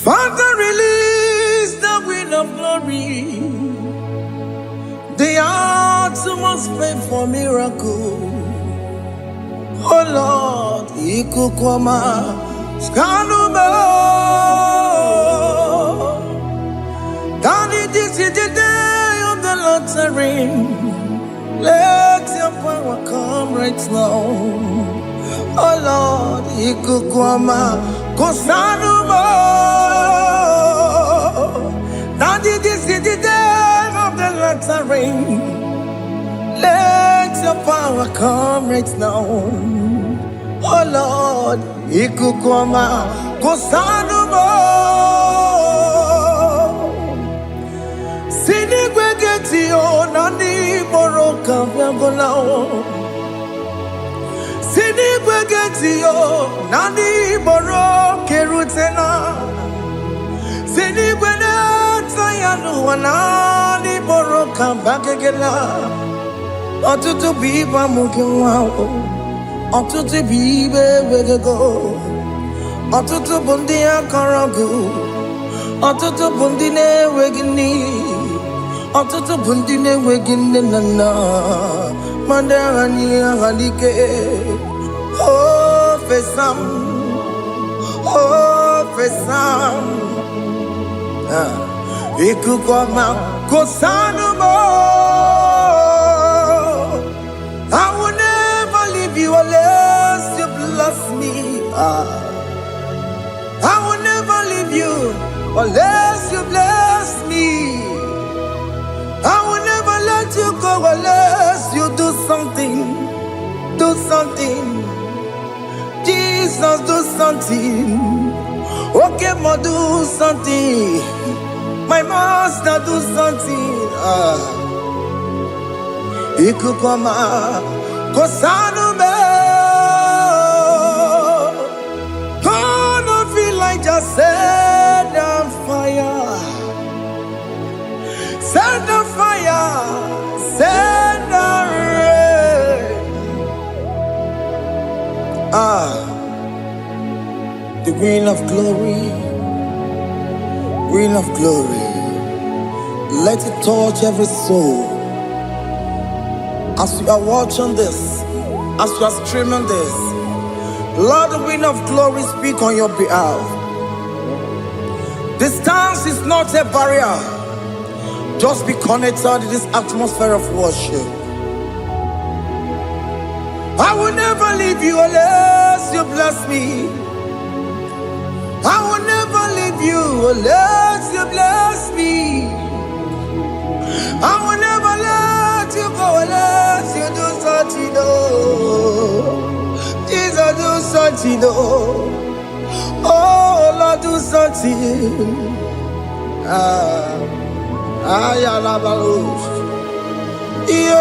Father, release the wind of glory. The hearts must pray for miracle. Oh Lord, Ikukwama, Skanuma. Daddy, this is the day of the Lord's ring. Let your power come right now. Oh Lord, Ikukwama, Kosanuma. Daddy, this is the day of the Lord's ring. Let your power come right now. Oh Lord, Ikukwama, Kosanuma. Sinigwegetio, Nani Boroka, Viagolao. Sinigwegetio, Nani Boroke Rutena. Sinigweneta, Yanu, Nani Boroka, Bagagela. Otutu biba mukiwao, otutu bibe wegego, otutu bundi akaragu, otutu bundi ne wegini, otutu bundi ne wegini nana, mandarani halike, oh fesam, Ikukwama kosanuma. I will never leave you unless you bless me. I will never leave you unless you bless me. I will never let you go unless you do something. Do something. Jesus, do something. Okay, ma, do something. My master, do something. Ikukwama, Kosanume. Gonna feel like just set on fire. Set on fire. Set on rain. The wind of glory. Wind of glory. Let it touch every soul. As you are watching this, as you are streaming this, Lord, the wind of glory speak on your behalf. Distance is not a barrier. Just be connected to this atmosphere of worship. I will never leave you unless you bless me. I will never leave you unless you bless me. I will never let you go unless you do something. Jesus, do something. Oh Lord, do something. Ayalabalush. Yo.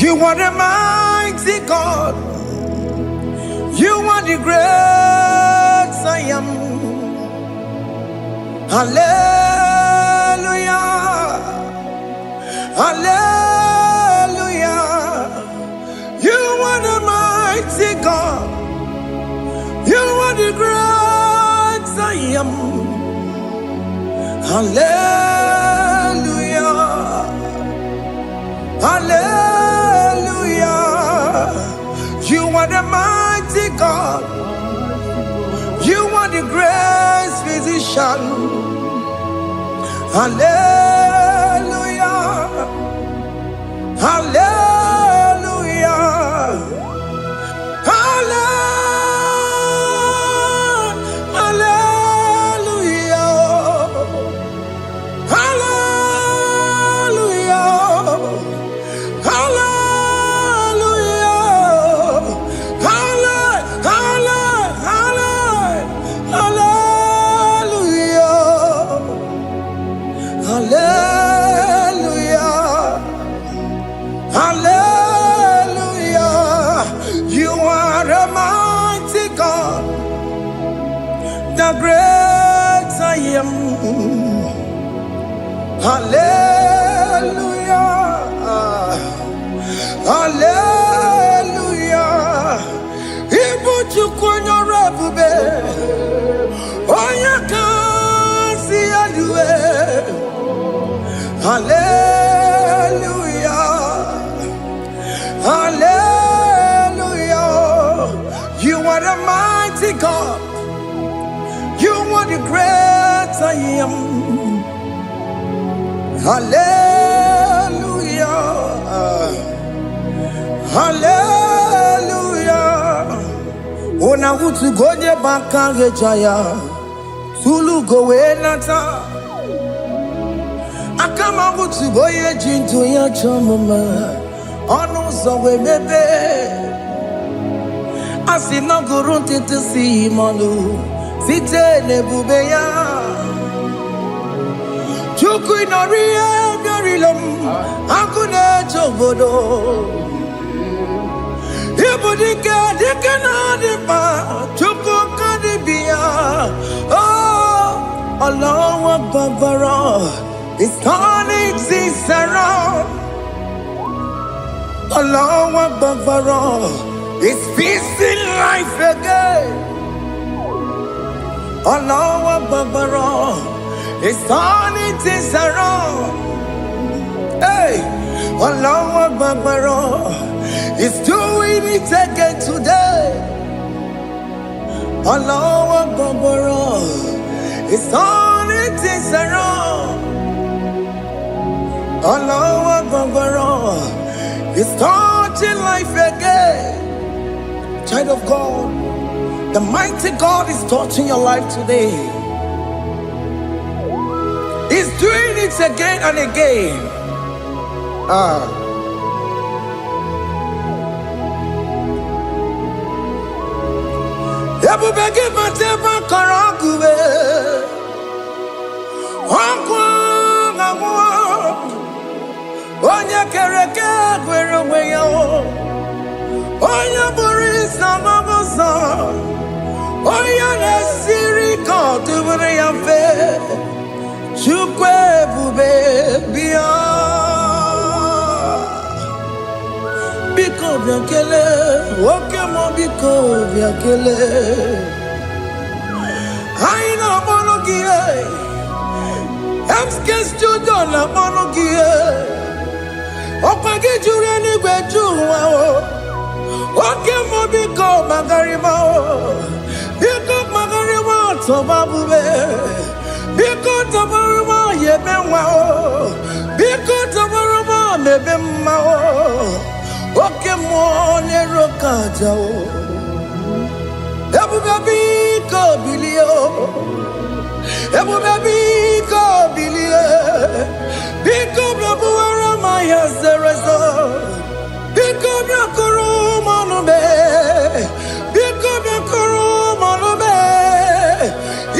You are the mighty God. You are the great I am. Hallelujah. Hallelujah. You are the mighty God. You are the great I am. Hallelujah. Hallelujah. You are the mighty God. You are the great physician. Hallelujah. Hallelujah. The great I am. Hallelujah. Hallelujah. Hallelujah. Hallelujah. Ona utu gonye bakange jaya. Tulu gowe nata. Akama utu goye jintu ya chomama. Ono zowe mebe. Asina gurunti tisi manu. Site nebubeya. Chuku inoria garilom. Akune chobodo. Ibudika dikana dipa. Chuku kadibia. Oh, Allah Akbar. It's turning things around. Allah Akbar. It's feasting life again. Allah Akbar. It's turning things around. Hey, Allah Akbar. It's doing it again today. Allah Akbar. It's turning things around. Allah Akbar. It's touching life again. Child of God, the mighty God is touching your life today. He's doing it again and again. Onya kereke gwerewe yo. Onya boris na mamosa. Onya nesiri kotubure ya fe. Chukwe bube biya. Biko biakele. Oke mo biko biakele. Haina monogie. Emske studio na monogie. Opage jure ni gwejuwa o. Oke mo biko magarima o. Biko magarima toba bube. Biko tobaruma yebenwa o. Biko tobaruma mebemma o. Oke mo nero kaja o. Ebube biko bilio. Ebube biko bilie. Biko blabuara maya zerezo. Biko blakuru manube. Biko blakuru manube.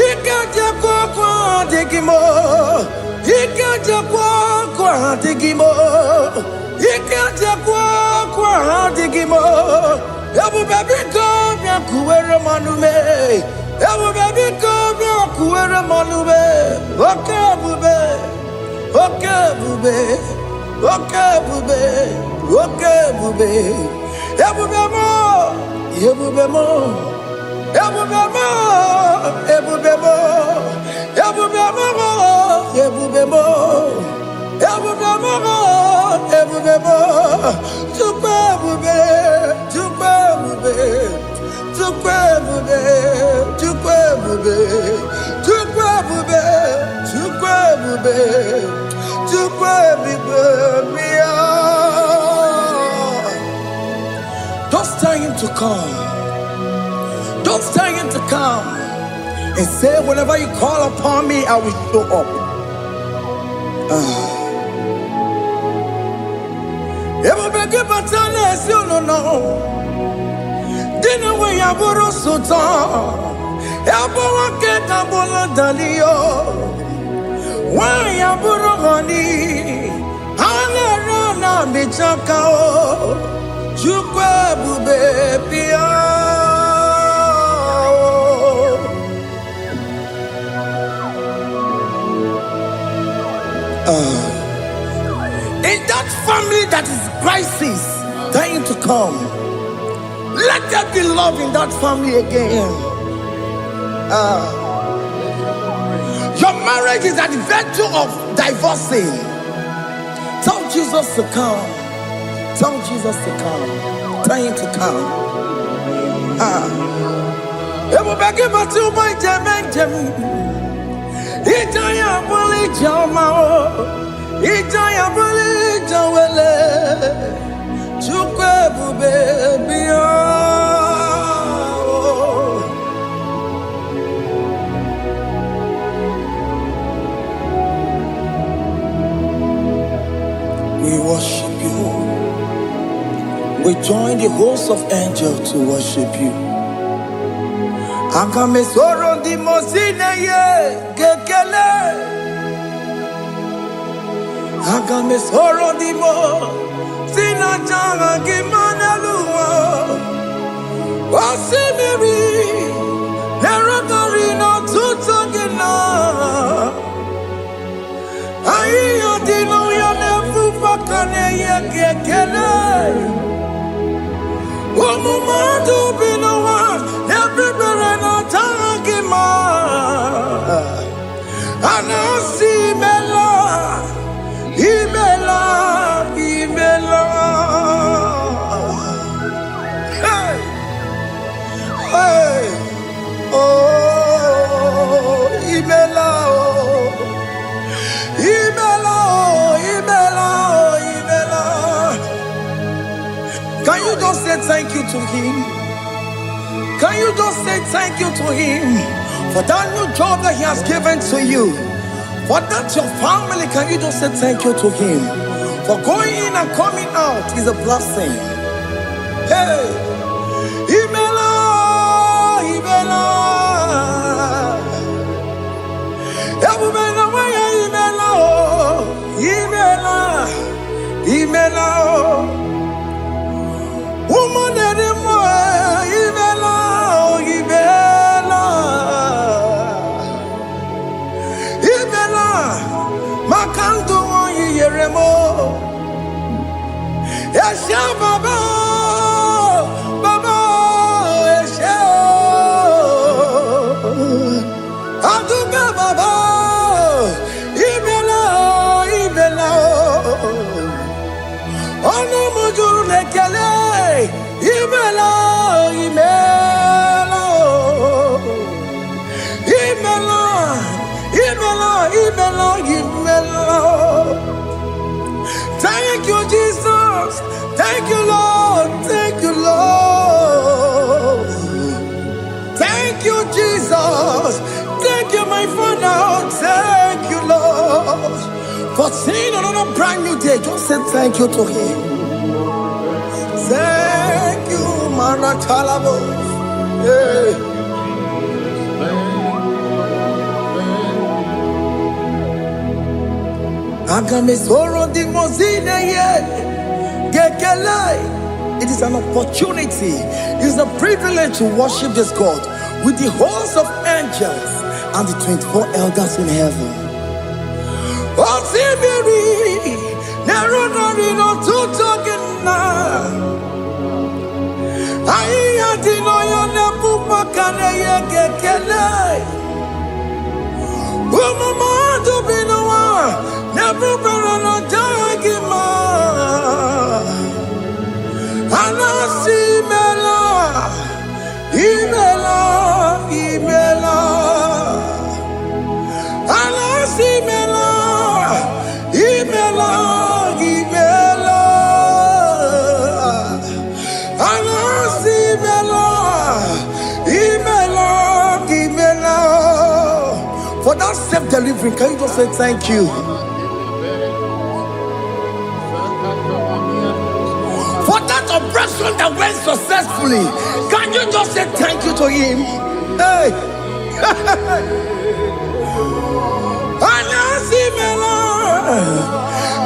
Ikaja kwa digimo. Ikaja kwa digimo. Ikaja kwa digimo. Ebube biko blakuere manume. Ebube biko blakuere manume. Oke bube. Oke bube. Oke bube. Oke bube. Ebube mo. Ebube mo. Ebube mo. Ebube mo. Ebube mo. Ebube mo. Ebube mo. Ebube mo. Tukwe bube. Tukwe bube. Tukwe bube. Tukwe bube. Tukwe bube. Tukwe bube. Tukwe bube. Don't tell him to come. Don't tell him to come. And say, whenever you call upon me, I will show up. Everybody but unless you don't know. Dinner way I borrow so tall. Everyone get a bullet dalio. Why I borrow honey? I'll run a bichakao. Chukwe bube pia. In that family that is crisis, dying to come, let there be love in that family again. Your marriage is at the verge of divorcing. Tell Jesus to come. Tell Jesus to come. Tell him to come. It will be given to my Jemen. Itaya Bully Jama. Ijaya buli jawele chukwe bube biya. We worship you. We join the host of angels to worship you. Akame soro di mosine ye kekele. Akame soro di mo sina changa kimana luwa. Wasimiri nerokari no tutogina. Ayo dino ya nefu fakane ye kekele. Omumadu binowa nebibere no tangima. Anasi mela, imela, imela. Hey, hey, oh, imela, oh, imela, oh, imela, oh, imela. Can you just say thank you to him? Can you just say thank you to him for that new job that he has given to you? For that your family, can you just say thank you to him? For going in and coming out is a blessing. Hey, Imela, Imela, Imela, Imela, Imela, woman anymore, Imela, Imela, Imela, Makanto Yeremo, Yasha Baba, Baba, Yasha, Aduka Baba, Imela, Imela. Ono mujuru lekele, imela, imela, imela, imela, imela, imela. Thank you, Jesus. Thank you, Lord. Thank you, Lord. Thank you, Jesus. Thank you, my Father. Thank you, Lord. For seeing another brand new day, just say thank you to him. Thank you, Maratalabo. Yeah. Agame soro di mozine ye gekele. It is an opportunity, it is a privilege to worship this God with the host of angels and the 24 elders in heaven. Osimiri, nerunari no tutogina. Aiya dino yo nebu makane ye gekele. Umumadu binowa, nebu berano jagima. Anasi mela, imela, imela. Anasi mela. Imela, Imela, Anasi Imela, Imela, Imela. For that self-delivery, can you just say thank you? For that operation that went successfully, can you just say thank you to him? Hey. Anasi Imela.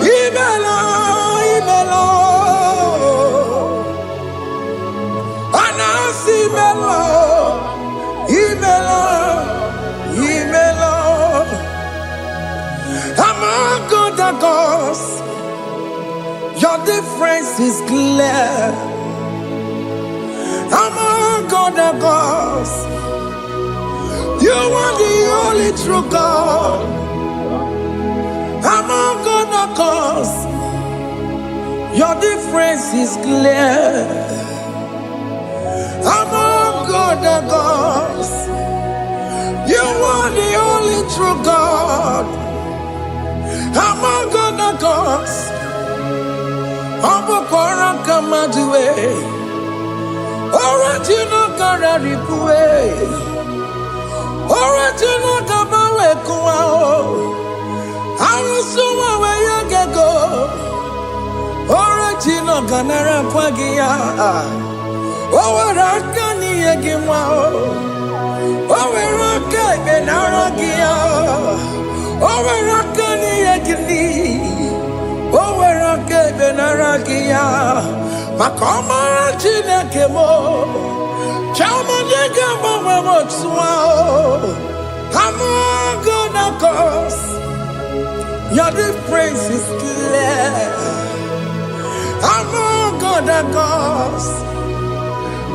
Imela, Imela, Anasi Imela, Imela, Imela. Among other gods, your difference is clear. Among other gods, you are the only true God. Among other gods, your difference is clear. Among other gods, you are the only true God. Among the cause. Abokora Kamaduwe. Original Kararipue. Original Kabawe Kuao. Arusuma where you can go. Original Ganara Kwagia. Owarakani Egimao. Owaraka Benaragia. Owarakani Egini. Owaraka Benaragia. Makoma Chinekemo. Chamanega Mamamotswao. I'm gonna cause. Your difference is clear. I'm gonna cause.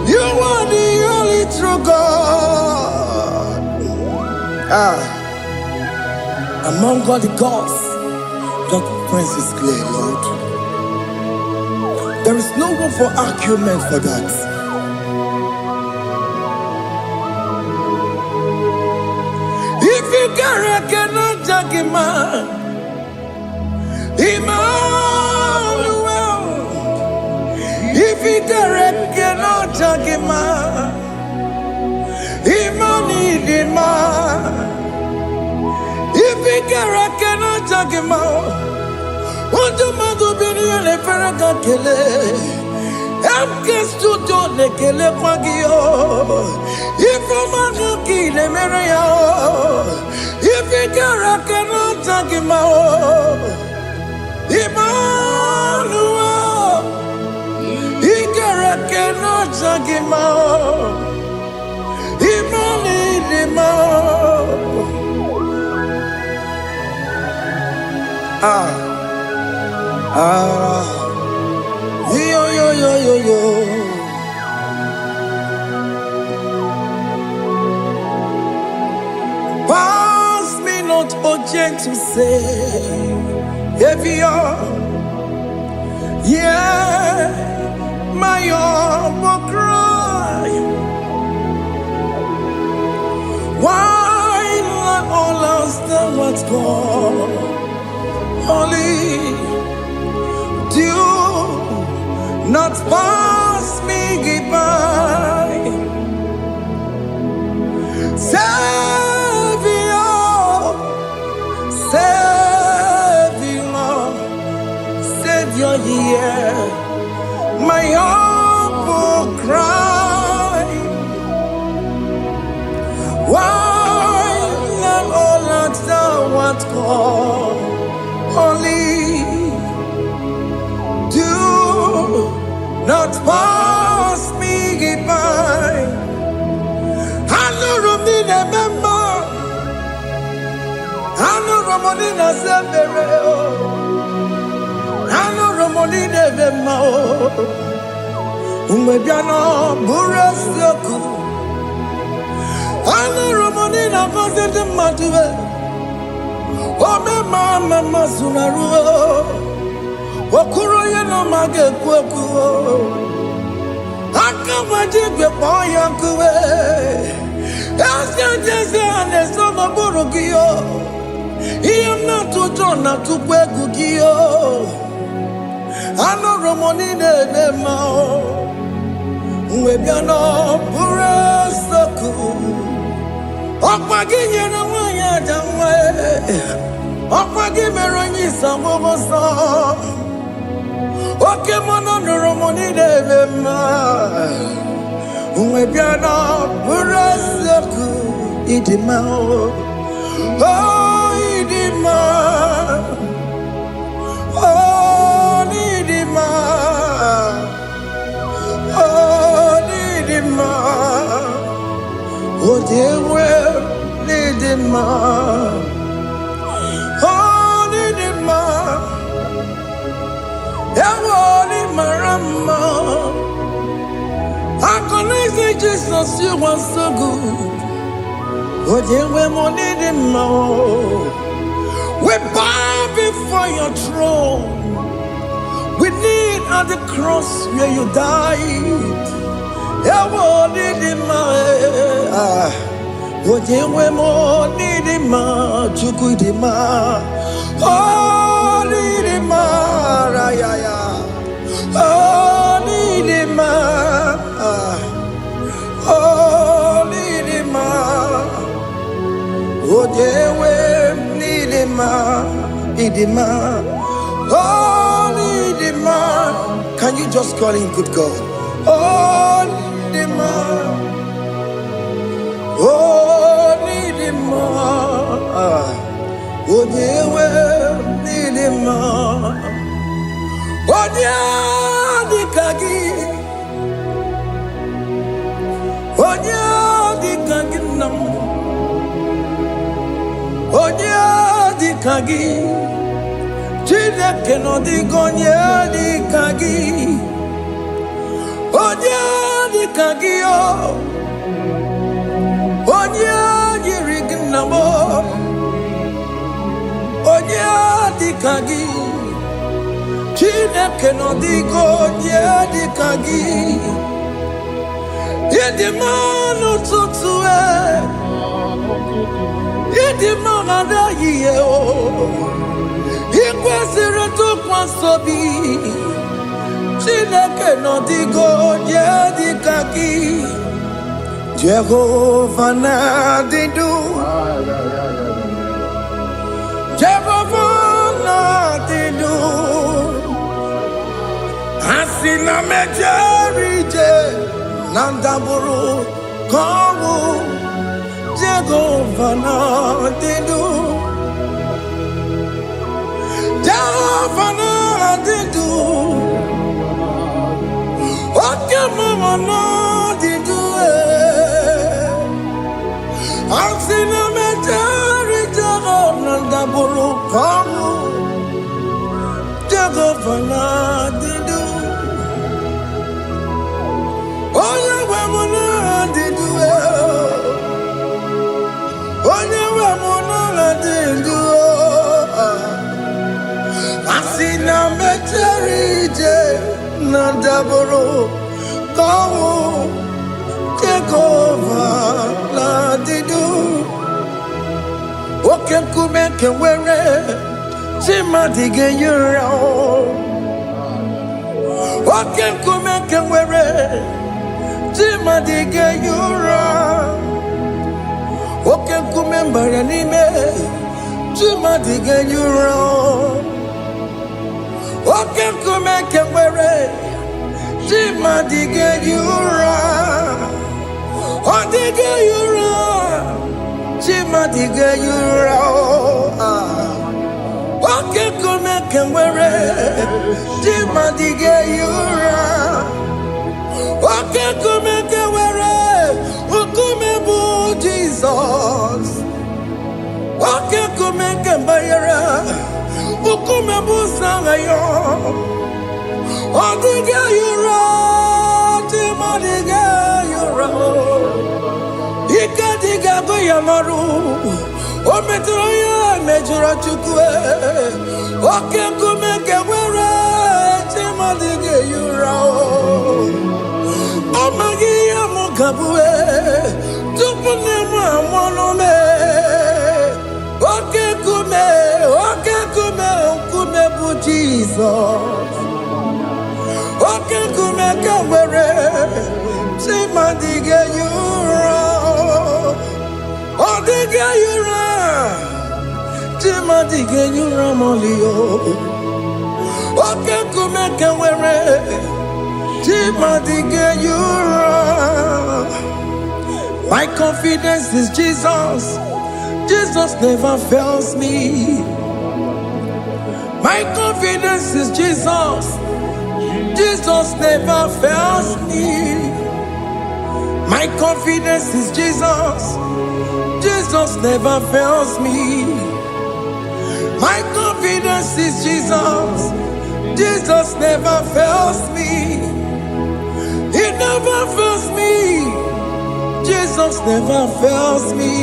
You are the only true God. Among all the gods, your difference is clear, Lord. There is no room for argument for that. If you cannot judge him, Emmanuel. If you cannot judge him, Emmanuel. If you cannot judge him, what do you be in a paragakele? I'm guest to don't kele pagio. If I'm not kill a maria, if you cannot judge him, Emmanuel, he cannot judge him, yo. Pass me not, O gentle Savior. Yeah, my humble cry. Why let all else than what's gone? Only do not pass me by. Savior, yeah, my humble cry. Why not all answer what call? Only do not pass me by. I know Romina member. I know Romonina Zembere. I know Romonina member. Umebiano Burasioku. I know Romonina Vazende Matue. Oh, mama Sunaru. Wakuro no mage kweku. Akamajigwe poyankuwe. Aska jese ane sono burugio. Iyamna tutona tukwegu gio. Ano Romonine de mao. Uwebiano burasoku. Okwaginye na wanya jamwe. Okwagimeronyi samogoso. Oke mono Romoni de ma. Uwebiano burasoku idimao. Oh idima. Oh idima. Oh idima. Oh dewe idima. Oh idima. Ewoni marama. I say Jesus, you are so good. Oh, dewe monidima. We bow before your throne. We kneel at the cross where you died. Ewonidima. Oh, dewe monidima. Chukudima. Oh. Can you just call him good God? Oh, Nidima. Oh, Nidima. Oh, Dewe, Nidima. Oh, Dikagi. Oh, Dikagi nam. Oh, Dikagi. Chineke no digonye Dikagi. Onye Dikagi o. Onye yirignamo. Onye Dikagi. Chineke no digonye Dikagi. Yedimano tutue. Yedimano daye o. Ikwesịrị ntụkwasị obi. Chineke nọ dịgonye dịka gị. Jehova na-adịdu. Jehova na-adịdu. Asị na mejere ije na ndagwurugwu ka ọnwụ. Jehova na-adịdu. Jehova na-adịdu. Oke mama na-adịdu. Asị na mejere Jehova na ndagwurugwu ka ọnwụ. Jehova na-adịdu. Onye nwe m na-adịdu. Onye nwe m na-adịdu. Asị na mejere ije na ndagwurugwu ka ọnwụ. Jehova na-adịdu. Oke nkume nke nwere chi mmadụ ga-eyi ụra. Oke nkume nke nwere chi mmadụ ga-eyi ụra. Oke nkume mbara n'ime chi mmadụ ga-eyi ụra. Oke nkume nke nwere chi mmadụ ga-eyi ụra. Ọ dịghị eyi ụra. Chi mmadụ ga-eyi ụra. Oke nkume nke nwere chi mmadụ ga-eyi ụra. Oke nkume nke nwere nkume bụ Jizọs. Oke nkume nke mbanyere nkume bụ Nsọ ya. Ọ dịghị eyi ụra. Chi mmadụ ga-eyi ụra. Ike dịghị agụ ya n'ọrụ. O metụrụ ya mejọrọ Chukwu. Oke nkume nke nwere chi mmadụ ga-eyi ụra. Ọ maghị ihe m ga-abụ tupu nne m amụọ m. Oke nkume nkume bụ Jizọs. Oke nkume nke nwere chi mmadụ ga-eyi ụra. Ọ dịghị eyi ụra. Chi mmadụ ga-eyi ụra ma ọlị o. Oke nkume nke nwere chi mmadụ ga-eyi ụra. My confidence is Jesus. Jesus never fails me. My confidence is Jesus. Jesus never fails me. My confidence is Jesus. Jesus never fails me. My confidence is Jesus. Jesus never fails me. He never fails me. Jesus never fails me.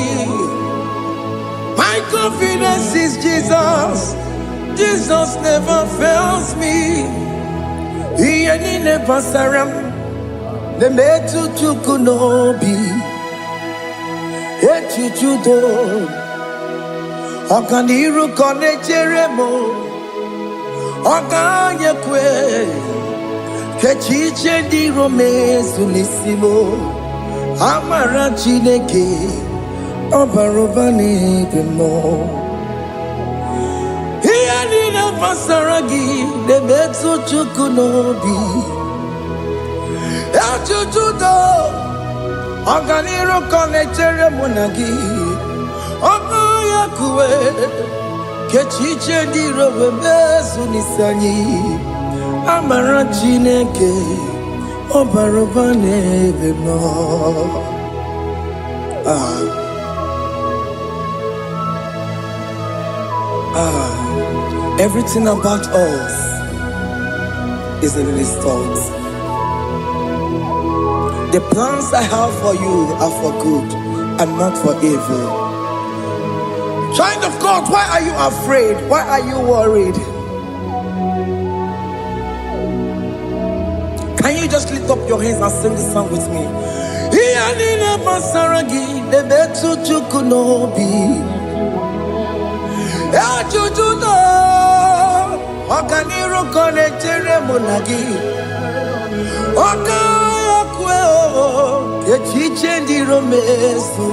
My confidence is Jesus. Jesus never fails me. He ain't pasaram. The metu chukunobi. Echuchudo. Okaniru kone cheremo. Oganye kwe kechiche di romezu nisimo amara Chineke obaroba n'ebe mo ihe niile gbasara gị na-emetụ Chukwu n'obi echuchudo ọganiru kọnechere mụ na gị oganye kwe kechiche di romezu nisani amara Chineke obaroba n'ebe mo. Everything about us is in His thoughts. The plans I have for you are for good and not for evil. Child of God, why are you afraid? Why are you worried? Can you just lift up your hands and sing this song with me? Ọganiru kọnechere mụ na gị Oganye kwe kechiche ndị romezu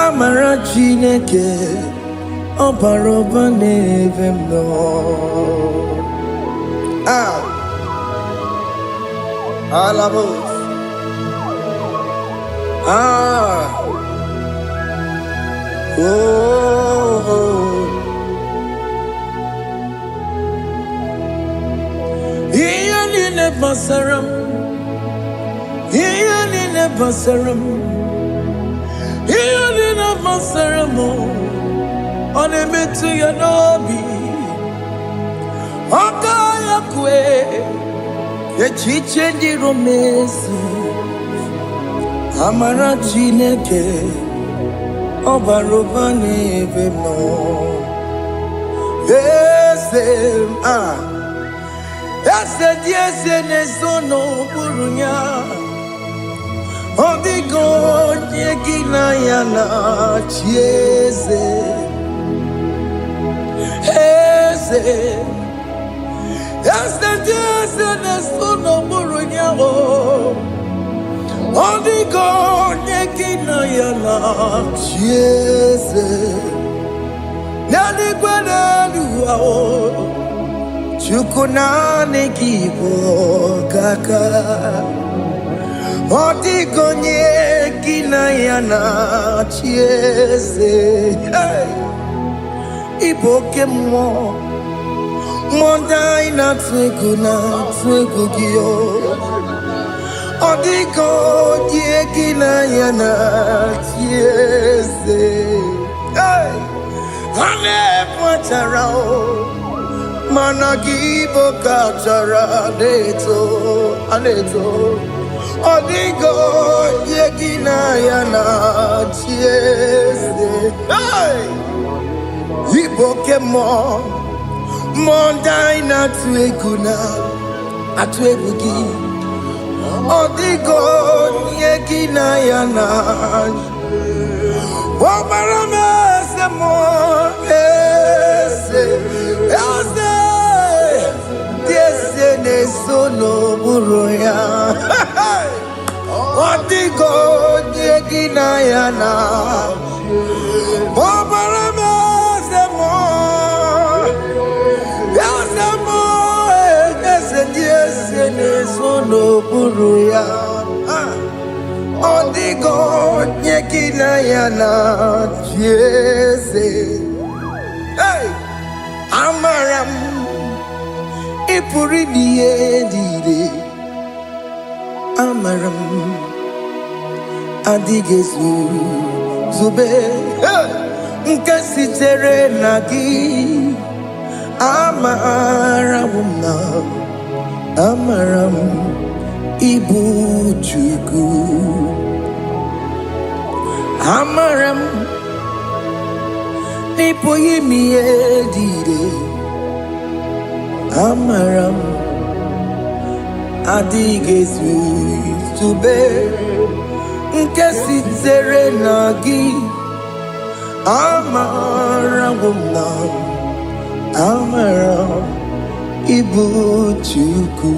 amara Chineke obaroba n'ebe m nọ. Alabos. Basaram, Yalina Basaram, Yalina Basaramo, on a metu Yanobi, Oganye kwe, kechiche di romezu, amara Chineke, obaroba n'ebe mo. Ese dieze nesono burunya Odigo nyegina yana chieze Ese dieze nesono burunya Odigo nyegina yana chieze Nani gwenelu Chukunane Igbo kaka Odigonye gina yana chieze Igbo kemo Monda ina twegu giyo Odigonye gina yana chieze Hane pwatara Mana gibo kachara aneto Odigo yegina yana chieze Ibo kemo Monda ina atwegugi Odigo yegina yana Obarame semo Sono buruya Odigo yegina yana Bobarame semo Yasemo Ese sono buruya Odigo yegina yana chieze Amaram Ipuri niye Amaram Adigezu Zube Nkasitere nagi Amaram Ibu Chukwu Amaram Nipoyi miye Amaram Adigezu Zube Nkasitere nagi Amaram amara Igbo Chukwu.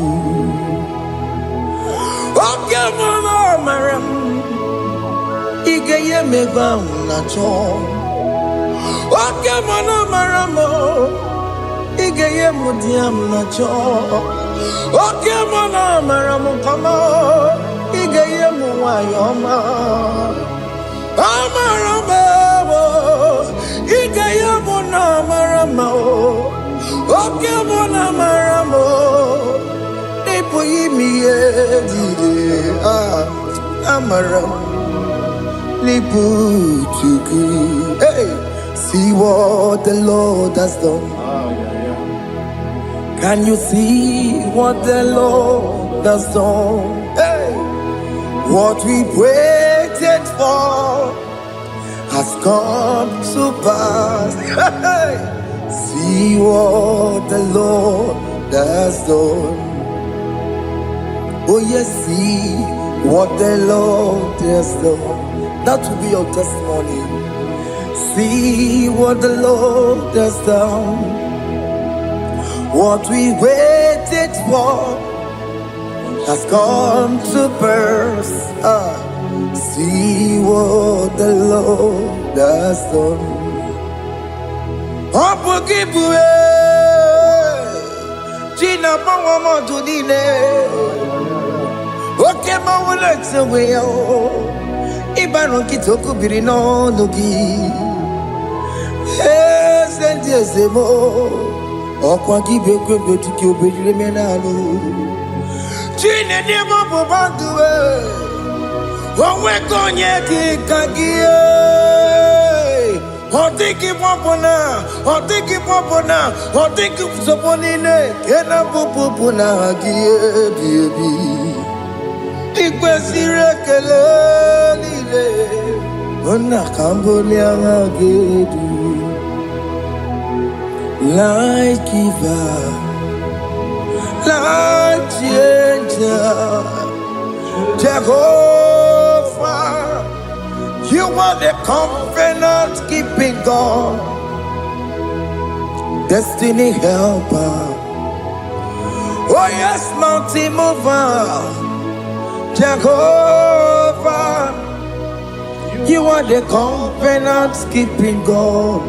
Oke mama amara Igeye megba na cho. Oke mama amara mo Igeye mudiam na cho. Oke mama amara mo kama Igeye mu wayoma. Amara mo Igeye mu na amara mo. Oke mama amara mo Ipo yimi edide amara Lipu Chukwu. Hey, see what the Lord has done. Can you see what the Lord has done? Hey, what we waited for has come to pass. Hey, see what the Lord has done. Oh yes, see what the Lord has done. That will be your testimony. See what the Lord has done. What we waited for has come to pass. See what the Lord has done. Opukibue, China Pawamo Tudine, Okema Wulexaway, Ibaron Kitoku Birino Nugi, yes, and yes, more. Okwagi bekwe betiki obejire menalo Chine de bobo banduwe Onwe konye ki kagie Otiki popona Otiki soponine Kena popona hagie biebi Ikwe sirekele lile Ona kamboli angagedu Life giver, life changer, Jehovah, you are the covenant keeping God, destiny helper. Oh yes, mountain mover, Jehovah, you are the covenant keeping God.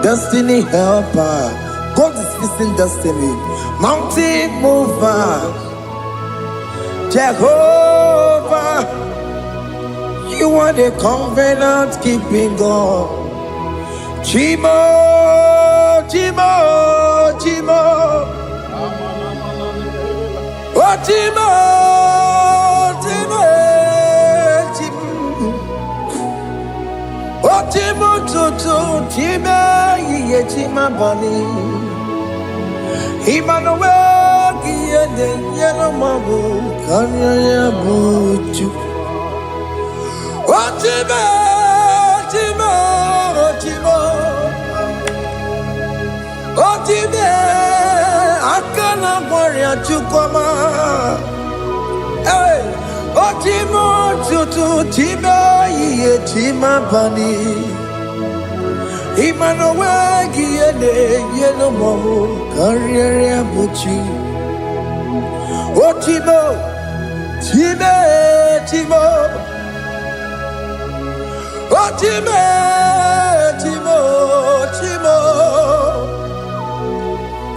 Destiny helper, God is fixing destiny. Mountain mover, Jehovah, you are the covenant keeping God. Chimo, Chimo, Chimo, oh Chimo, Chimo, Chimo, oh Chimo, Chimo, Chimo. Chima bani Emmanuel Giyene Yeno Mabu Kanya Yabuchu Ochime Chimo Chimo Ochime Akana Maria Chukoma Hey Ochimo Chutu Chime Ye Chima bani Emmanuel Giyene Yeno Mabu Kanya Yabuchu Ochimo Chime Chimo Oh, Chimo, Chimo, Chimo.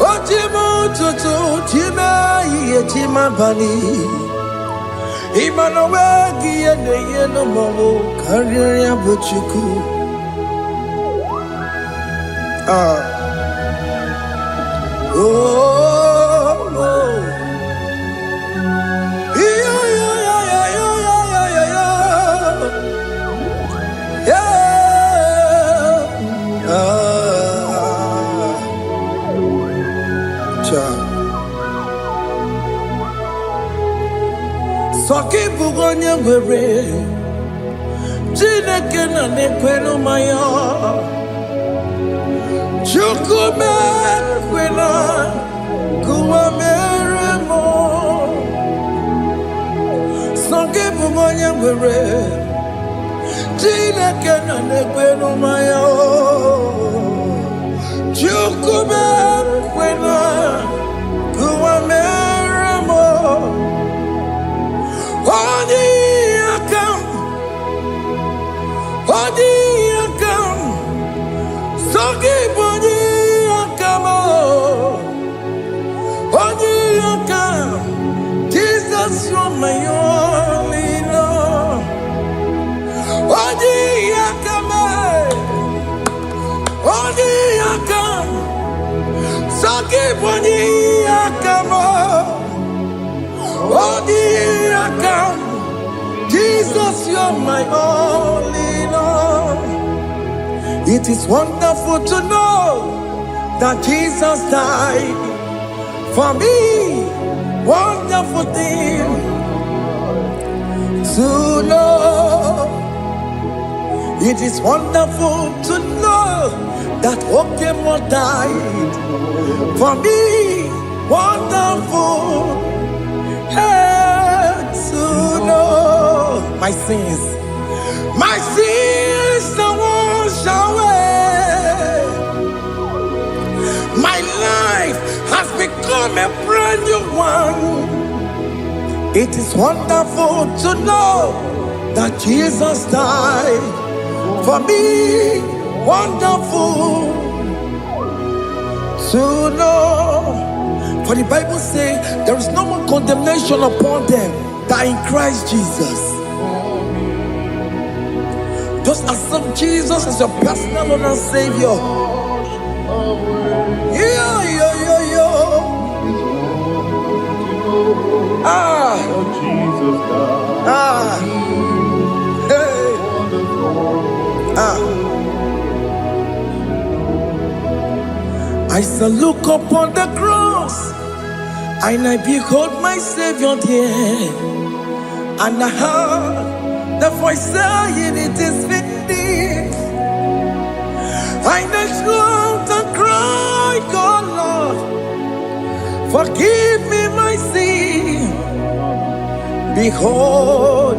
Oh, Chimo, Tutu, Chimo, Ye Chima Bani. Emmanuel Giyene Yeno Mabu Kanya Yabuchu. Oh, oh. Soki bugonye ngwere Chineke na nekwenu maya Chukume kwena Kuwa mere mo Soki bugonye ngwere Chineke na nekwenu maya Jesus, you're my only Lord. Jesus, you're my only Lord. It is wonderful to know that Jesus died for me. Wonderful thing to know. It is wonderful to know that Okemo died for me. Wonderful to know. My sins are washed away. My life has become a brand new one. It is wonderful to know that Jesus died for me. Wonderful to know. For the Bible says there is no more condemnation upon them that in Christ Jesus. Just accept Jesus as your personal Lord and Savior. I shall look upon the cross, and I behold my Savior there, and I heard the voice saying, "It is finished." I knelt and cried, "God, Lord, forgive me my sin." Behold,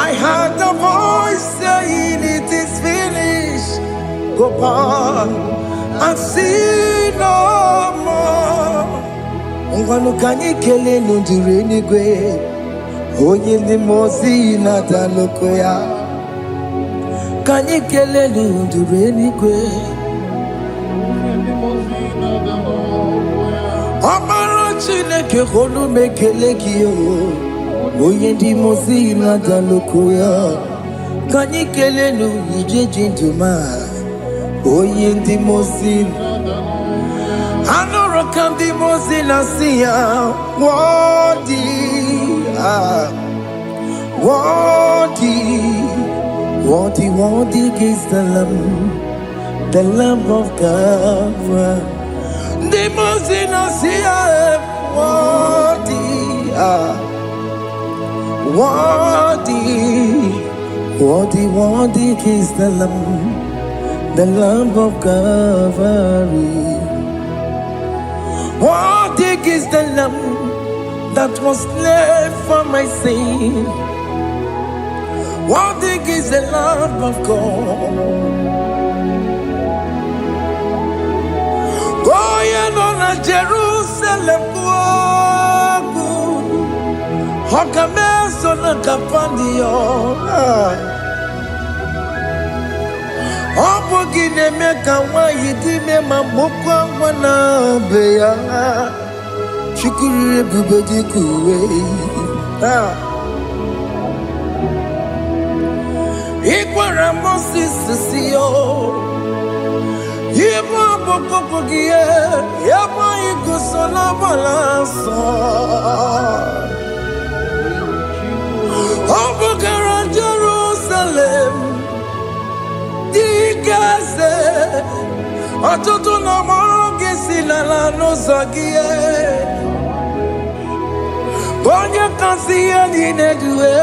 I heard the voice saying, "It is finished. Go back and sin no more." Ngwanu kanyi kele nundure nigwe, onye ndi mozi na daloko ya. Kanyi kele nundure nigwe, Amara Chineke holu mekele kiyo, onye ndi mozi na daloko ya. Kanyi kele nu ije jinduma, onye ndi mozi. Anoro kandi mozi na siya, worthy, worthy, worthy is the Lamb of God. The mozi na siya, worthy, worthy is the Lamb of Calvary. Worthy is the Lamb that was slain for my sin. Worthy is the Lamb of God. Going on a Jerusalem, Hokames on a Capandio. Obogine meka wa yidime mamokwa wana beya. Shukuru bubedi kuwe. Ikwara Moses siyo. Yebo bokopogie, yebo igusola balanso. Obogara Jerusalem. Dikase, atutu na mogi silala no zagie. Bonya kansiya dinedue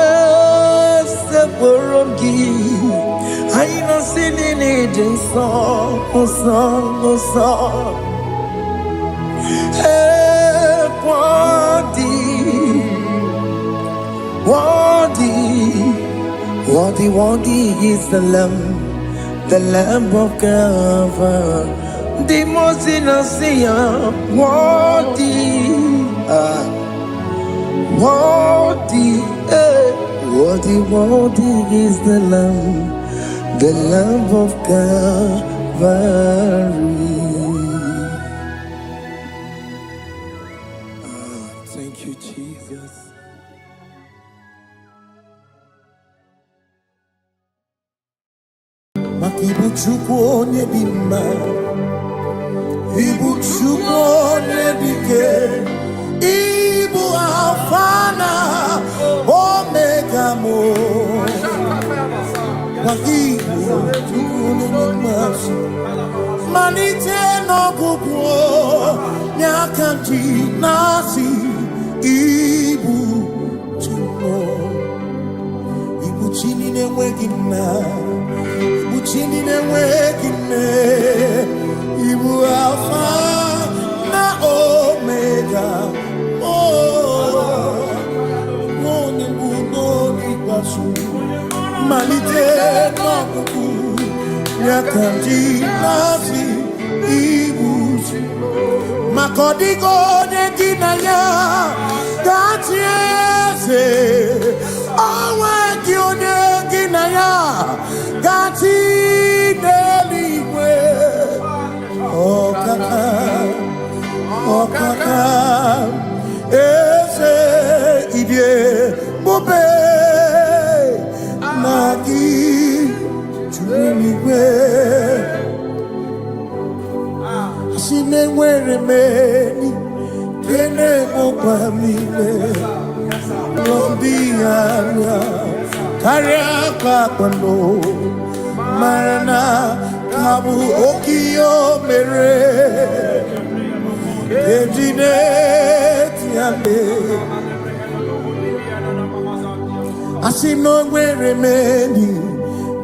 se borongi. Aina sinini jinso, song. Hey, worthy is the Lamb of God. the most innocent, worthy, worthy, worthy is the Lamb of Calvary. Thank you, Jesus. Ibu Chukwu onye dị mma, Ibu Chukwu onye dị ike, Ibu Alfa na Omega mo. Ibu Chukwu onye dị mma, malite n'ọgwụgwụ n'aka ndị na-asị Ibu Chukwu, Ibu chi na-enweghị nna. Chini newekine, Ibu Alpha na Omega. Noni bunoni basu, malite n'ọgwụgwụ n'akanji nasi Ibu. Maka ọ dịghị onye gị na ya ga-achị eze, onwe gị onye gị na ya ga-achị n'eluigwe. Ọkaka eze idie bube na gị juru n'igwe. Asị m enwere m enyi kene mụkwa m ime n'obi anya karịa kpakpando mara na ka bụ oke ihe o mere ejide tiale. Asị m na o nwere m enyi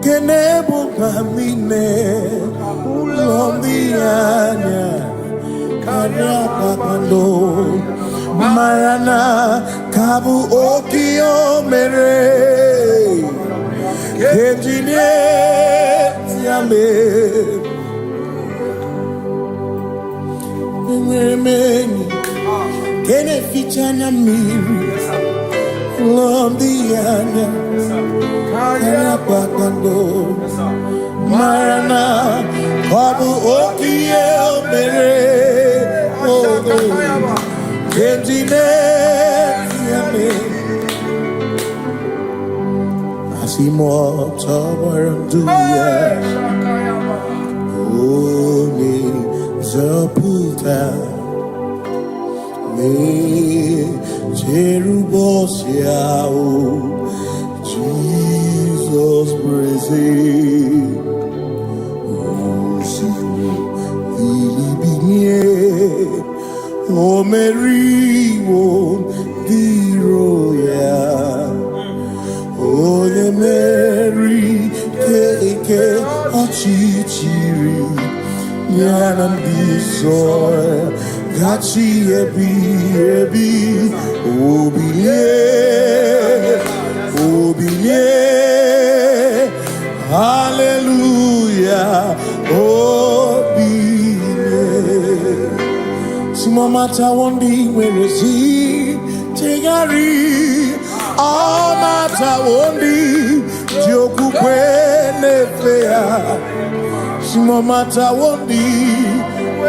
kene mụkwa m ime n'obi anya karịa kpakpando mara na ka bụ oke ihe o mere ejide tiale. Enwere m enyi kene ficha na mmiri n'obi anya karịa kpakpando mara na ọ bụ oke ihe o mere ejide tiale. Asimoto baranduya Oni zaputa Me Jerubosia Jesus praise Osimu Ilibinye O Mary won't be royal. Oh, the Mary, Keke, Achichiri, Yanam Bisoy, Gachi, Ebi, Obiye, Hallelujah, Obiye. Simomata wondi, where is he? Tegari. All matter wondi, Joku kwene fea. Simo matter wondi,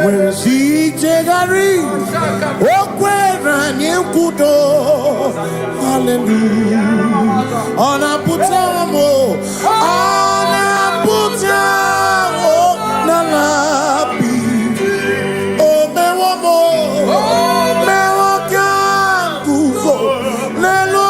where si tegari. Okwena nyekudo, hallelujah. Ona putamo, nalabi. O mewamo, mewakan kuzo, lelo.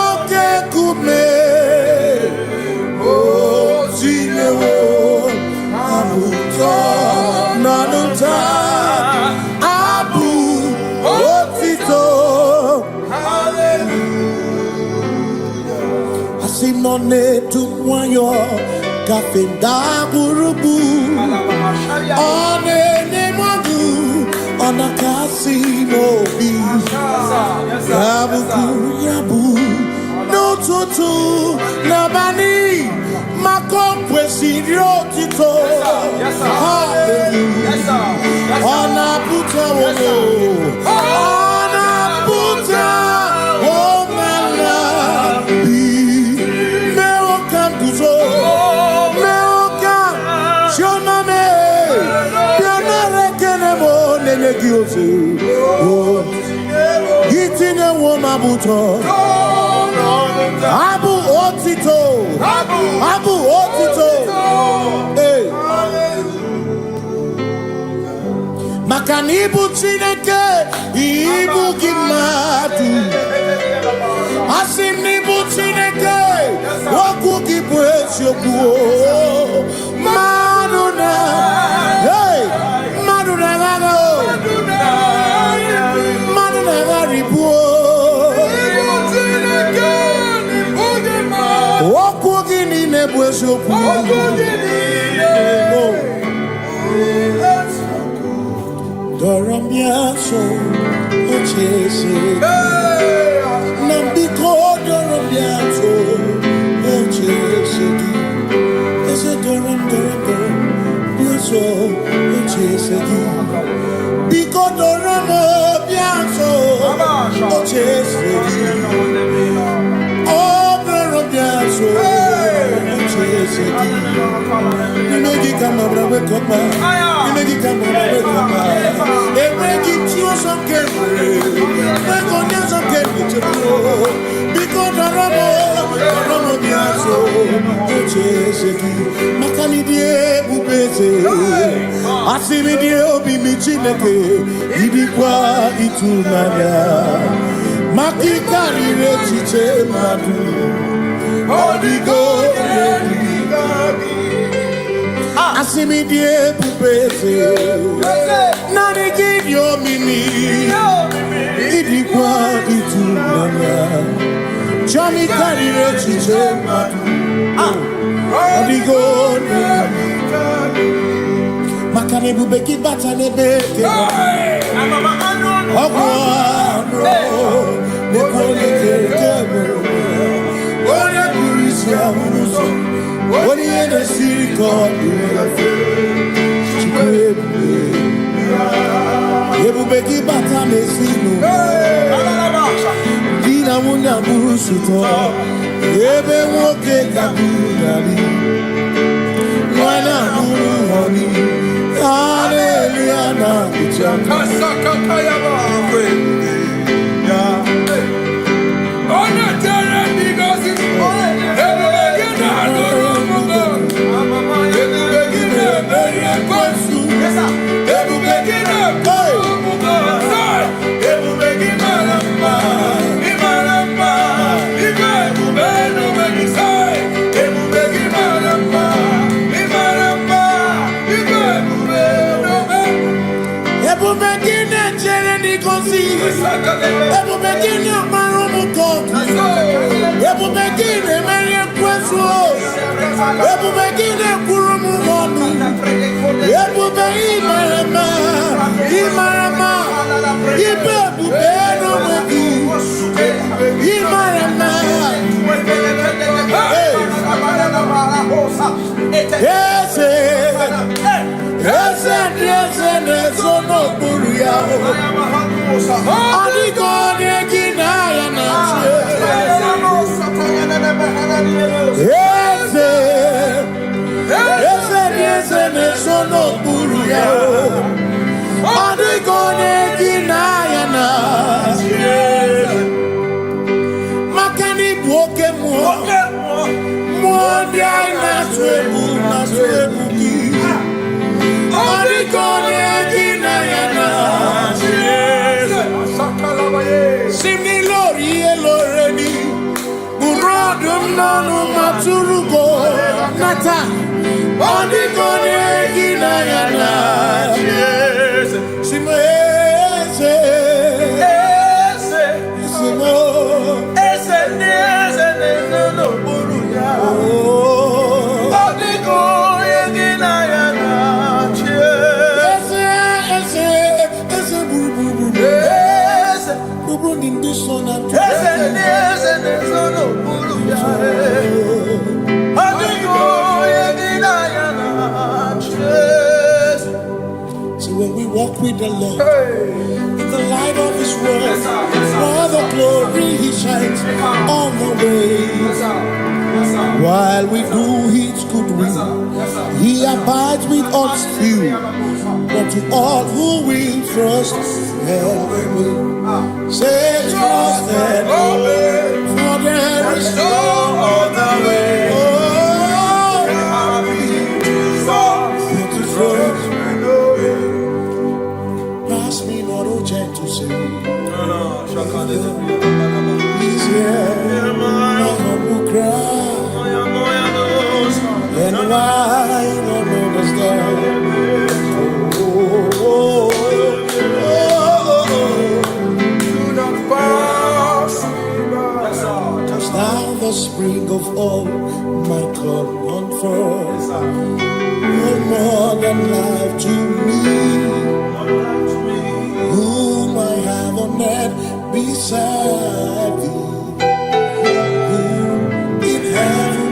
None to wayo kafenda burubu one nemadu ona kasino bi yabu no tutu nabani makompwe sirio tito hallelujah Tine womabuto. Abu otito. Abu otito. Hey. Makanibu Chineke, Ibu Gimatu. Asinibu Chineke, Waku Gibwesyoku. Maduna, hey, Maduna Gano, Maduna Garibu. Waku Gini Nebwesyoku. Doramiaso, Ochese, Nambiko, Doramiaso, Ochese, Ese Doram, Biaso, Ochese, Biko Doramiaso, Ochese, Oh, Doramiaso, Ochese, Nimegi Kamabra, Kopa, Nimegi Kamabra, Every some carefully, some carefully, because the Ramo Biaso, Makani die Bubese, Asimi die Obi Michineke, Ibikwa Itunaya, Makikari Rechiche Madu, Odigo, Asimi die Bubese, Nani give your mimi, Idikwa Itunaya, Johnny Kari Rechiche Madu, Odigo, Makane Bubeki Batanebe, Ogwano, Nekone Kere, Oya Kurisia Uruso, Oya the Siriko, Ebubeki Batane Sino, Dina Muna Burusuto, Ebe Woke Kabudali, Wana Muroni, Aleliana, with the Lord, in the light of His word, for the glory He shines on the way. While we do His good will, He abides with us few, but to all who will trust Say trust and obey, for there is no other way. Oh, to trust and obey. Pass me not, oh gentle say. He's here, my humble cry. And why don't understand? Thou the spring of all my comfort, you're more than life to me, whom I have on earth beside thee, whom in heaven,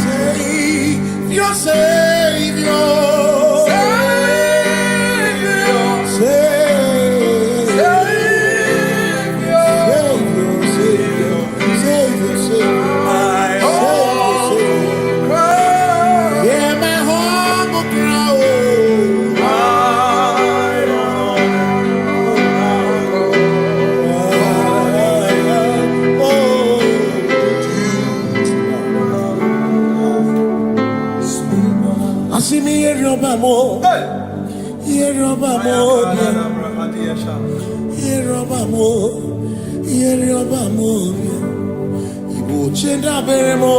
Savior, Savior. Igbo chenda beremo,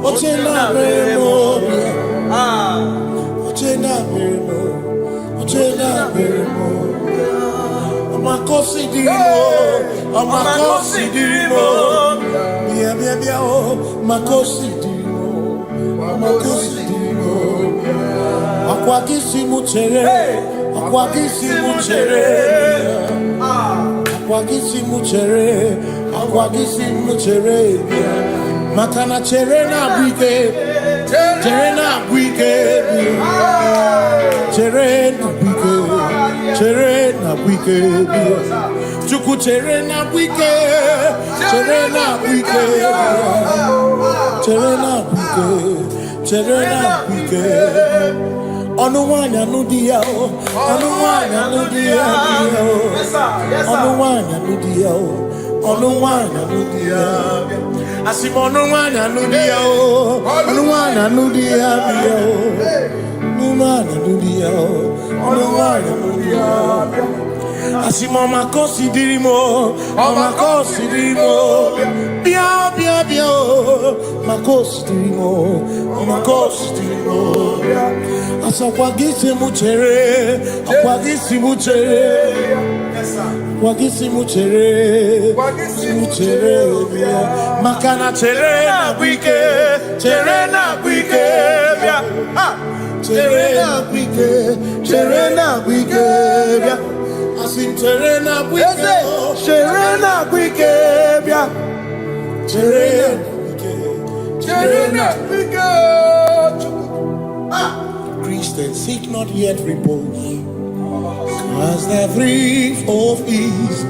ochenda beremo, ochenda beremo, ochenda beremo. Amakosi dirimo, amakosi dirimo, bia bia bia oh, makosi dirimo, amakosi dirimo. Akwakisi muchere, akwakisi muchere. Akwagisi muchere, makana chere na bwike, chere na bwike, chuku chere na bwike, Onuwanya nudia, onuwanya nudia, onuwanya nudia, onuwanya nudia. Asim onuwanya nudia, onuwanya nudia, onuwanya nudia, onuwanya nudia. Asim omakosi dirimo, bia bia bia, makosi dirimo, makosi dirimo. Akwagisi muchere, akwagisi muchere, makana chere na bwike, chere na bwike, asim chere na bwike, chere na bwike. Christians seek not yet repose, as the brief of ease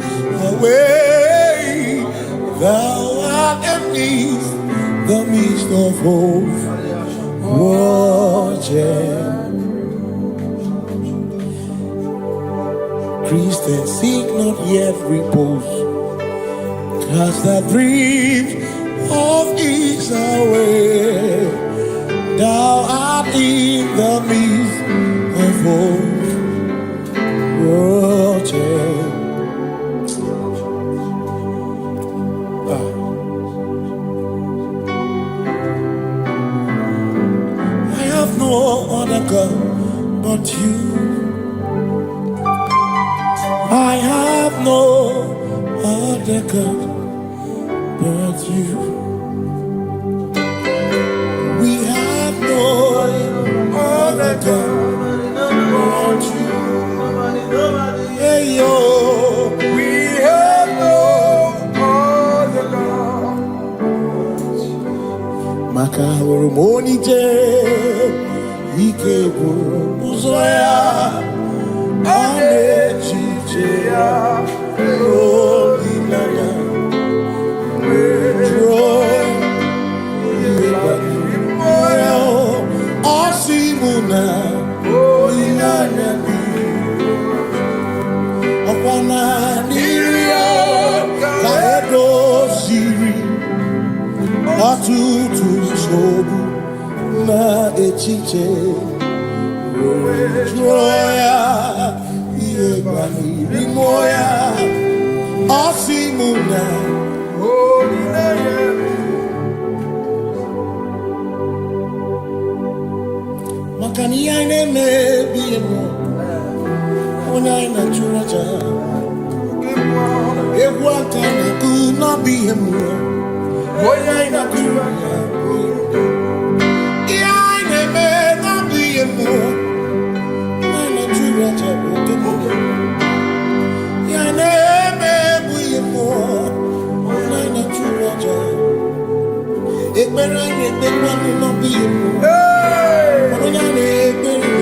away. Thou art amidst the midst of hope, watching. Christians seek not yet repose, as the brief of ease away. Thou art in the midst of hope, watching. I have no other God but you. I have no other God but you. Other God but you. Hey yo, we have no other God. Makahuru monite, ikeburu muzoya, anechicheya, rolinana, tutu sobu na echiche joya iebani rimoya osimuna makani ine mebi mo ona ina churaja ewa kana ku na bi mo ona ina churaja ine me na bi mo ona churaja ine me bi mo ona ina churaja ekpere ni ekpere no bi mo ona ni ekpere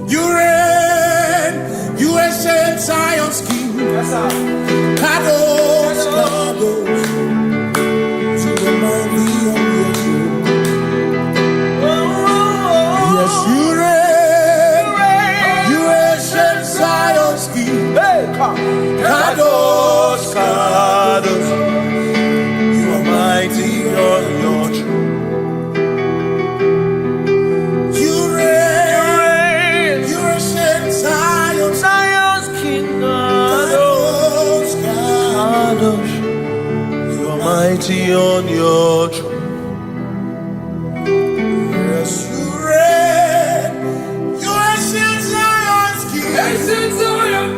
You reign, you ancient Zion's King. Kadosh, Kadosh, to the mighty on your throne. Yes, you reign, you ancient Zion's King. Kadosh, Kadosh, you are mighty on your throne. You reign, you ancient Zion's King. Kadosh, Kadosh, you are mighty on your throne. Yes, you reign, you ancient Zion's King. Ancient Zion.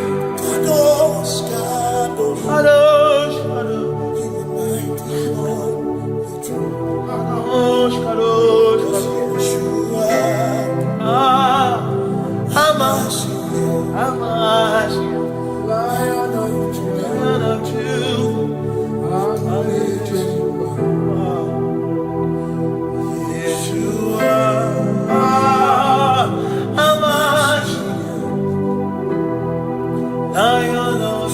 Kadosh, Kadosh, Kadosh, Kadosh, you are mighty on your throne. Kadosh, Kadosh, Kadosh, you are. Amash, Lion of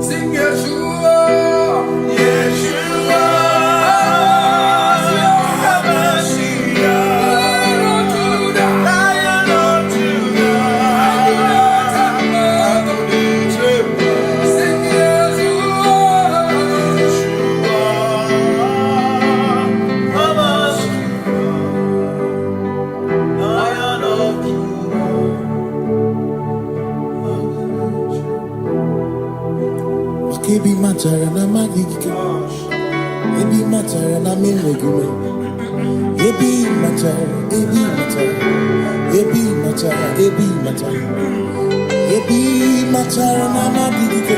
sing Yeshua, Yeshua, Lion of Judah, sing Yeshua, Lion of Judah. Ebi matara na magike, ebi matara na memegume, ebi matara, ebi matara, ebi matara, ebi matara, ebi matara na magike,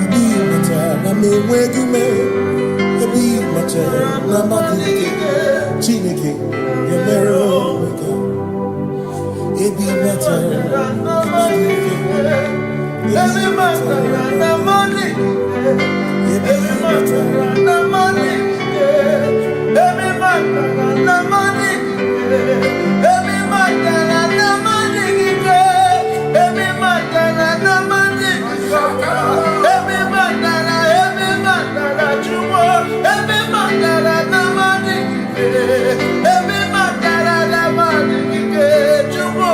ebi matara na memegume, ebi matara na magike, Chineke yemero weka, ebi matara na magike. Every matter na money, every matter na money, every matter na money, every matter na money, every matter na money, every matter na chumo, every matter na money, every matter na money, chumo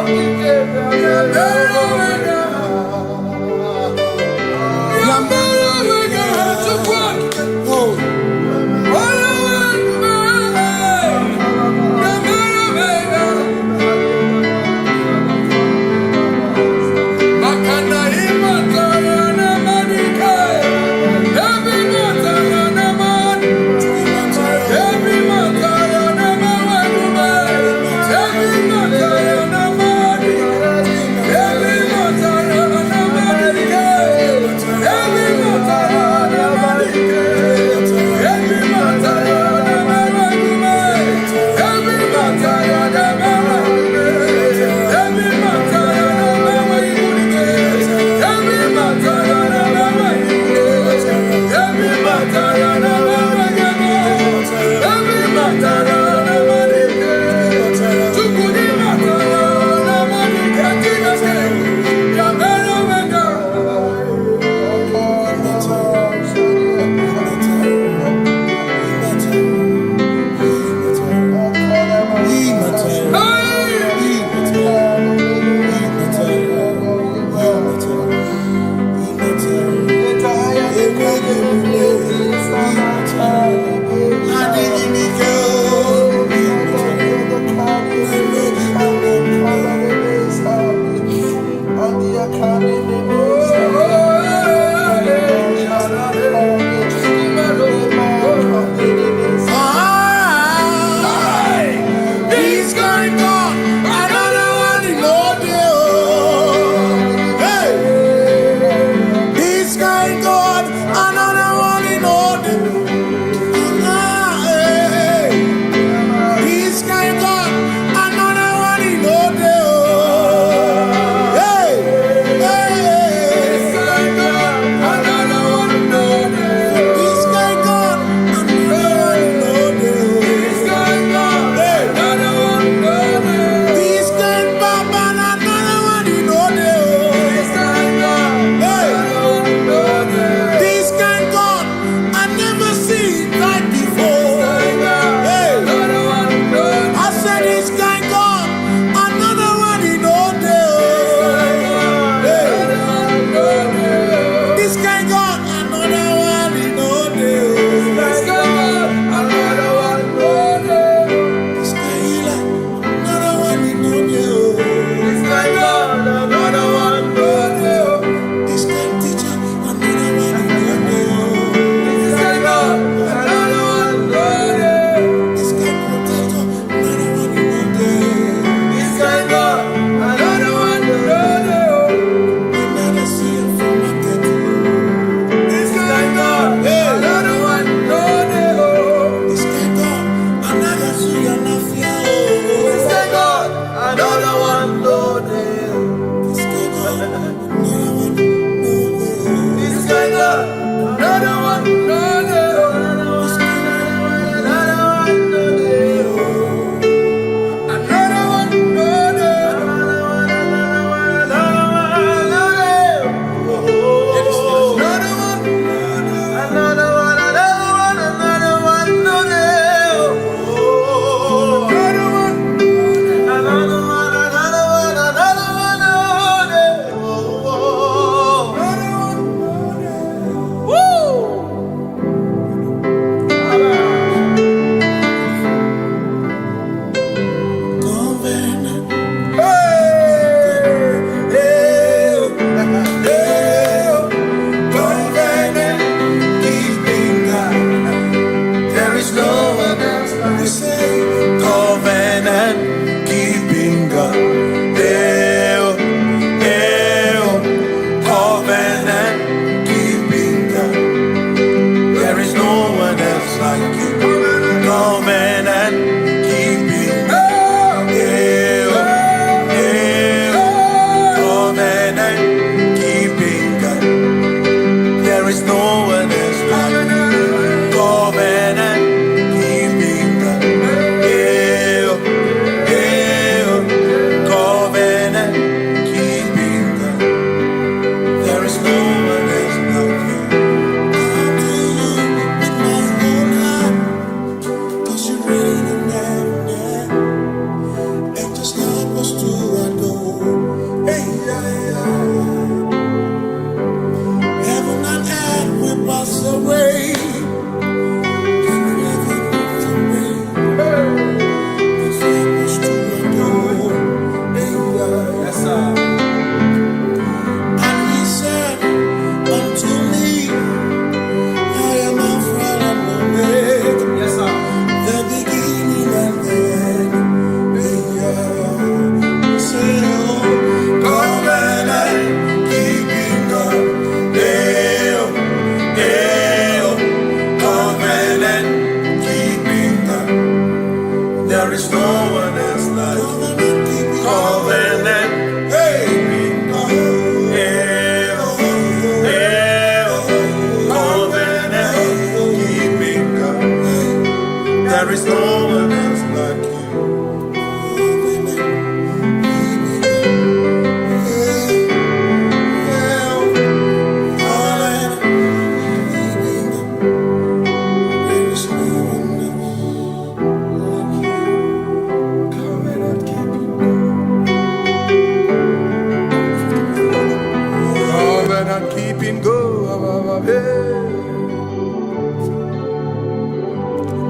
is no one else like you. Covenant. Hey. There is no one else like you. Covenant keeping go.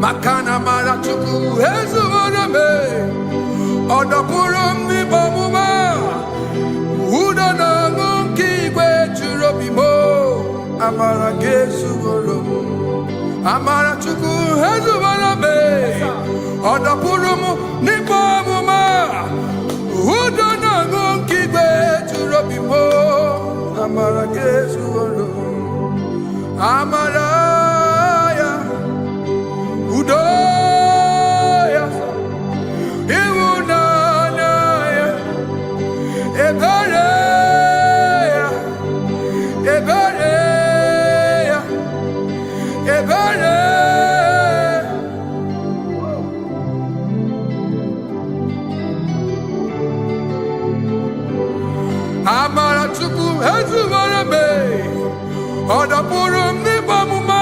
Makana mara chuku hezu waname odapurum ni bamuma uda na ngonki kwe churobimo amara gesu gorum amara chuku hezu waname odapurum ni bamuma uda na ngonki kwe churobimo amara gesu gorum amara Udoya, Iwunanaya, Ebereya, Ebereya, Ebereya. Amara chuku hezu warame, odapurum ni bamuma.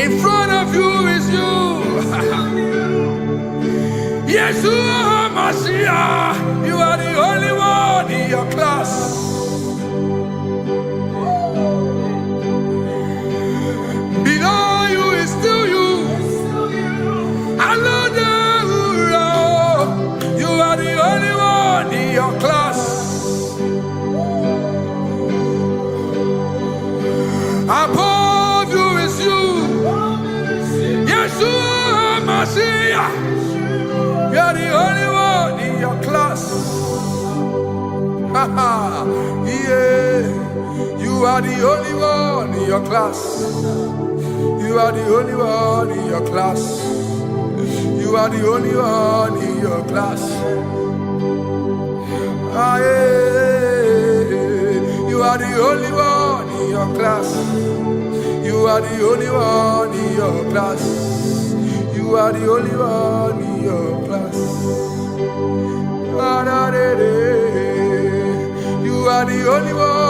In front of you is you. Yeshua Mashiach, you are the only one in your class. Below you is still you. You are the only one in your class. Above you is you. Yeshua Mashiach, you are the only one in your class. Yeah, you are the only one in your class. You are the only one in your class. You are the only one in your class. Ah, yeah. You are the only one in your class. You are the only one in your class. You are the only one in your class. You are the only one.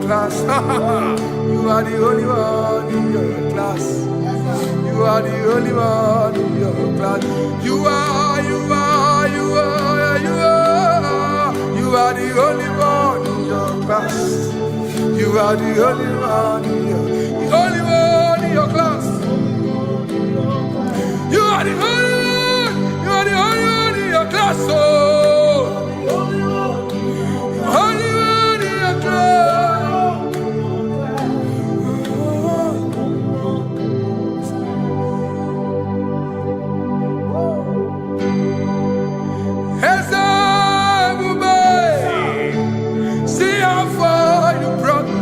class. You are the only one in your class. You are the only one in your class. You are the only one in your class. You are the only one in your class. You are the only one in your class. Oh, only one in your class. See how far you brought me.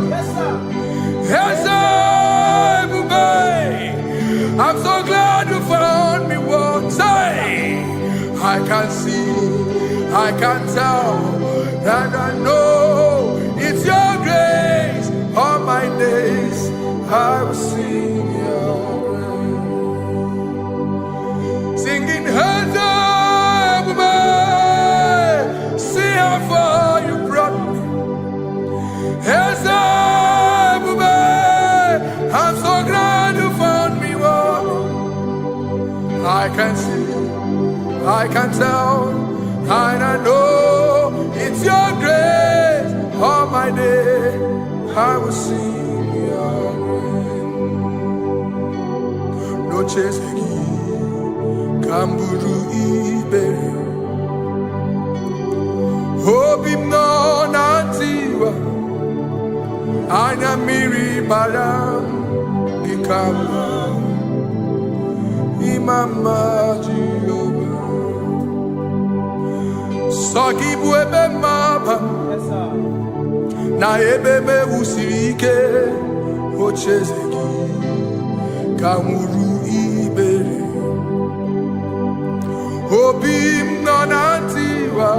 I'm so glad you found me once. I can see, I can tell, and I know it's your grace. All my days I will sing your grace. Singing hands up, see how far you brought me. Hands up, I'm so glad you found me one. I can see, I can tell, and I know it's your grace. All my day I will sing your grace. No chasing, Kamburu Ibe. Hope him no nantiwa. Anya miri baram become Imama Jehovah. Saki buebe maba na ebebe usirike ochezeki kamuru ibere obim nanantiwa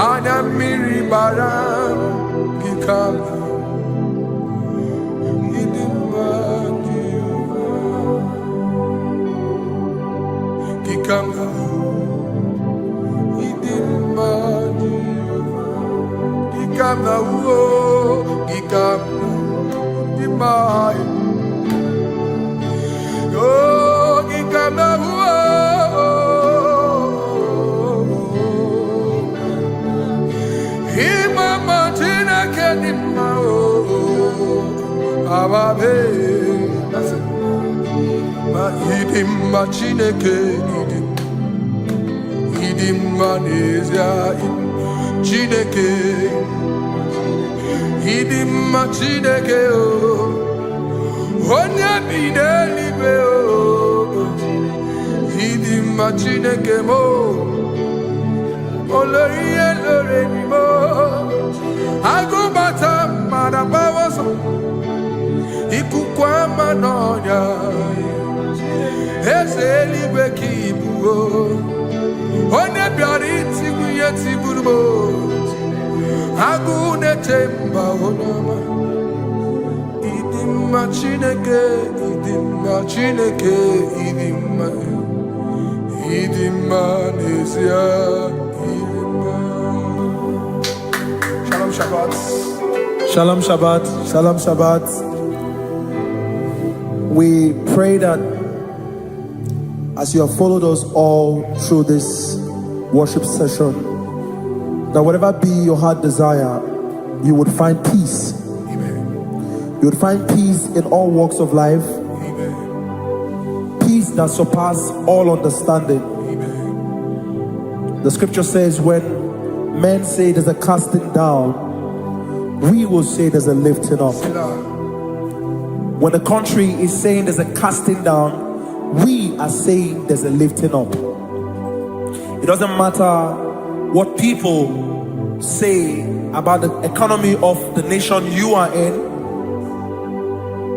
anya miri baram gikama idimba Jehovah gikama Gikama uo, gikama dimai. Oh, gikama uo, imama tina kedima o, ababe. Ma idima chineke idima nezia Chineke, idima Chineke o, onye bidelibe o, idima Chineke mo, oloriye loreni mo, agubata marabawaso, ikukwa manonya, eselibe kibu o. Onye bịara itigbu ihe tigburu m agụụ na-echemba onye ọma ịdị mma Chineke ịdị mma Chineke ịdị mma n'ezie ịdị mma. Shalom Shabbat. Shalom Shabbat. Shalom Shabbat. We pray that as you have followed us all through this worship session, that whatever be your heart desire, you would find peace. Amen. You would find peace in all walks of life. Amen. Peace that surpasses all understanding. Amen. The scripture says when men say there's a casting down, we will say there's a lifting up. When the country is saying there's a casting down, we are saying there's a lifting up. It doesn't matter what people say about the economy of the nation you are in,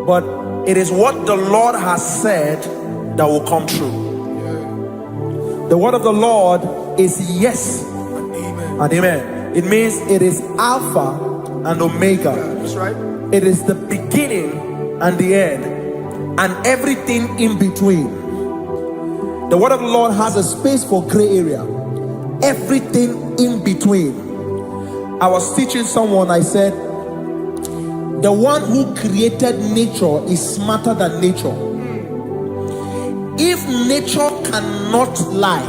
but it is what the Lord has said that will come true. The word of the Lord is yes and amen. It means it is Alpha and Omega. That's right. It is the beginning and the end, and everything in between. The word of the Lord has a space for gray area. Everything in between. I was teaching someone, I said, the one who created nature is smarter than nature. If nature cannot lie,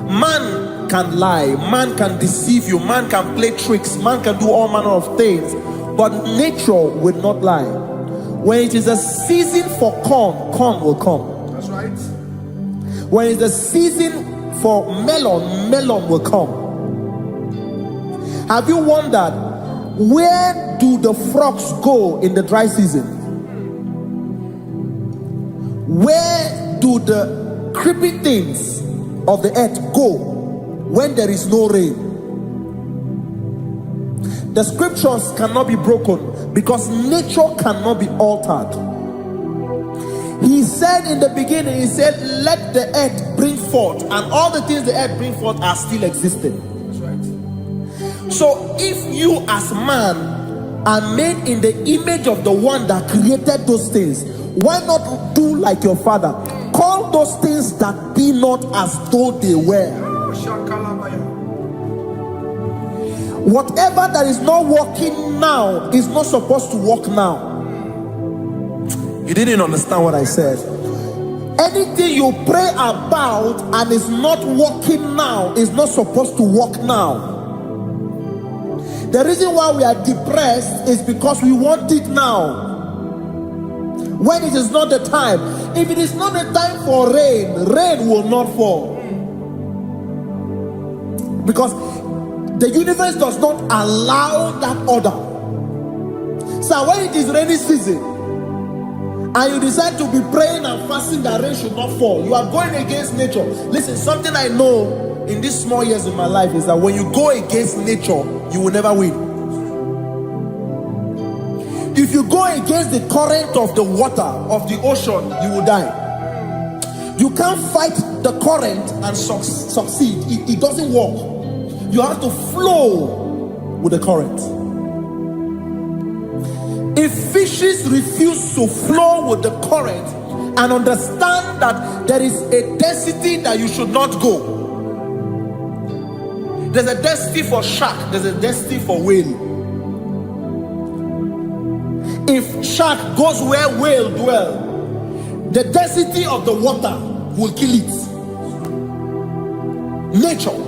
man can lie, man can deceive you, man can play tricks, man can do all manner of things, but nature will not lie. When it is a season for corn, corn will come. That's right. When it's a season for melon, melon will come. Have you wondered, where do the frogs go in the dry season? Where do the creepy things of the earth go when there is no rain? The scriptures cannot be broken because nature cannot be altered. He said in the beginning, he said, let the earth bring forth, and all the things the earth bring forth are still existing. That's right. So if you as man are made in the image of the one that created those things, why not do like your father? Call those things that be not as though they were. Whatever that is not working now is not supposed to work now. You didn't understand what I said. Anything you pray about and is not working now is not supposed to work now. The reason why we are depressed is because we want it now, when it is not the time. If it is not the time for rain, rain will not fall, because the universe does not allow that order. So when it is rainy season and you decide to be praying and fasting that rain should not fall, you are going against nature. Listen, something I know in these small years of my life is that when you go against nature, you will never win. If you go against the current of the water of the ocean, you will die. You can't fight the current and succeed. It doesn't work. You have to flow with the current. If fishes refuse to flow with the current and understand that there is a density that you should not go, there's a density for shark, there's a density for whale. If shark goes where whale dwell, the density of the water will kill it. Nature.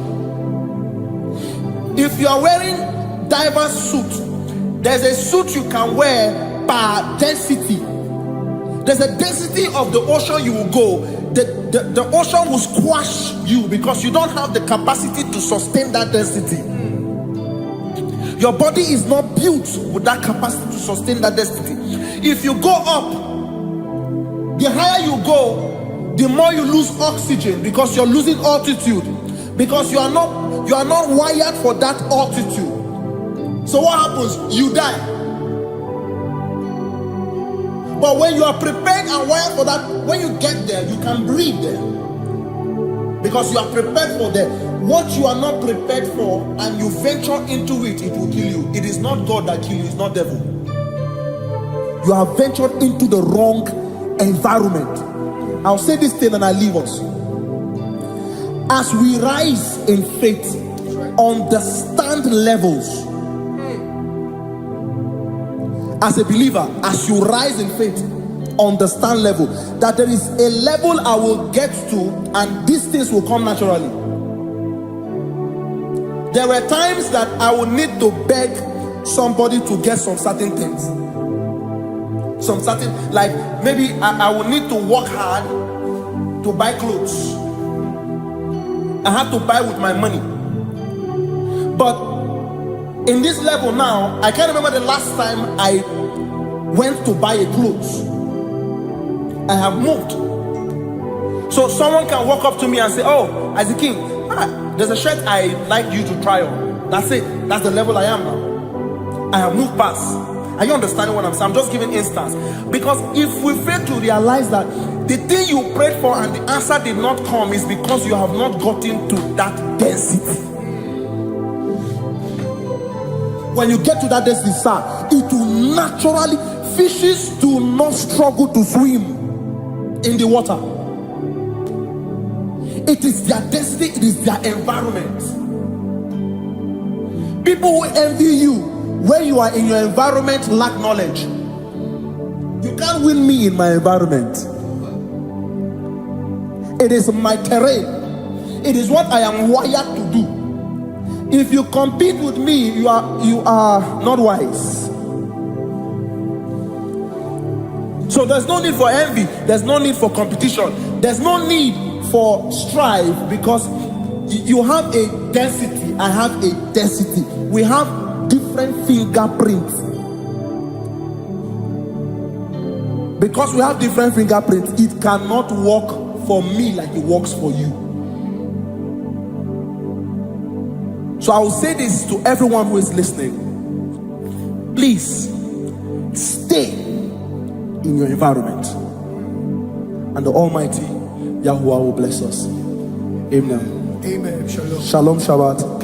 If you are wearing diver's suit, there's a suit you can wear per density. There's a density of the ocean you will go. The ocean will squash you because you don't have the capacity to sustain that density. Your body is not built with that capacity to sustain that density. If you go up, the higher you go, the more you lose oxygen because you're losing altitude, because you are not wired for that altitude. So what happens? You die. But when you are prepared and wired for that, when you get there, you can breathe there, because you are prepared for that. What you are not prepared for and you venture into it, it will kill you. It is not God that kills you, it's not devil. You have ventured into the wrong environment. I'll say this thing and I leave us. As we rise in faith, understand levels. As a believer, as you rise in faith, understand level. That there is a level I will get to and these things will come naturally. There were times that I would need to beg somebody to get some certain things. Some certain, like maybe I would need to work hard to buy clothes. I have to buy with my money. But in this level now, I can't remember the last time I went to buy a clothes. I have moved. So someone can walk up to me and say, oh, Isaac King, there's a shirt I like you to try on. That's it. That's the level I am now. I have moved past. Are you understanding what I'm saying? I'm just giving instance. Because if we fail to realize that the thing you prayed for and the answer did not come is because you have not gotten to that density. When you get to that density, sir, it will naturally, fishes do not struggle to swim in the water. It is their destiny, it is their environment. People who envy you, Where you are in your environment, lack knowledge. You can't win me in my environment. It is my terrain. It is what I am wired to do. If you compete with me, you are not wise. So there's no need for envy. There's no need for competition. There's no need for strife, because you have a density. I have a density. We have different fingerprints. Because we have different fingerprints, it cannot work for me like it works for you. So I will say this to everyone who is listening. Please stay in your environment, and the Almighty Yahuwah will bless us. Amen. Amen. Shalom. Shalom Shabbat.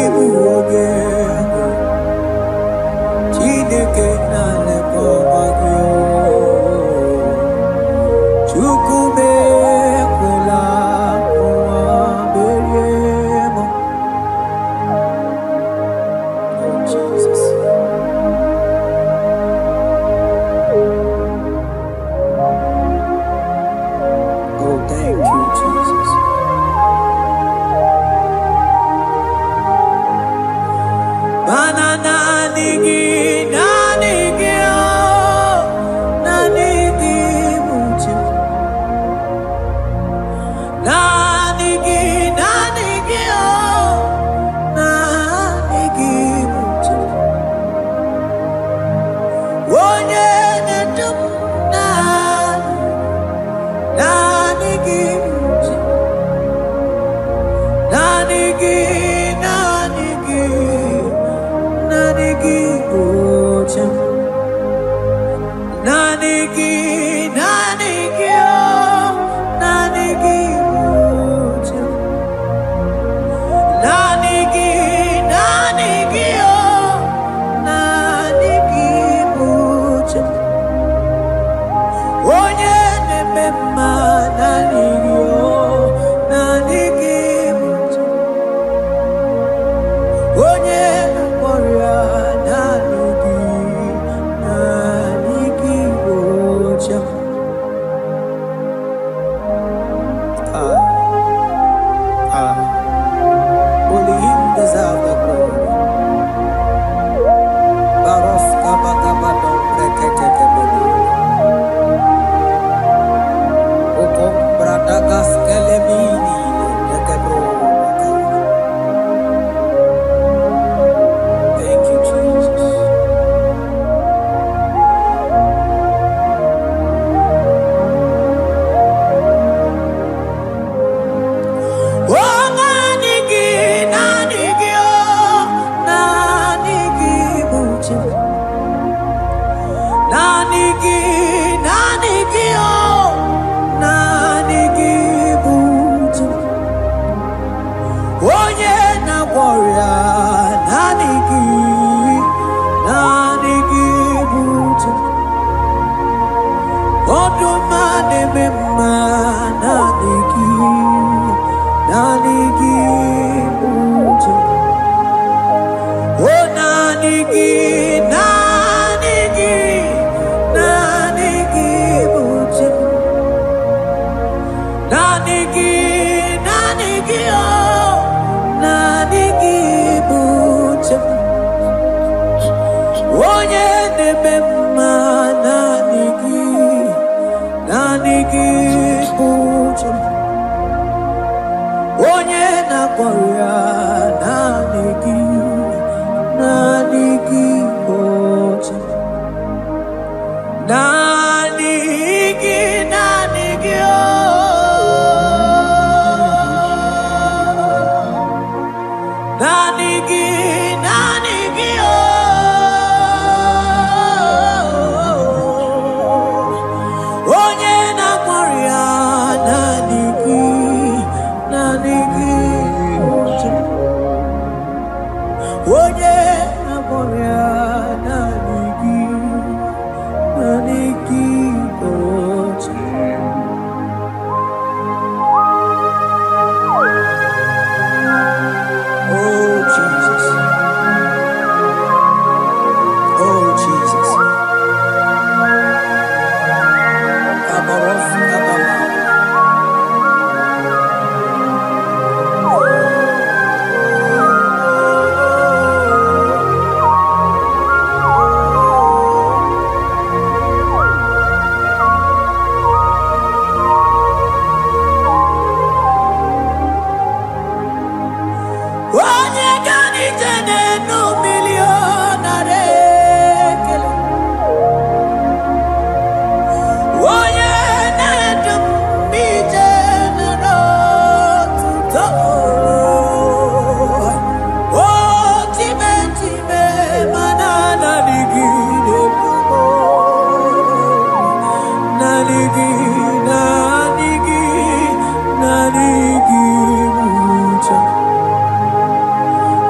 Igbo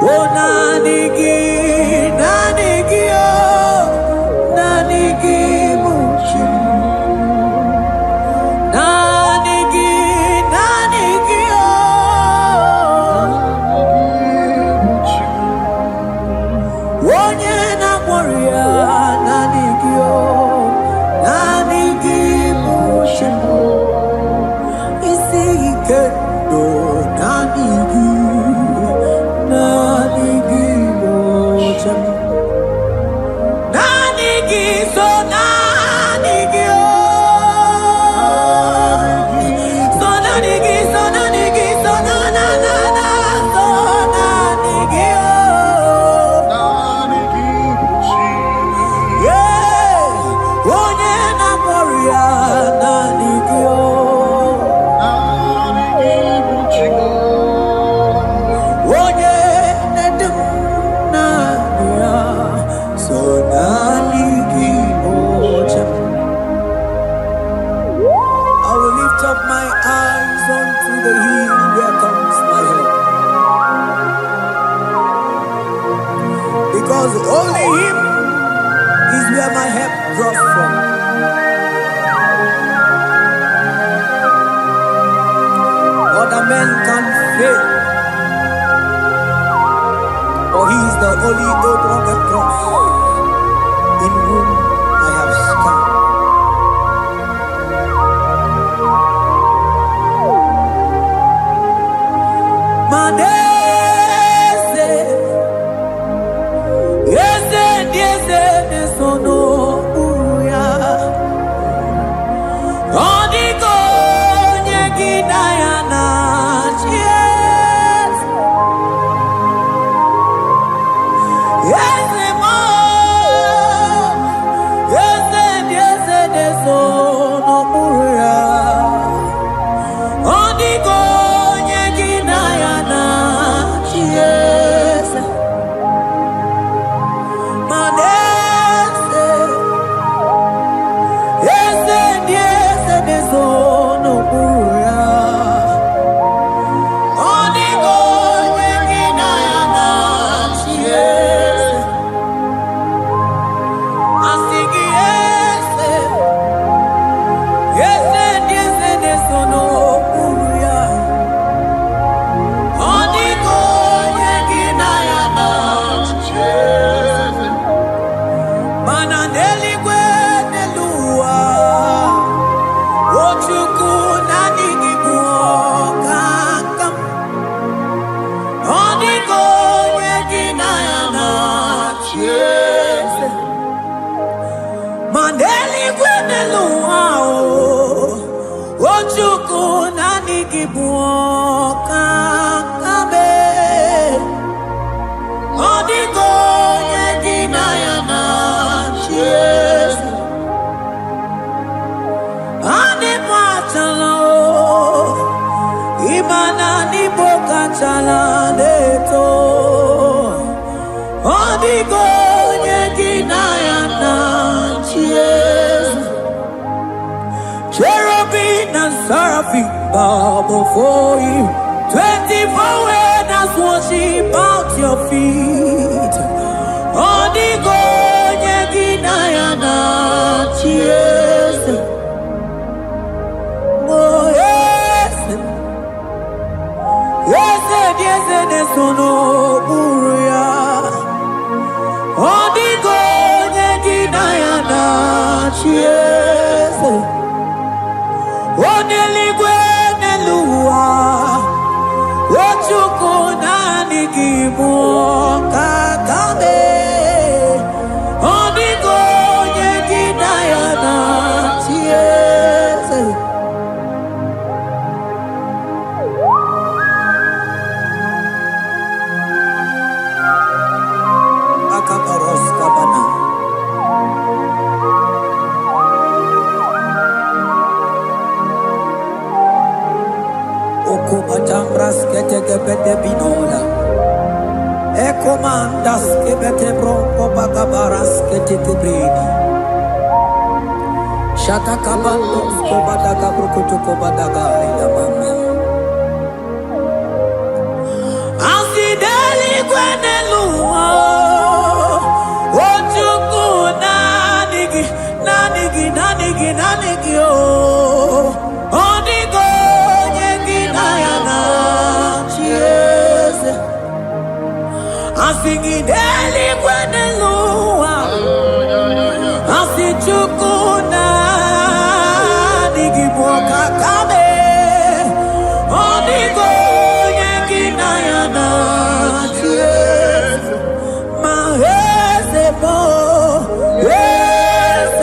Oh, holy Abraham cross, in whom I have stand. Manese, yese, yese, nesono, uya. Odiko, nyegina yana, yes. Yese mo, yese, yese, nesono, uya. Odiko, nyegina yana, yes. Manese, yese, yese, nesono, uya. Odiko, nyegina yana, yes. Asigi, yese, yese, yese, nesono, uya. Odiko, nyegina yana, yes. Mananeli kwenelua, ochuku nanigi buokakam. Odiko, nyegina yana, yes. Maneli kwenelua, ochuku nanigi buokakame. Odiko, nyegina yana, yes. Ane pachala, imana ni boka chala neto. Odiko, nyegina yana, yes. Cherubim and seraphim bow before you. 24 elders worship at your feet. Odiko, nyegina yana, yes. Oh yes, yes, yes, nesono uya. Odiko, nyegina yana, yes. Oneligwe nelua, ochuku nanigi buokakame. Odiko, nyegina yana, yes. Akabaros kabana. Okobajambras ketekebete binola. Ekomandas kebete bronco bagabaras ketekebrini. Shatakabandos kobadaga brukutu kobadaga ilamama. Asideli kwenelua, ochuku nanigi, nanigi, nanigi, nanigi oh. Odiko, nyegina yana, yes. Asigideli kwenelua, asichuku nanigi buokakame. Odiko, nyegina yana, yes. Mahese mo, yes.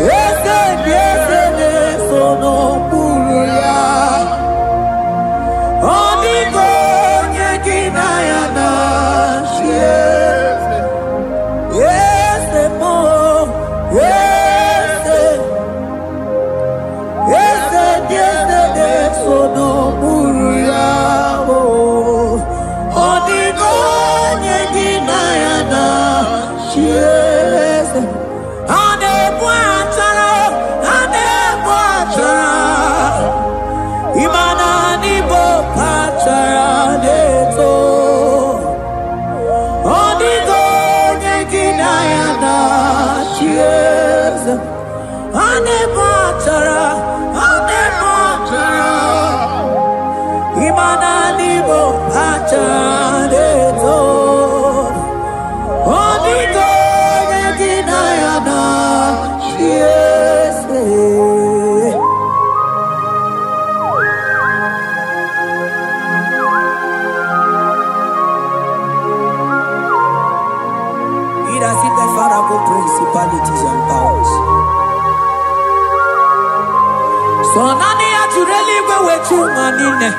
Yes, yes, nesono uya. Odiko, nyegina yana, yes. Yes, mo, yes. Yes, yes, nesono uya. Odiko, nyegina yana, yes. Ane buatara, imana ni bokachara neto. Odiko, nyegina yana, yes. Ane buatara, Imana nibo achadeto. Onigo yeginayana. Yes. It has hit the Pharaoh principalities and powers. So nani actually go with you manine.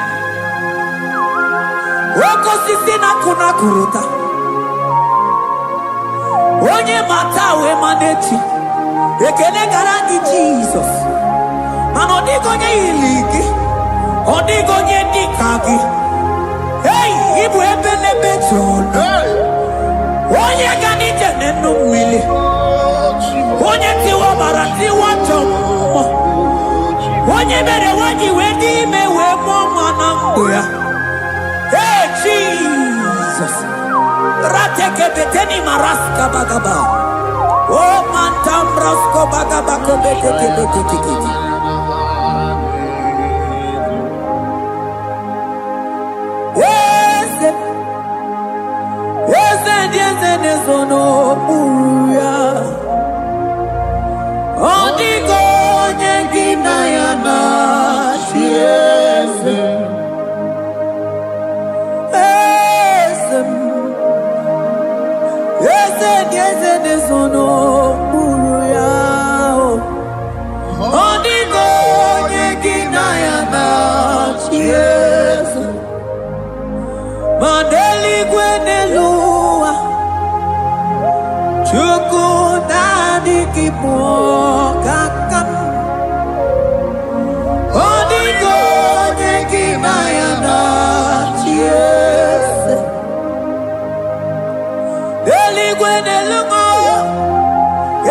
Woko sisi na kuna kuruta. Onye mata we manechi. Ekele garanti Jesus. Mano digo nye iligi. Odigo nye dikagi. Hey, ibu ebele betrono. Onye gani jene numili. Onye tiwa barati wachomo. Onye bere wanyi wedi me we moma nanguya. Hey Jesus. Rateke beteni maraska bagaba. Oh mantam rasko bagaba ko beteke beteke. Yes. Yes, no uya. Odigo nyengina yana yes. Yes, no uya. Odigo nyengina yana yes. Mandeli gwenelua. Chuku nani kipo kakam. Odigo nyengina yana yes. Deli gwenelungo.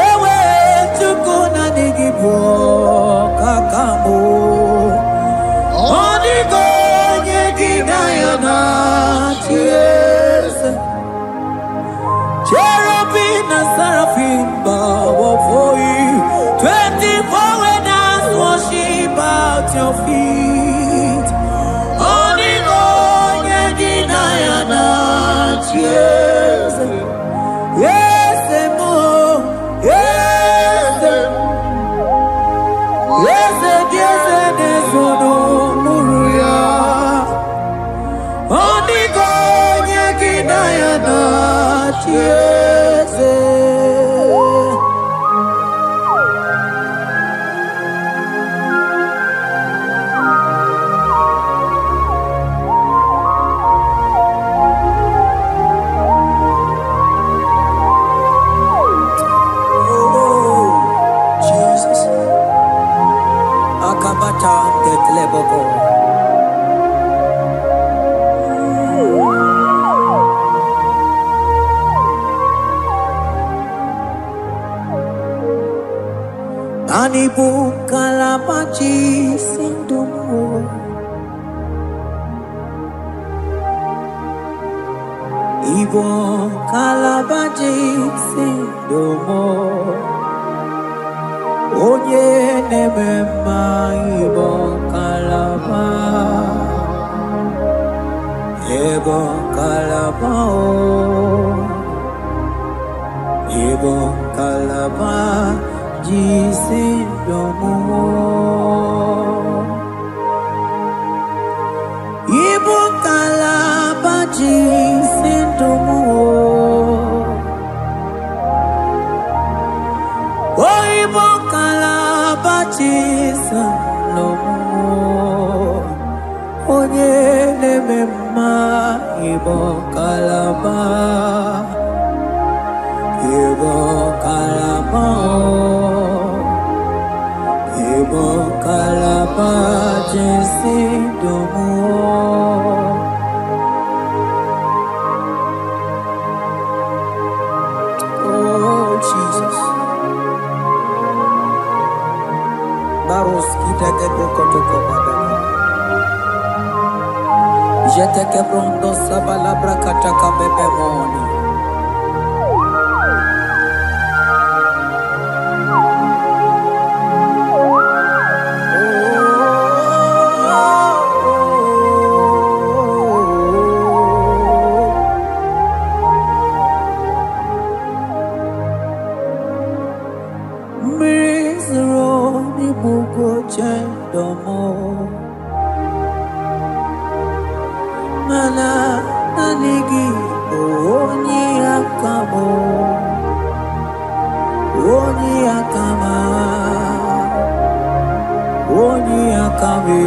Ewe chuku nani kipo kakamu. Odigo nyengina yana yes. Cherubim and seraphim bow before you. 24 elders worship at your feet. Onigo yeginayana yes. Yes, mo. Yes. Yes, yes, no muruya. Onigo yeginayana yes. Oh, Jesus. Akabata dekleboko. Anibu kalamachi sindumo. Ibo kalabachi sindumo. Onye nemema ibo kalaba. Ibo kalaba Ibo kalaba. Jisindomo. Ibo kalaba jisindomo. Oh Ibo kalaba jisindomo. Onye nemema Ibo kalaba. Ibo kalaba. Ibo kalaba jisindomo. Oh Jesus. Baros kita ke protoko badana. Jete ke pronto sabalabra kataka bebe moni. akamo, oni akama, oni akame,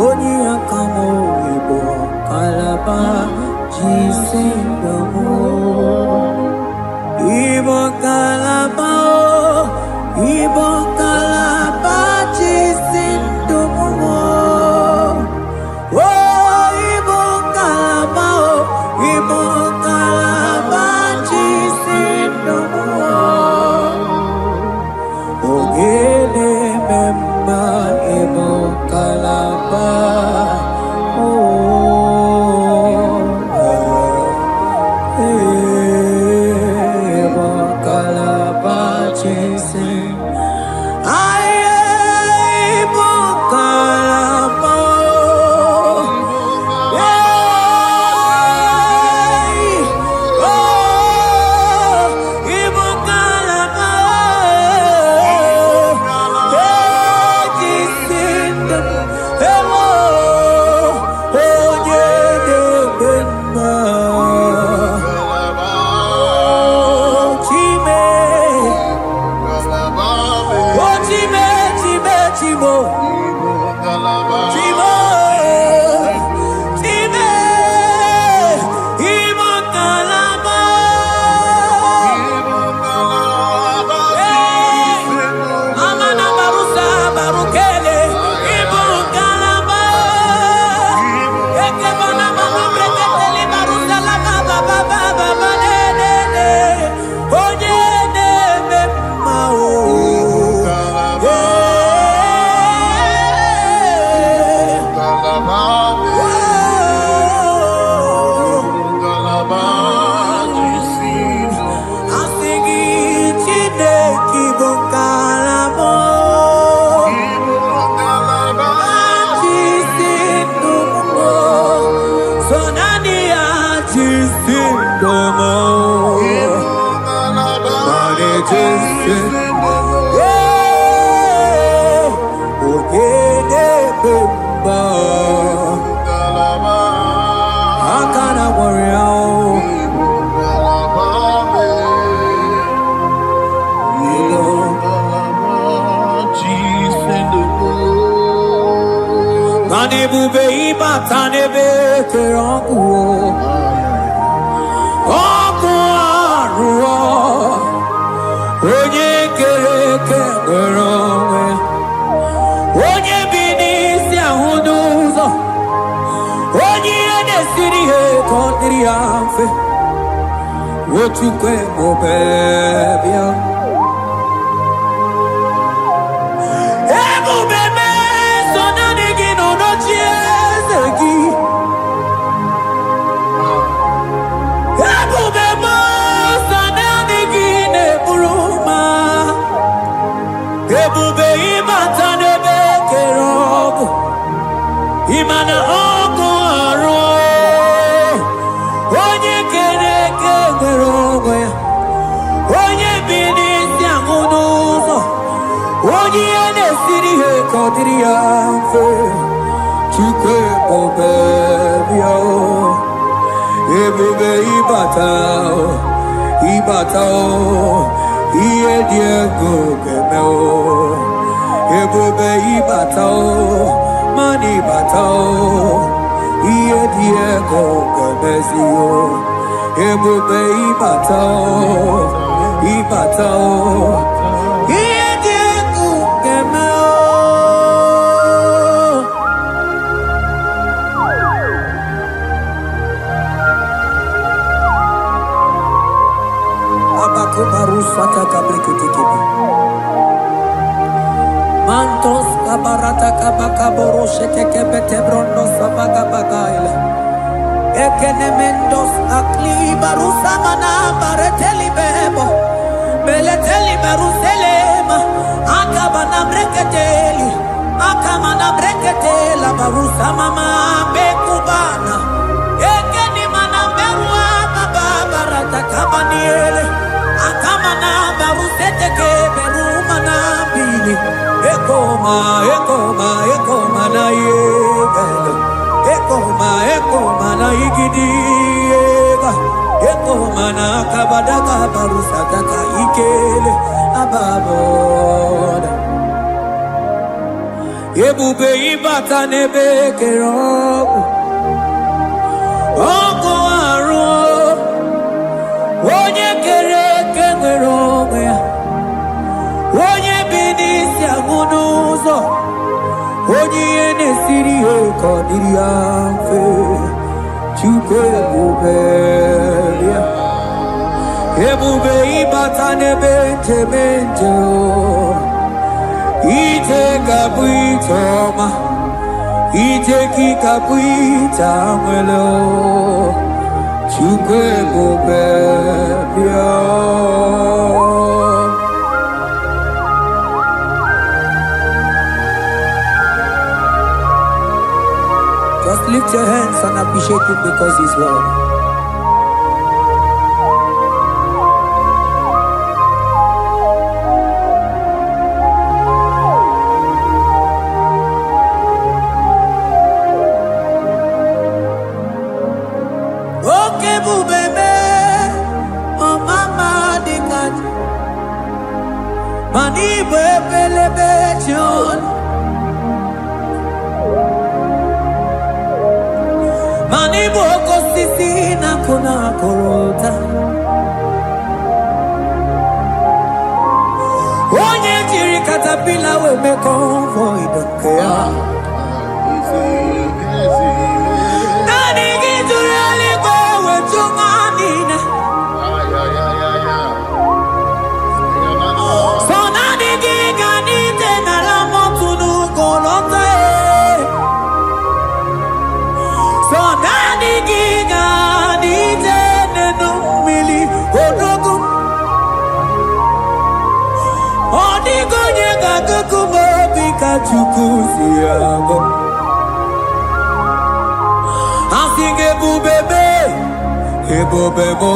oni akamo, Igbo kalaba jisindamo, Igbo kalaba, Igbo kalaba jisindamo. What you can go, baby? Ebo bebe, so na nigi no no chiezegi. Ebo bebe, so na nigi ne buruma. Ebo be imata ne be kerogo, imana oko aro. Mantos kabarata kabakaboro shekeke bete brondo sabaga bagaila. Ekenemendos akli barusa mana bareteli bebo. Beleteli baruselema. Akabana breketeli. Akamana breketela barusa mama bekubana. Ekeni mana berua baba barata kabaniele. Akamana baruseteke berumana bili. Ekoma na yegalo. Ekoma na igidi. eko mana kabadaka barusataka ikele ababoda ebube ibata nebe kerobu oko aru onye kere eke nwere onwe ya onye bi n'isi agụ n'ụzọ onye ihe na-esiri ya ka ọ dịrị ya mfe Chukwu ebube ya ebube ịbata n'ebe njem ije ga-abụ ije ọma ije gị ga-abụ ije anwele Chukwu ebube ya Just lift your hands and appreciate him because he's worthy. Okay, bubebe, oh mama dikat, mani bebelebe John. Mani boko sisi na kuna korota Onye jiri katapila we me convoy don't care Nani gijuri aliko we chumanina So nani giganite na la motunu kolota So nani giga nije nenu mili odogu Odigo nyega kukumo bika chukuzi yago Asing ebubebe Ebubebo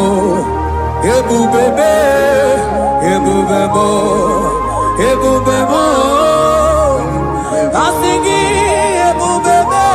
Ebubebe Ebubebo Ebubebo Asing ebubebe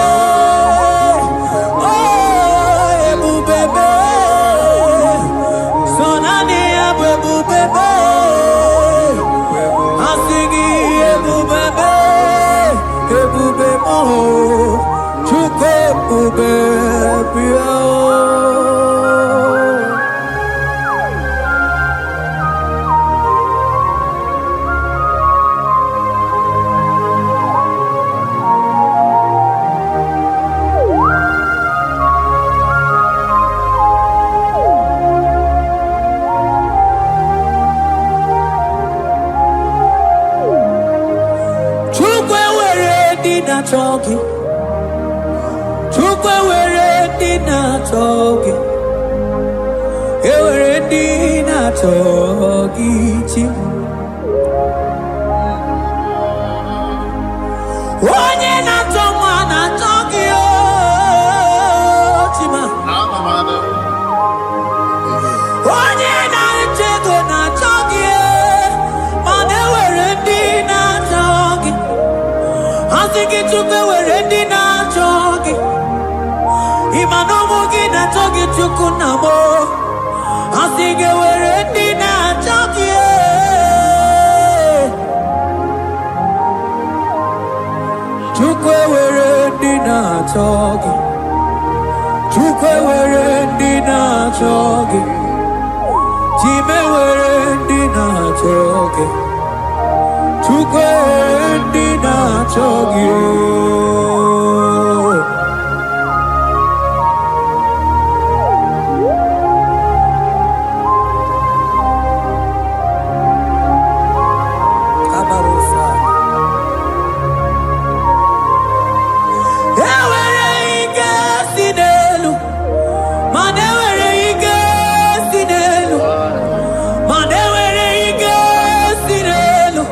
Talking, Chukwe were dinner talking, were dinner talking. Onye na toma na talking, Chima. Onye na chego na talking, man were dinner talking. I think it took away na jogi. Imanomogi na jogi chukunamo. I think it were ready na jogi. Chukwe were ready na jogi. Chukwe were ready na jogi. Chime were ready na jogi. Chukwe dina chogi Kabarusa Ewere ike sinelu Manewere ike sinelu Manewere ike sinelu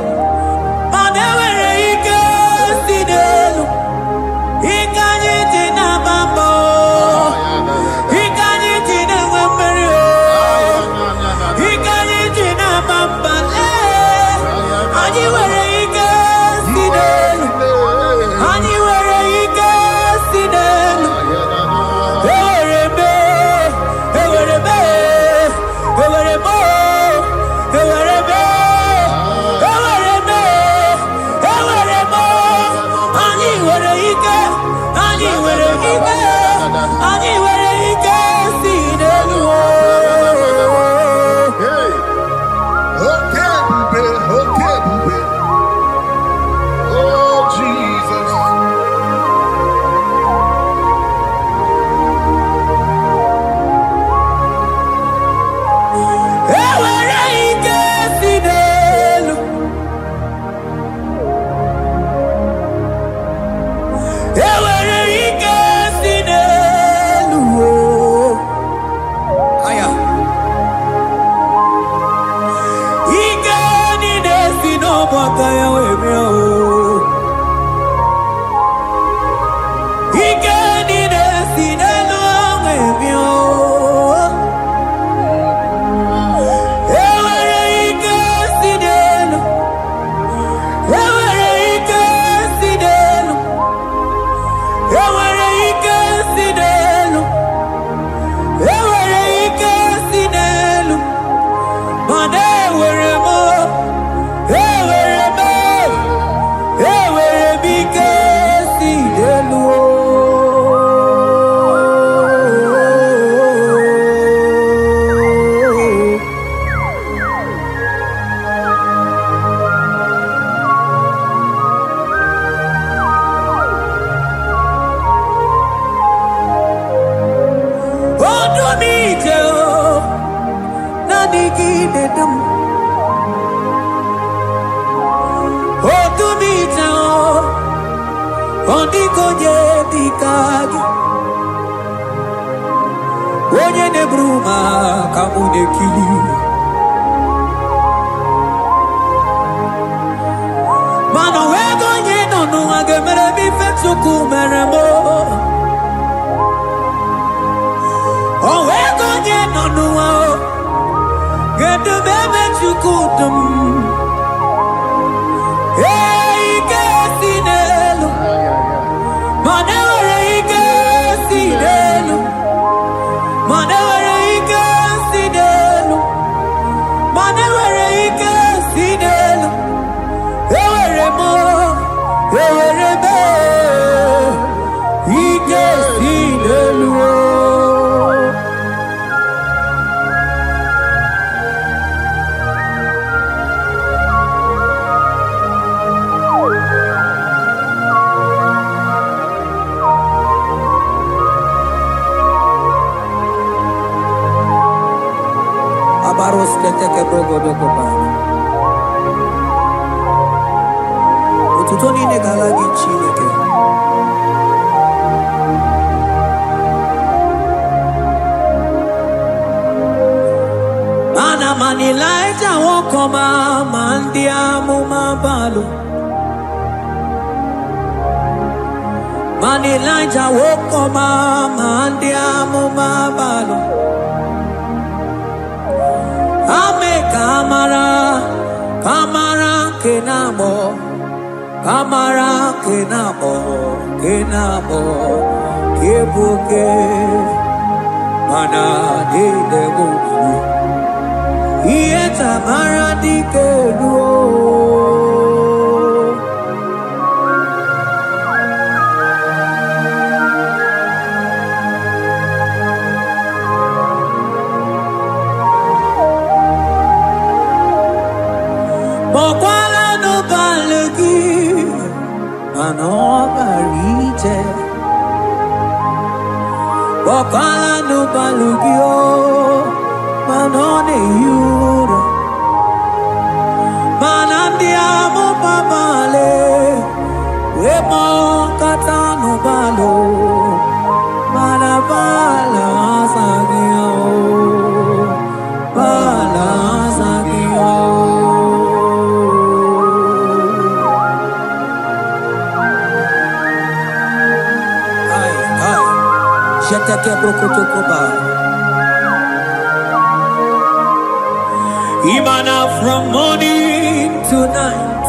Imana from morning to night,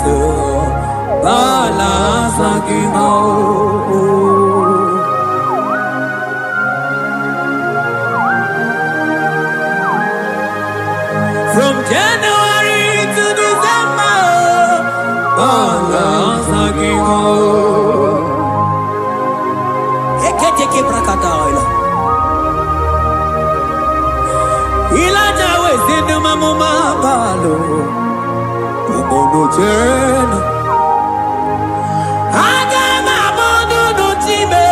from January to December, keteke brakadaila. Ilaja wezinu mamuma balo. Umono jena. Aga mamono no time.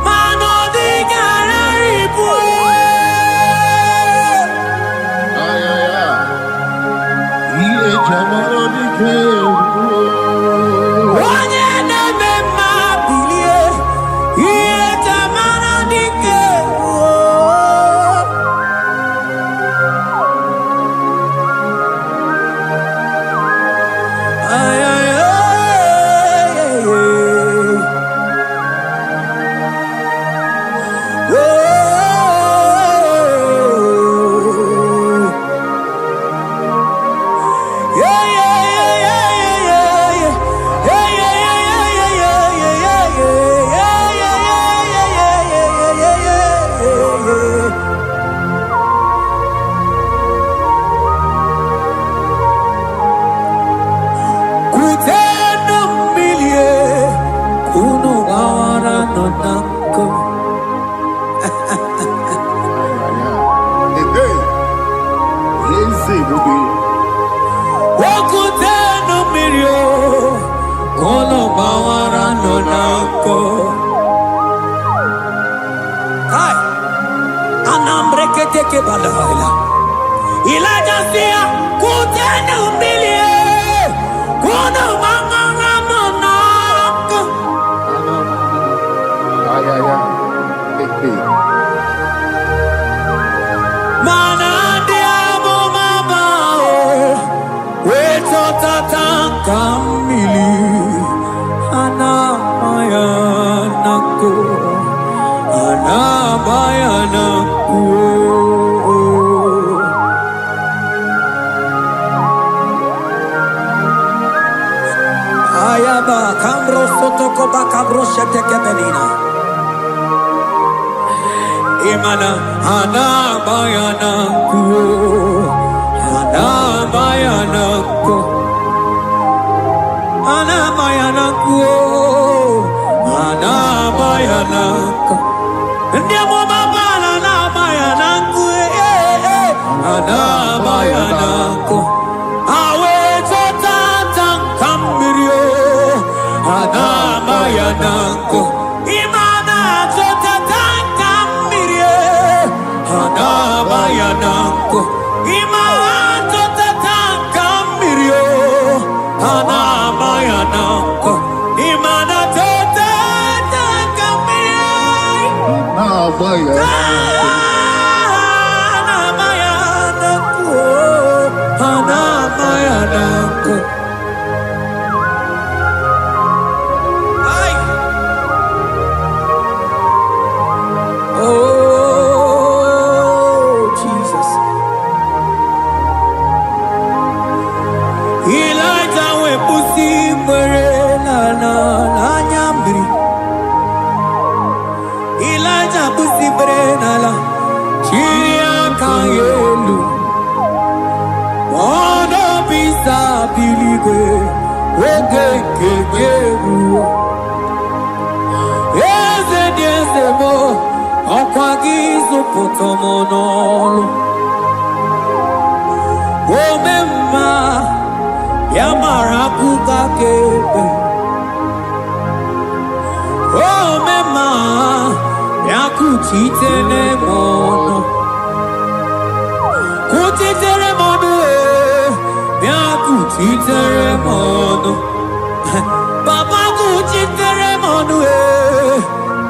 Mano di gararipu. Iye jamano di ke. Imana ana bayana ku, ana bayana ku, ana bayana ku, ana bayana ku. Dia mau mabala ana bayana ku, ana bayana ku. Awe jota tang kamirio, ana bayana ku. Bayananko imanto tatanka mirio ana bayananko imana tatanka mirio ana bayananko ana bayananko ay oh Potomonolo Omema Yamarakuka Kebe Omema Yakuchitene mono Kuchitere mono Yakuchitere mono Baba kuchitere mono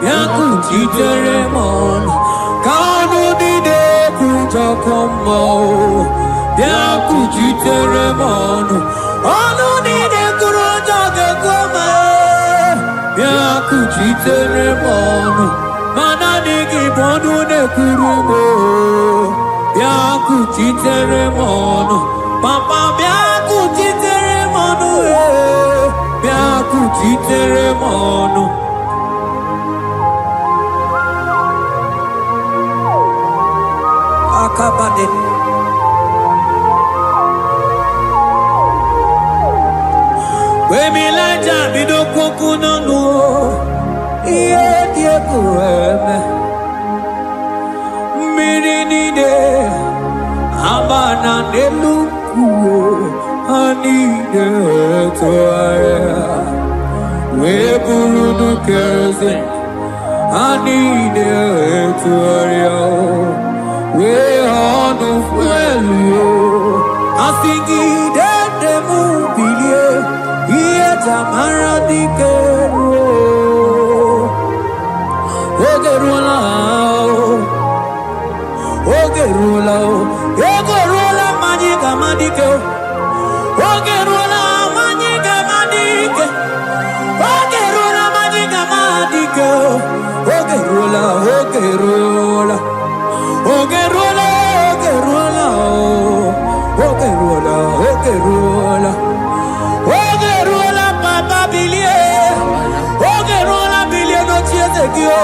Yakuchitere mono Kanu dide kuja komo, dia kujitere mono. Anu dide kuja koma, dia kujitere mono. Mana digi bono ne kurumo, dia kujitere mono. Papa dia kujitere mono, dia kujitere mono. Akabade. We mi laja bido kukuno no. kueme Mirinide Amana nelukuo Anide toaya Weburudu kerze Anide toaya We honu fuelio Asingi dede mubilie Iye tamara dikero Ogerula Ogerula Magica Madike Ogerula Magica Madike Ogerula Magica Madike Ogerula Ogerula Ogerula Ogerula Ogerula Ogerula Papa Bilie Ogerula Bilie no chiezekio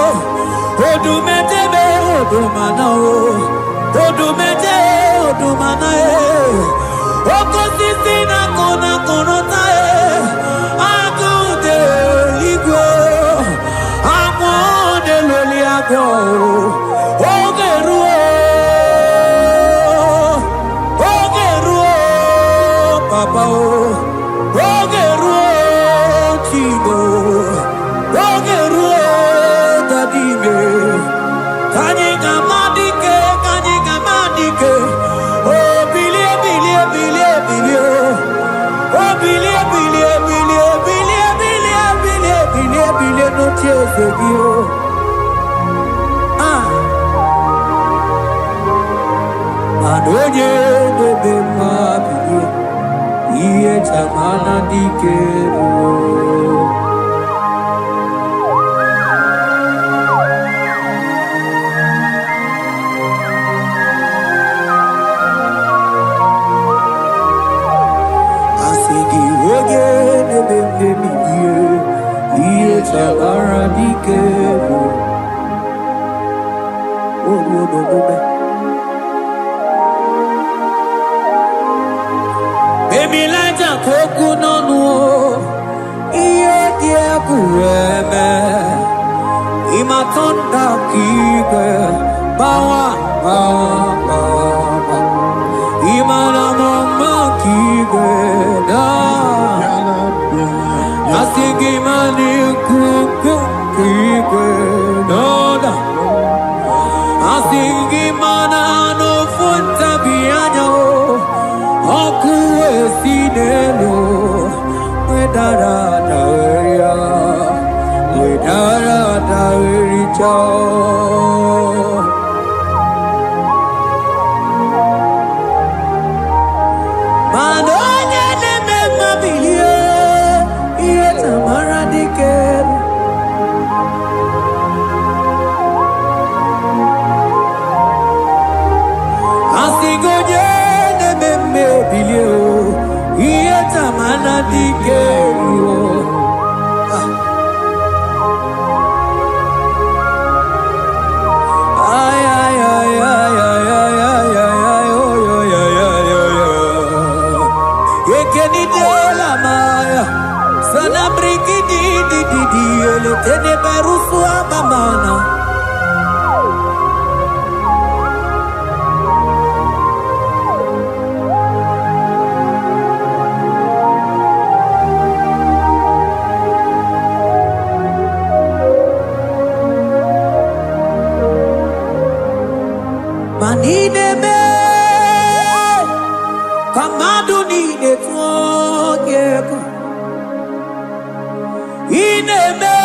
Odumetebe Odumanao Odumete Odumanae Okosisina kona konotae Akude Igbo Amode Loliago Ogeruo Papa Ogeruo Chibo Ogeruo Dadime Kanyika Madike Oh bilie Oh bilie no tiezegio Adonye bebe mabilie Iye tamana dikero Baby Lighter Koku Nonu Iye die kueme Imatonda kike Bawa Imana mama kike Asigi mani kuku kike Noda Asigi mana no funta bianyo Oku esinelo Wedara daweria Wedara dawericha Manonya neme mabilie Iye tamara dikeru Asigoje neme bilio Iye tamara dikeru Ay ay ay ay ay ay ay ay oh yo Ekeni de la maya Sana briki di Ele tene berusu abamana Manine me Kamadu ni de tuogeko Ineme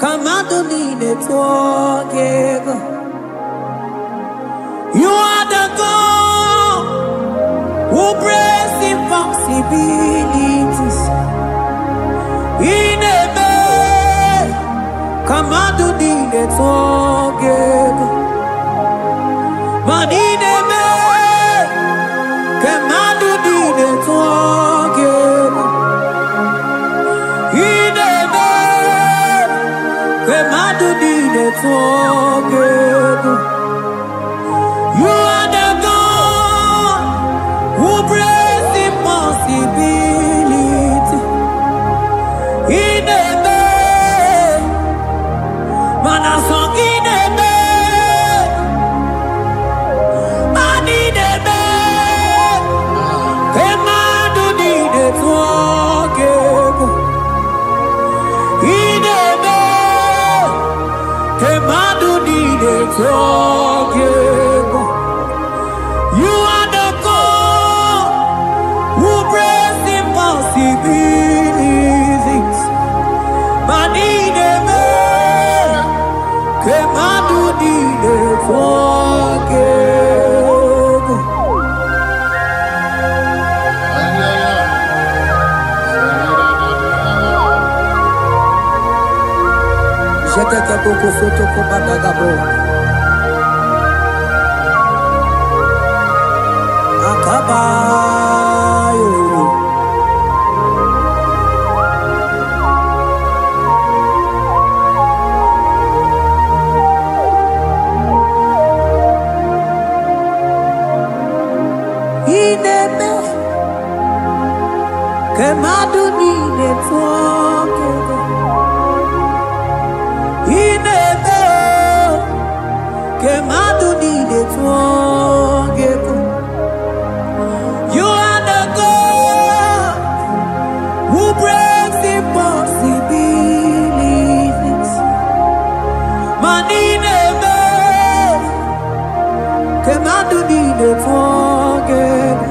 Kamadu ni de tuogeko You are the God who breaks impossibilities Ineme Kamadu ni de tuogeko Manine me Kamadu ni de tuogeko Ineme Kamadu ni de tuogeko You are the God who breaks impossibility. Ineme You are the God who breaks impossibilities. Manine Kemadu dide forgive. Jete ke boko soto ko badagabo. Akabayo. Kemadu dide forgive. Kemadu dide forgive. You are the God who breaks impossibilities. Manine Kemadu dide forgive.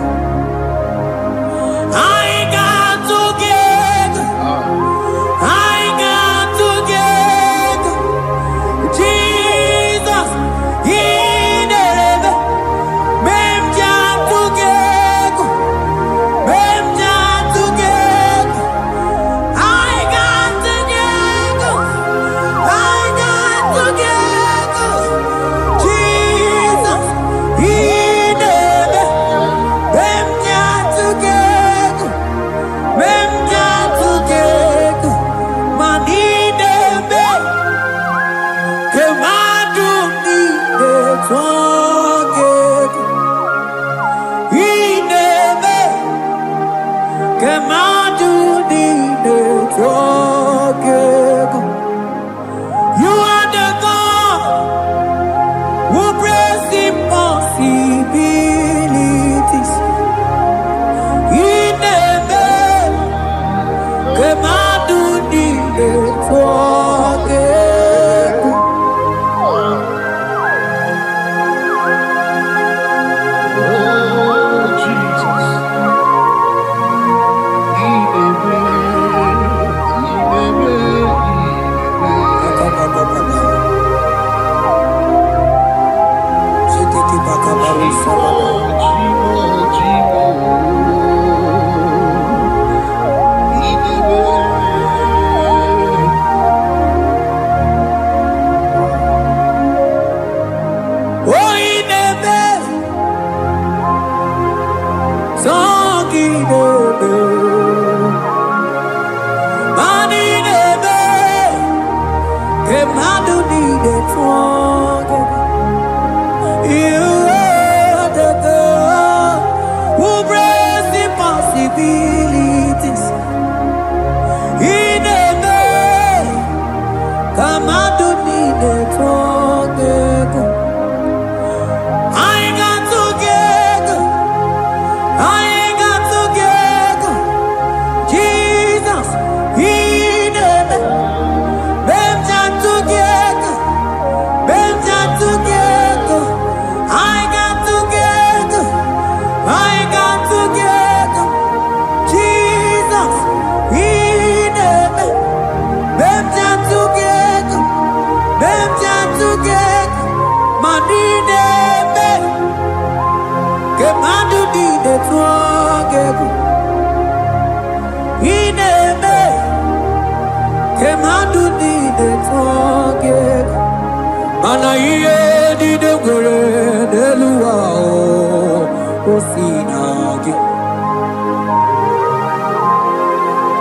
You are the God who breaks impossibilities. Kemadu dide forgive. You are the God who breaks impossibilities. Kemadu dide forgive. I got together. Jesus, He never. Mana iye di de gore de luwa o sinagi.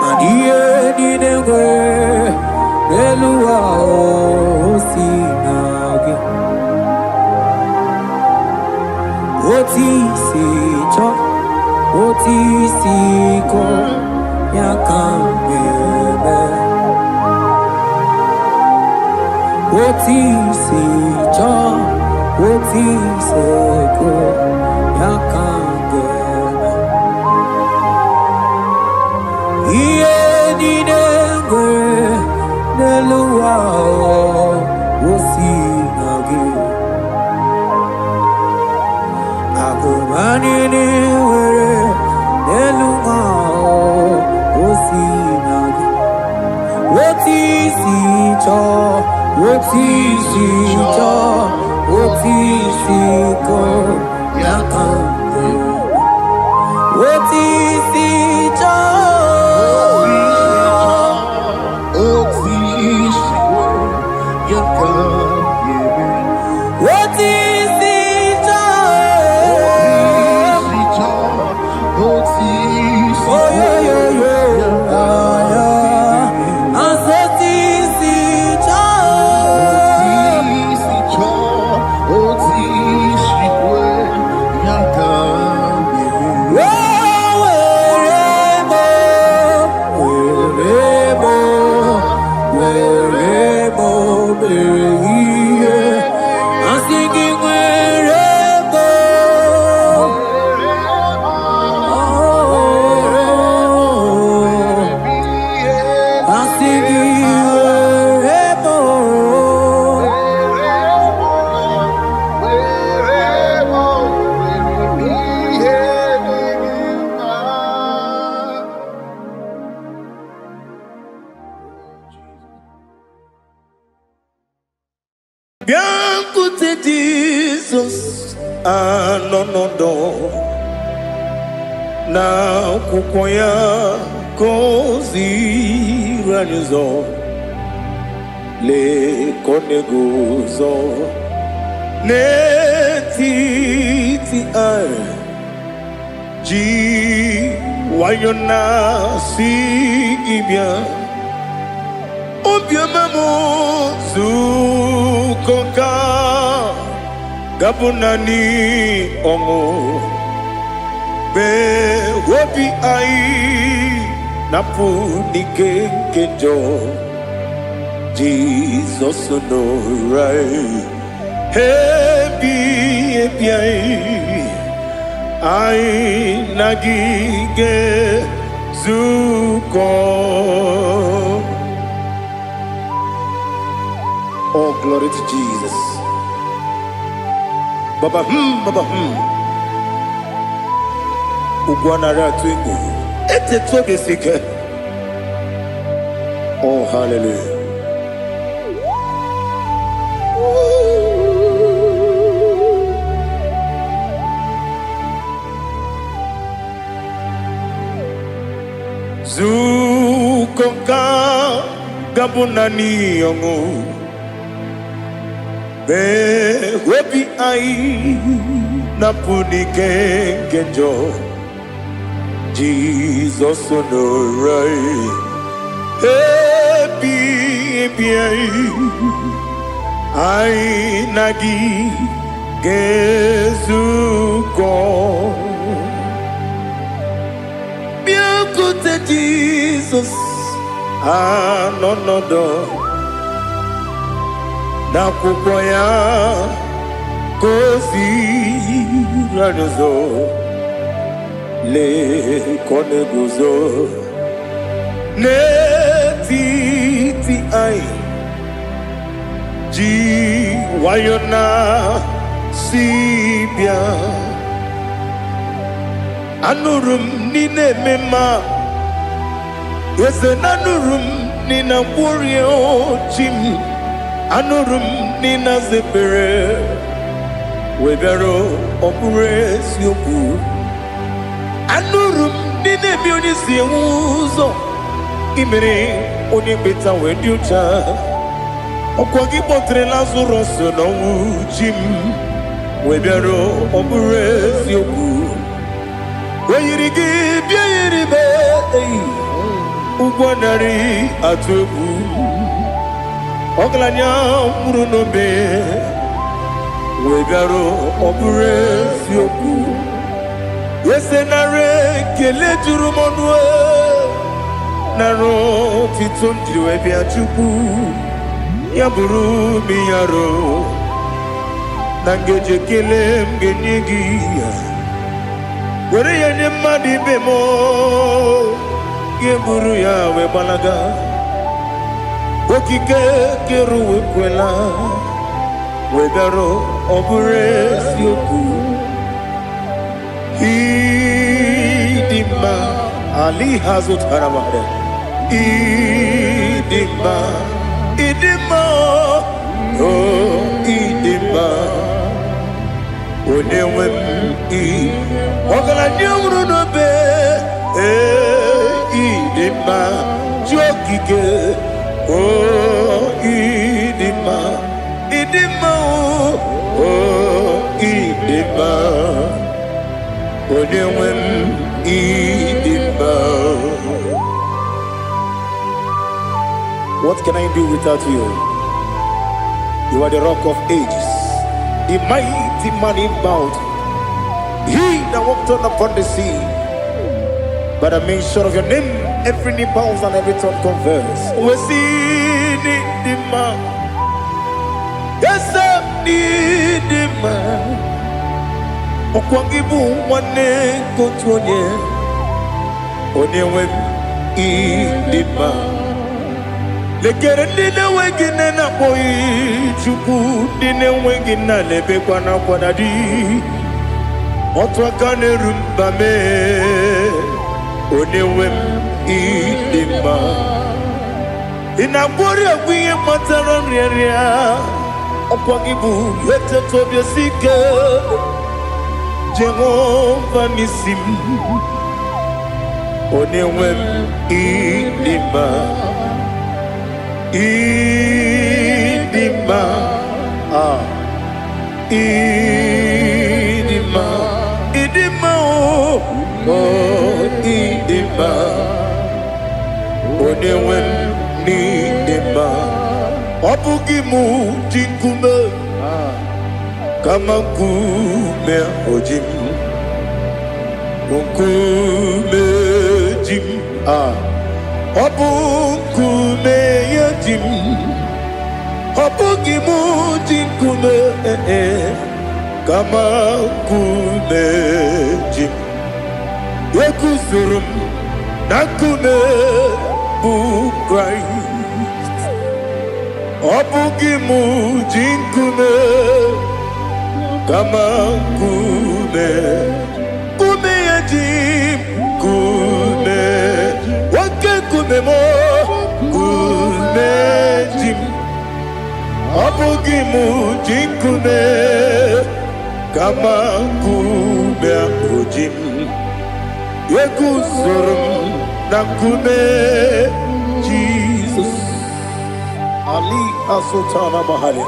Mana iye di de gore de luwa o sinagi. Oti si cho, oti si ko ya kambebe. Oti si cho, oti se ko ya kambebe. Iye di de gore de luwa o sinagi. Anini were Eluma Osinagi What is it all? What is it all? What is it all? Yakambe What is it all? Oh, this What is it all? Oh yeah yeah yeah yeah. And what is it I'm singing wherever. I'm singing wherever. Biancote Jesus, anonodo na kukoya kozi ranizo le konegozo ne titi ai ji wayona sigibia obiamamu zukoka gabunani omo be wobi ai napu nike kenjo Jesus no right hebi ai nagige zuko. Oh, glory to Jesus. Baba, Baba, Ugwanara twingu. Ete tobe sike. Oh, hallelujah. Zukonka gabunani yongu. Be webi ai napuni kenjo Jesus no right happy ai nagi gezuko biancote Jesus no na kukoya kozi ranizo le konegozo ne titi ai ji wayona sibia anurum nine mema yese nanurum nina warrior jim anurum nina zepere webero opure sioku anurum nina bioni siuzo imere oni beta wediucha okwagi potre lazarus no jim webero opure sioku weyirigi biayiribe ugwanari atubu Oglanya murunobe wegaro obure sioku yesenare kele jurumonwe naro titondi webi achuku yaburu miyaro nangeje kele mgenyigi were yenye madi bemo yeburu ya webalaga okike keru wekwela wegaro obure sioku Idima Ali Hazut Haramada Idima Idima Oh Idima Onewem I Ogala Nyamru no be Idima Jokike Oh Idima Idima Oh Idima Onewem Idima. What can I do without you? You are the rock of ages, the mighty man in mountain, he that walked on upon the sea. By the mention of your name, every knee bows and every tongue confess. We see the man. Yes, I need the man. Okwangibu wane kotuonye Onyewe idima Lekere nine wengine na boyi Chuku nine wengine lebe kwa na kwa dadi Otwakane rumbame Onyewe idima Inabori agwiye mataran riya Okwangibu yete tobye sike Jehovah Nisim Onewem Idima Idima Idima Idima Oh Idima Onewem Idima Obugimu Jinkume Kama kume ojim Kume jim Obu kume yajim Obu gimu jinkume Kama kume jim Yekusurum Nakume bu Christ Obu gimu jinkume Kama kume yajim kume wake kume mo kume jim abugi mujim kume kama kume akujim yekusurum na kume Jesus Ali Asultana Mahali.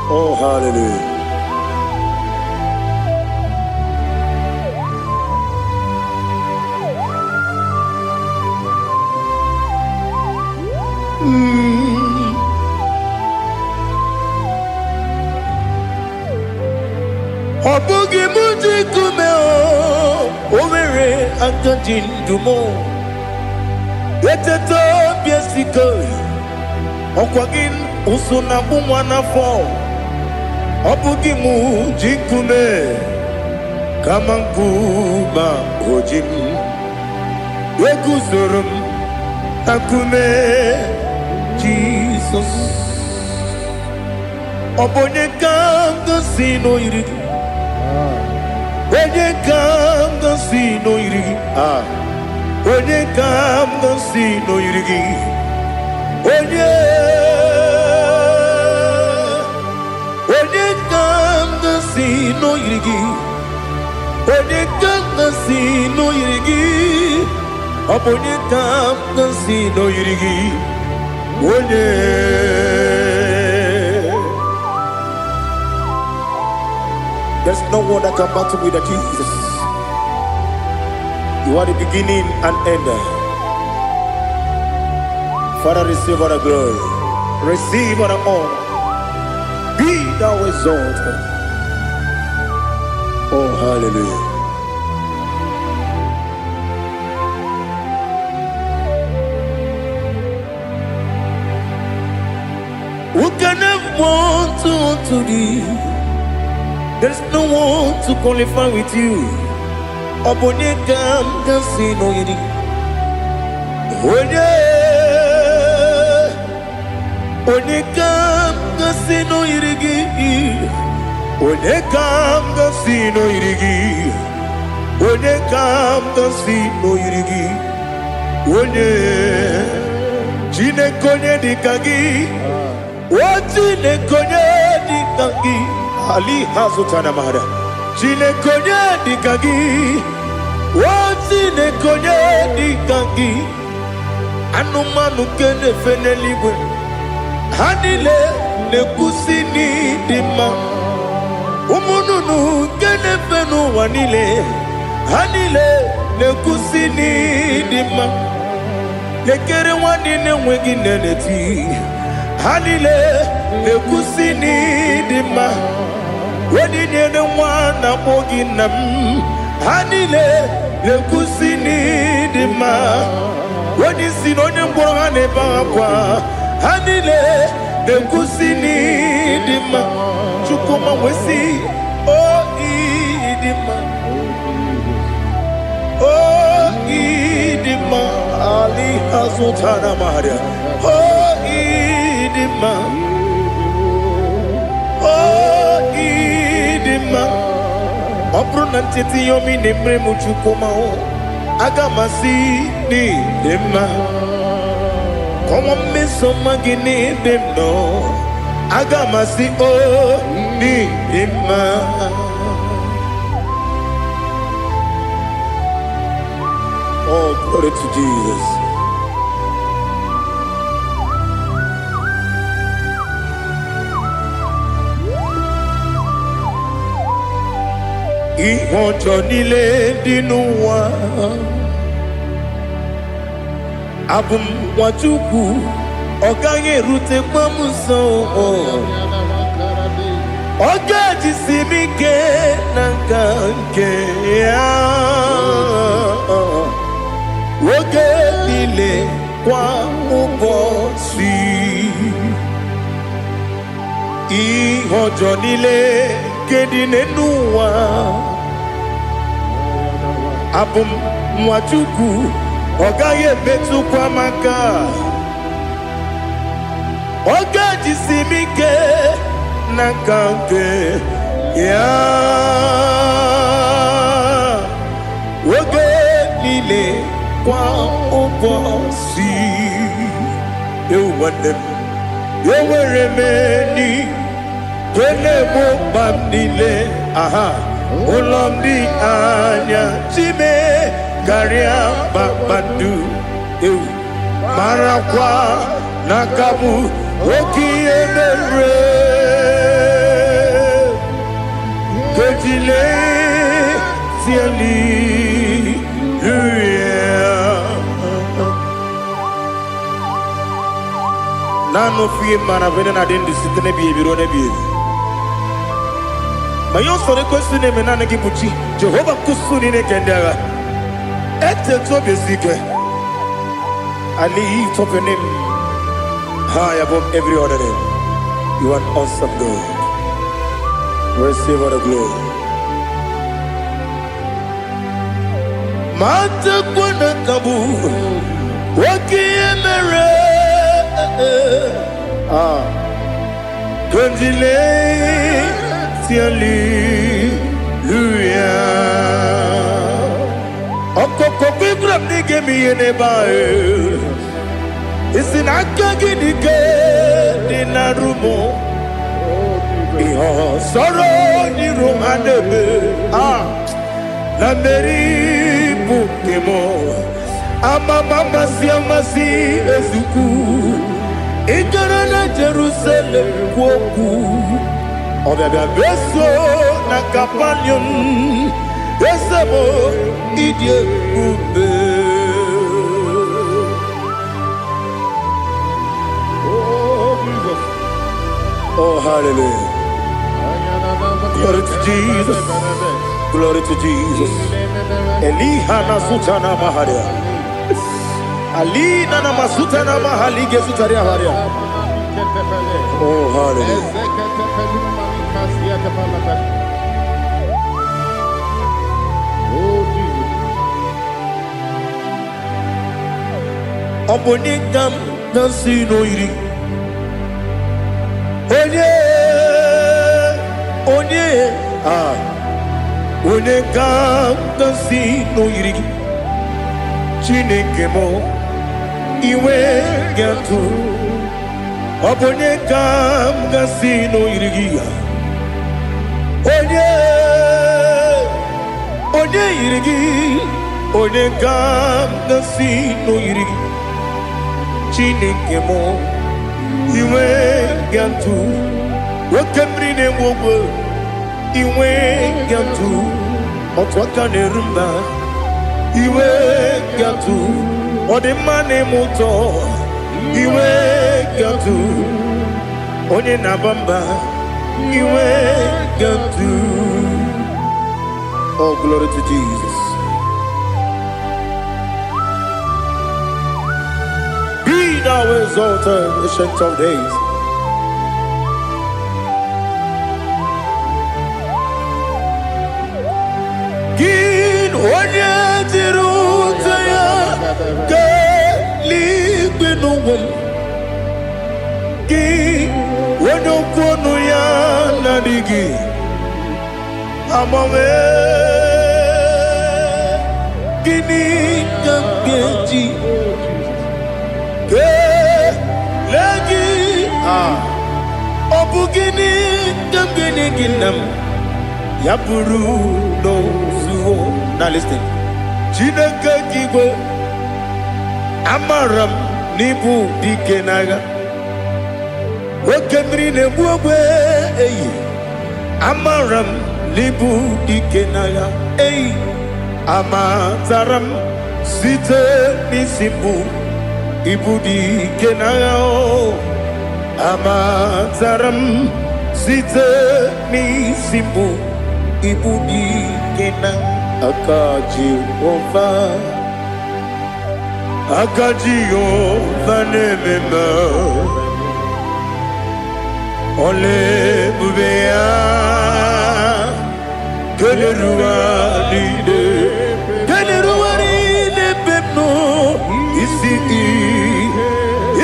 Oh, hallelujah. Obugi muji kume o Omere akajin dumo Yeteto biesiko Okwagin usuna bumwana fo Obugi muji kume Kamankuma hojim Yekusurum akume Jesus Obonye kanga sino irigi Onye kanga sino irigi Onye kanga sino irigi Onye kanga sino irigi Onye kanga sino irigi Onye kanga sino irigi Onye There's no one that can battle with Jesus. You are the beginning and end. Father, receive all the glory. Receive all the honor. Be thou exalted. Oh, hallelujah. Who can have one to thee? There's no one to qualify with you. Obonye kam kasino yidi. Onye Onekam gasino irigi. Onekam gasino irigi. Onekam gasino irigi. One Chinekonye dikagi. Chinekonye dikagi. Ali Hazutana Mahara. Chinekonye dikagi. Chinekonye dikagi. Anumanu kene feneliwe. Hanile nekusini dima. Umununu kene fenu wanile. Hanile nekusini dima. Nekere wanine wengi neneti. Hanile nekusini dima. Wadine ne wana moginam. Hanile nekusini dima. Wadi sinonye mbwangane bakwa. Hanile nekusini dima. Chukuma wesi oh idima. Oh idima. Ali Hazutana Maria. Oh idima. Oh idima. Opronantiti yomi nemre muchukuma o. Agamasi ni dema. Como me somagini demno. Agamasi o ni dema. Oh, glory to Jesus. Ihojo nile dinuwa. Abum wajuku oganye rute kwamuso. Oga jisimike nankanke ya. Oge nile kwa ubosi. Ihojo nile kedine nuwa. Abum wajuku ogaye betu kwa maka. Oga jisimike nankanke ya. Oge nile kwa ubosi. You want them. You were remaining. Kene mo bandile. Aha. Ulomdi anya. Chime. Garia babandu. Marakwa. Nakabu. Oki emere. Kejile. Siali. Nano fiye mana vene na dendi sitene biye birone biye. Mayon sore kusune menane kibuchi. Jehova kusuni ne kendera. Ete to besike. I lift up your name high above every other name. You are awesome God. Receive all the glory. Mata kuna kabu. Waki emere. Kondile Hallelujah. Okoko bibram nige mi enebae. Isin akagi nige dinarumo. Iho soro ni romanebe. La meri bukemo. Mama siamasi ezuku. Ikarana Jerusalem woku. Obebe beso na kapanion. Esebo idie ube. Oh Jesus. Oh hallelujah. Glory to Jesus. Glory to Jesus. Elihana sutana maharia. Ali nana masuta na mahali gesutaria haria. Oh hallelujah. Oh Jesus. Obonikam nasino iri. onye ga-asị na o yiri gị Chineke m iwe ga-atụ ọ bụ onye ga-asị na o yiri gị onye yiri gị onye ga-asị na o yiri gị Chineke m iwe ga-atụ nwoke mmiri na-enwe ogwe iwe ga-atụ otu aka na-eru mba iwe ga-atụ ọ dị mma na-eme ụtọ iwe ga-atụ onye na-aba mba iwe ga-atụ. Oh, glory to Jesus. Be thou exalted, ancient of days. Onye jiri ụzọ ya ga-eluigwe n'ụwa gị onye okwu ọnụ ya na-adịghị agbanwe gịnị ka m ga-eji kelee gị ọ bụ gịnị ka m ga-enye gị nna m ya bụrụ n'ozuo. Now listen. Chineke Igbo amara m n'ibu dike n'agha nwoke mmiri na-egbu ogwe eyi amara m n'ibu dike n'agha eyi amatara m site n'isi mbụ ibu dike n'agha amatara m site n'isi mbụ ibu dike n'agha aka Jehova na-ememe ole ebube ya keleruwa niile beno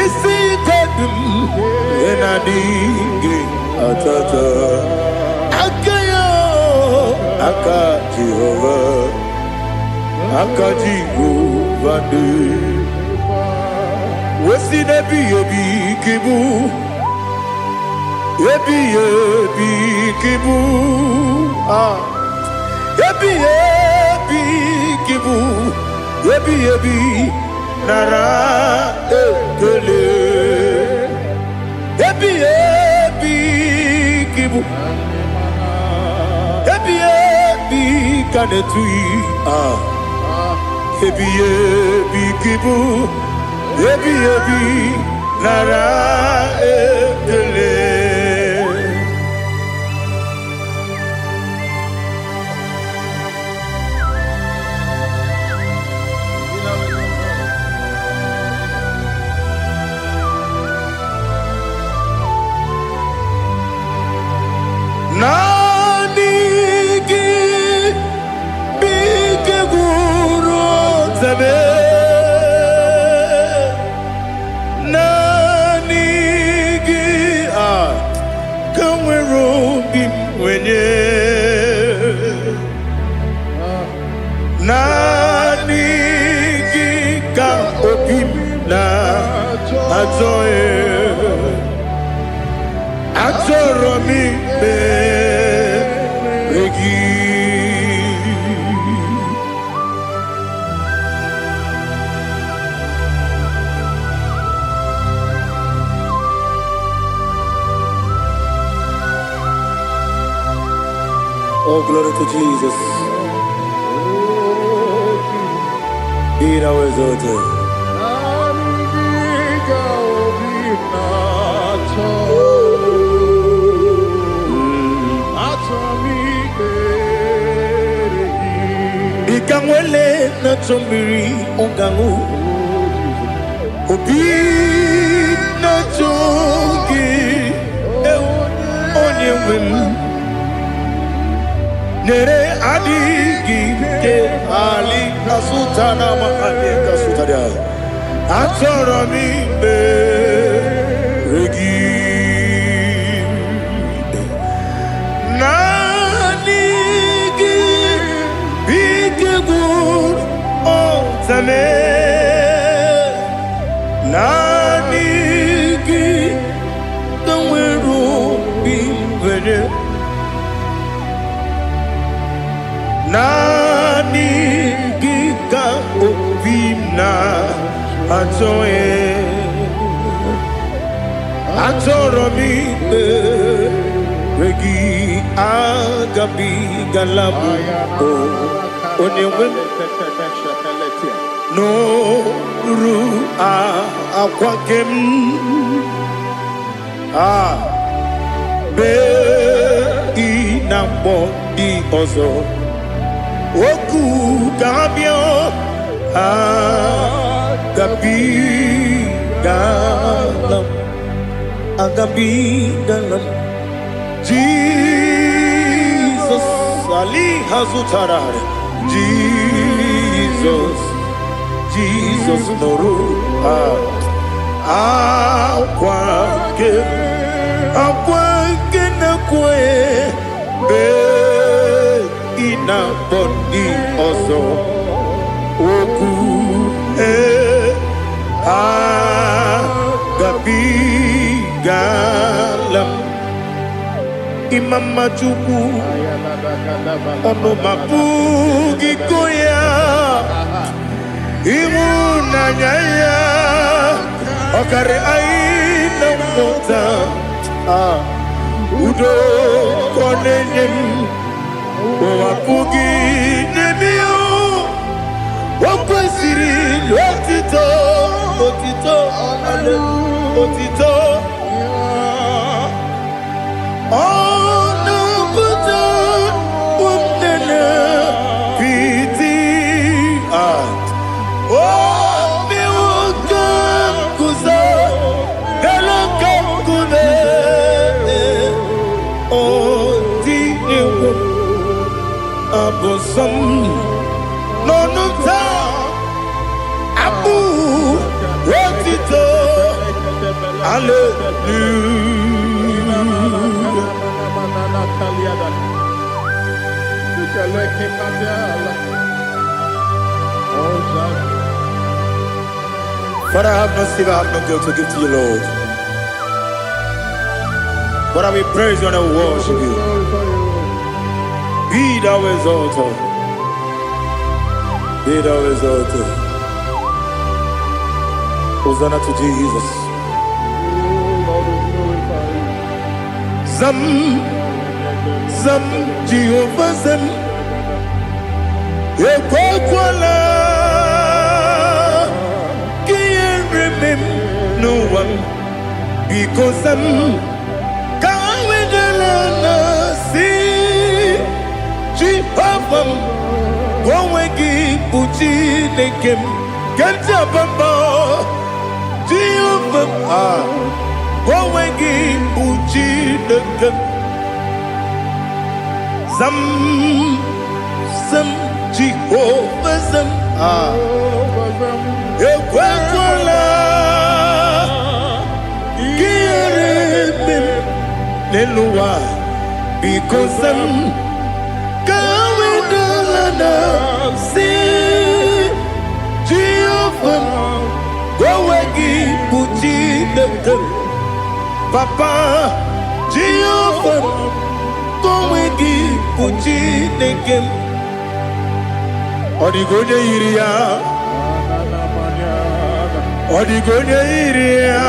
isi kadum enadịghị atata aka Jehova dị wesi n'ebighị ebi kibu ebighị ebi kibu ebighị ebi kibu ebighị ebi nara ekele ebighị ebi kibu ka na-etughị ebighị ebi kibu ebighị ebi nara ekele. Nani gị ka nwere obi mwenye nani gị ka obi m na-achọ achọrọ m ikpere gị. Oh, glory to Jesus. Be thou exalted. Ikanwele na chombiri ongangu obi na chogi onye wem nere adigi ke ali kasutana mahali kasutaria achoro mi be regi zame nanigi kanweru bimvere nanigi ka obimna atoe atoromi regi agabi galabu onewem no ru akwakem be inambo di ozo oku gabio agabi galam agabi galam Jesus Ali Hazutarare Jesus Noru Akwake na kwe be ina bondi ozo oku gabi galam Imam Majuku ono mapugi koya imuna nyaya okare aina mota udo konenyem mapugi nemio wakwasiri lotito otito Abosam nonuta abu wotito Father, I have no silver, I have no gold to give to you, Lord. But I will praise you and I will worship you. Be thou exalted. Be thou exalted. Hosanna to Jesus. Zam Jehovah Zam Ekwakwala Can't remember no one because Zam Can't wait Jehovah, go wegi puchi nekem, kenta bamba. Jehovah, go wegi puchi nekem. Zam Jehovah zam ekwekwala kieremem neluwa because zam see Jehovah, go wegi puchi nekem, Papa Jehovah, go wegi puchi nekem. Odigonya iria, odigonya iria,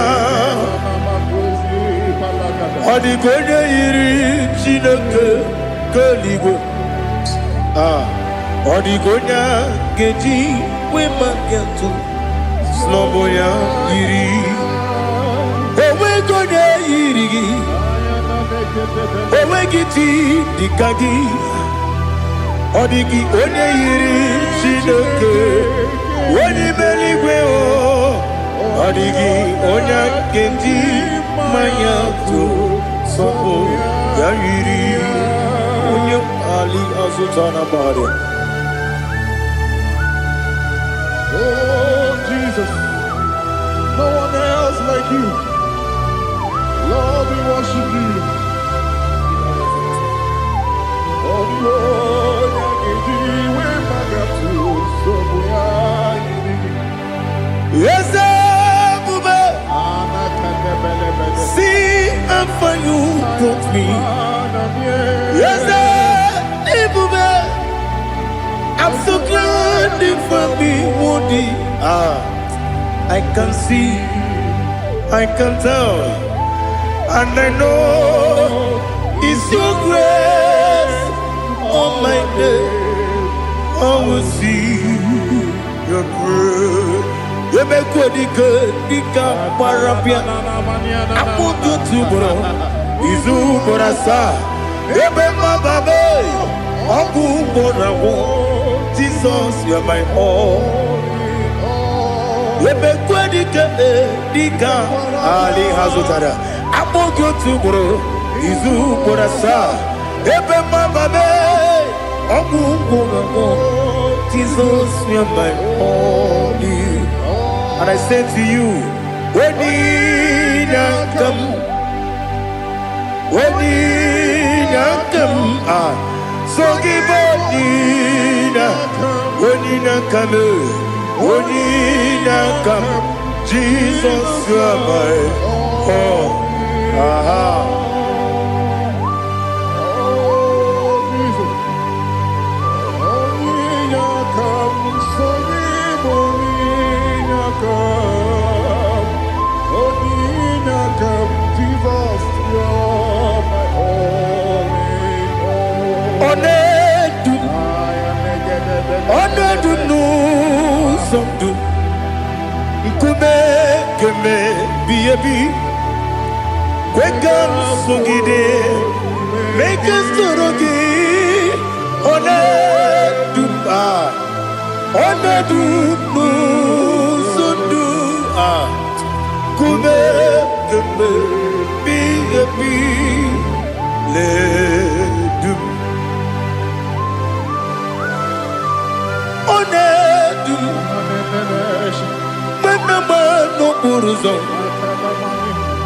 odigonya iri chineke keligwe. Odigonya geji wema getu sloboya iri owe gonya iri owe giti dikagi odigi onye iri chineke woni meligwe o odigi onya geji manya tu sobo ya iri onye ali azutana bare. Oh, Jesus, no one else like you. Lord, we worship you. Oh, Lord, I give you my God to so me. Yes, I'm so glad you found me, Woody. I can see, I can tell, and I know it's your grace on my day. I will see your grace. You make good, Dika Parapia. I put you to bro. Izu Borasa. You make my baby. Abu Borawo. Jesus, you are my all. You make good, Dika Ali Hazutara. I put you to bro. Izu Borasa. You make my baby. Abu Borawo. Jesus, you are my all. And I say to you, when you come, so give up, when you come, Jesus, you are my all. Make us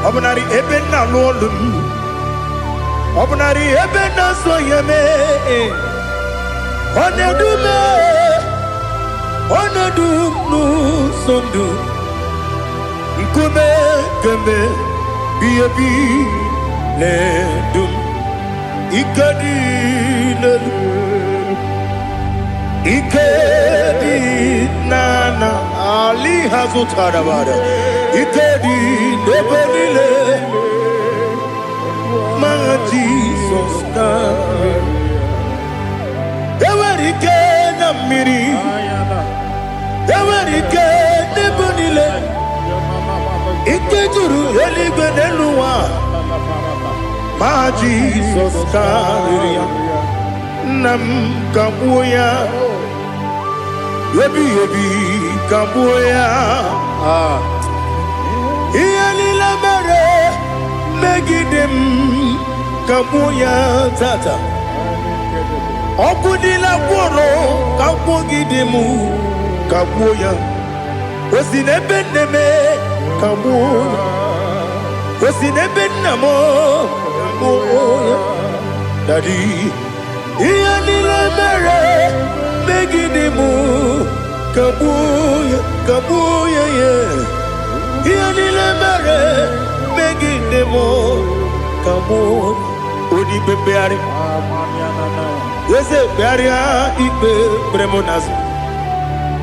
Obnari ebena lolum Obnari ebena soyeme Onedu nu sondu Nkume keme Biebi ledum Ikadi Ikedi nana Ali Hazutarabada Ikedi nebelile Ma Jesus name Ewerike na miri Ewerike nebelile Ikejuru eligwe neluwa Ma Jesus name Nam kabuya Yebi kabuya Iyalila mere Megidem kabuya tata Okudila kworo kabugidemu kabuya Osinebendeme kabuya Osinebennamo kabuya Daddy Iyalila mere Megidemu kabuya kabuya yeah Iyalila mere Megidemu kabuya Odi bebeari Yese bearia ibe bremonas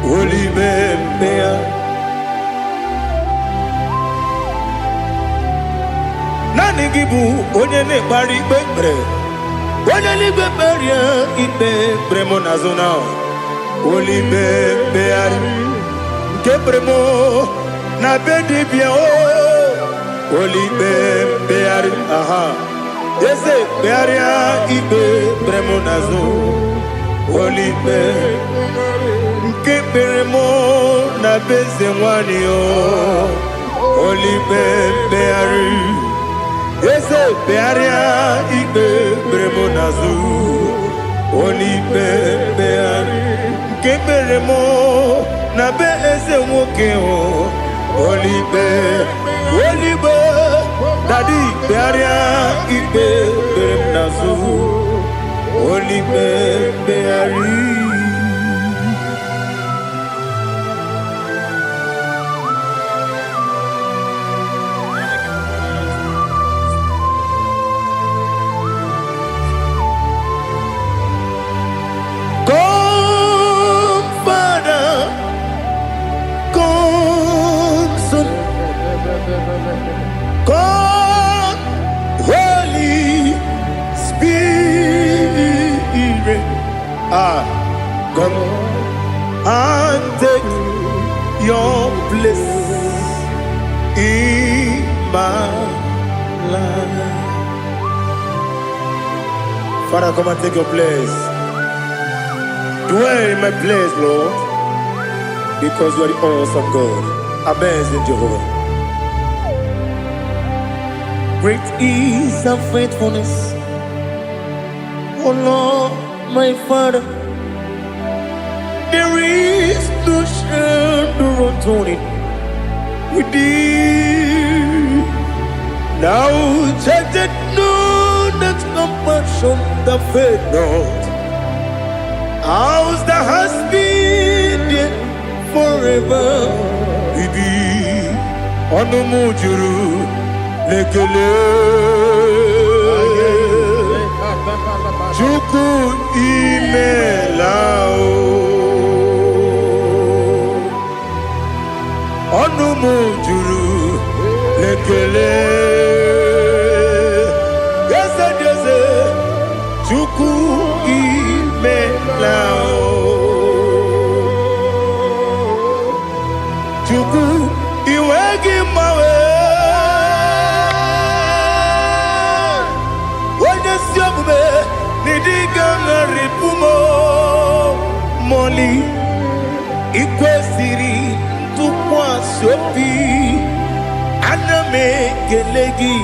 Oli bebea Nani gibu onye ne bari bebre Onye ni beberia ibe bremonazona Oli bebeari Ke bremo na bedi bia o Oli bebeari aha Yese bearia ibe bremonazo Olibe Nke beremo na beze mwani o Olibe beari Yese bearia ibe bremonazo Olibe beari Nke beremo na beze mwoke o Olibe Olibe Daddy bearia ibe bremonazo Olibe beari your place in my life. Father, come and take your place. Dwell in my place, Lord, because you are the awesome God. Amazing Jehovah. Great is thy faithfulness, oh Lord, my Father. There is no shadow of turning with thee. Now check that know that compassion that faith not. Ours that has been there forever with thee. Onomujuru lekele Chuku imelao Onomujuru lekele Yese Chuku imelao Chuku iwegi mawe Nidigangaripumo Moli Ikwesiri Tukwa sopi Aname gelegi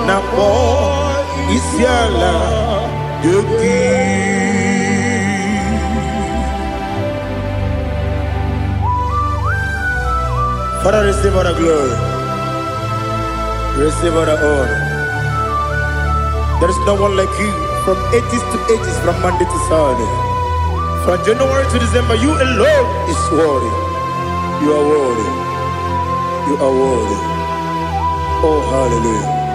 Napo Isiala Yoki. Father, receive all the glory, receive all the honor. There is no one like you. From ages to ages, from Monday to Sunday, from January to December, you alone is worthy. You are worthy. You are worthy. Oh, hallelujah.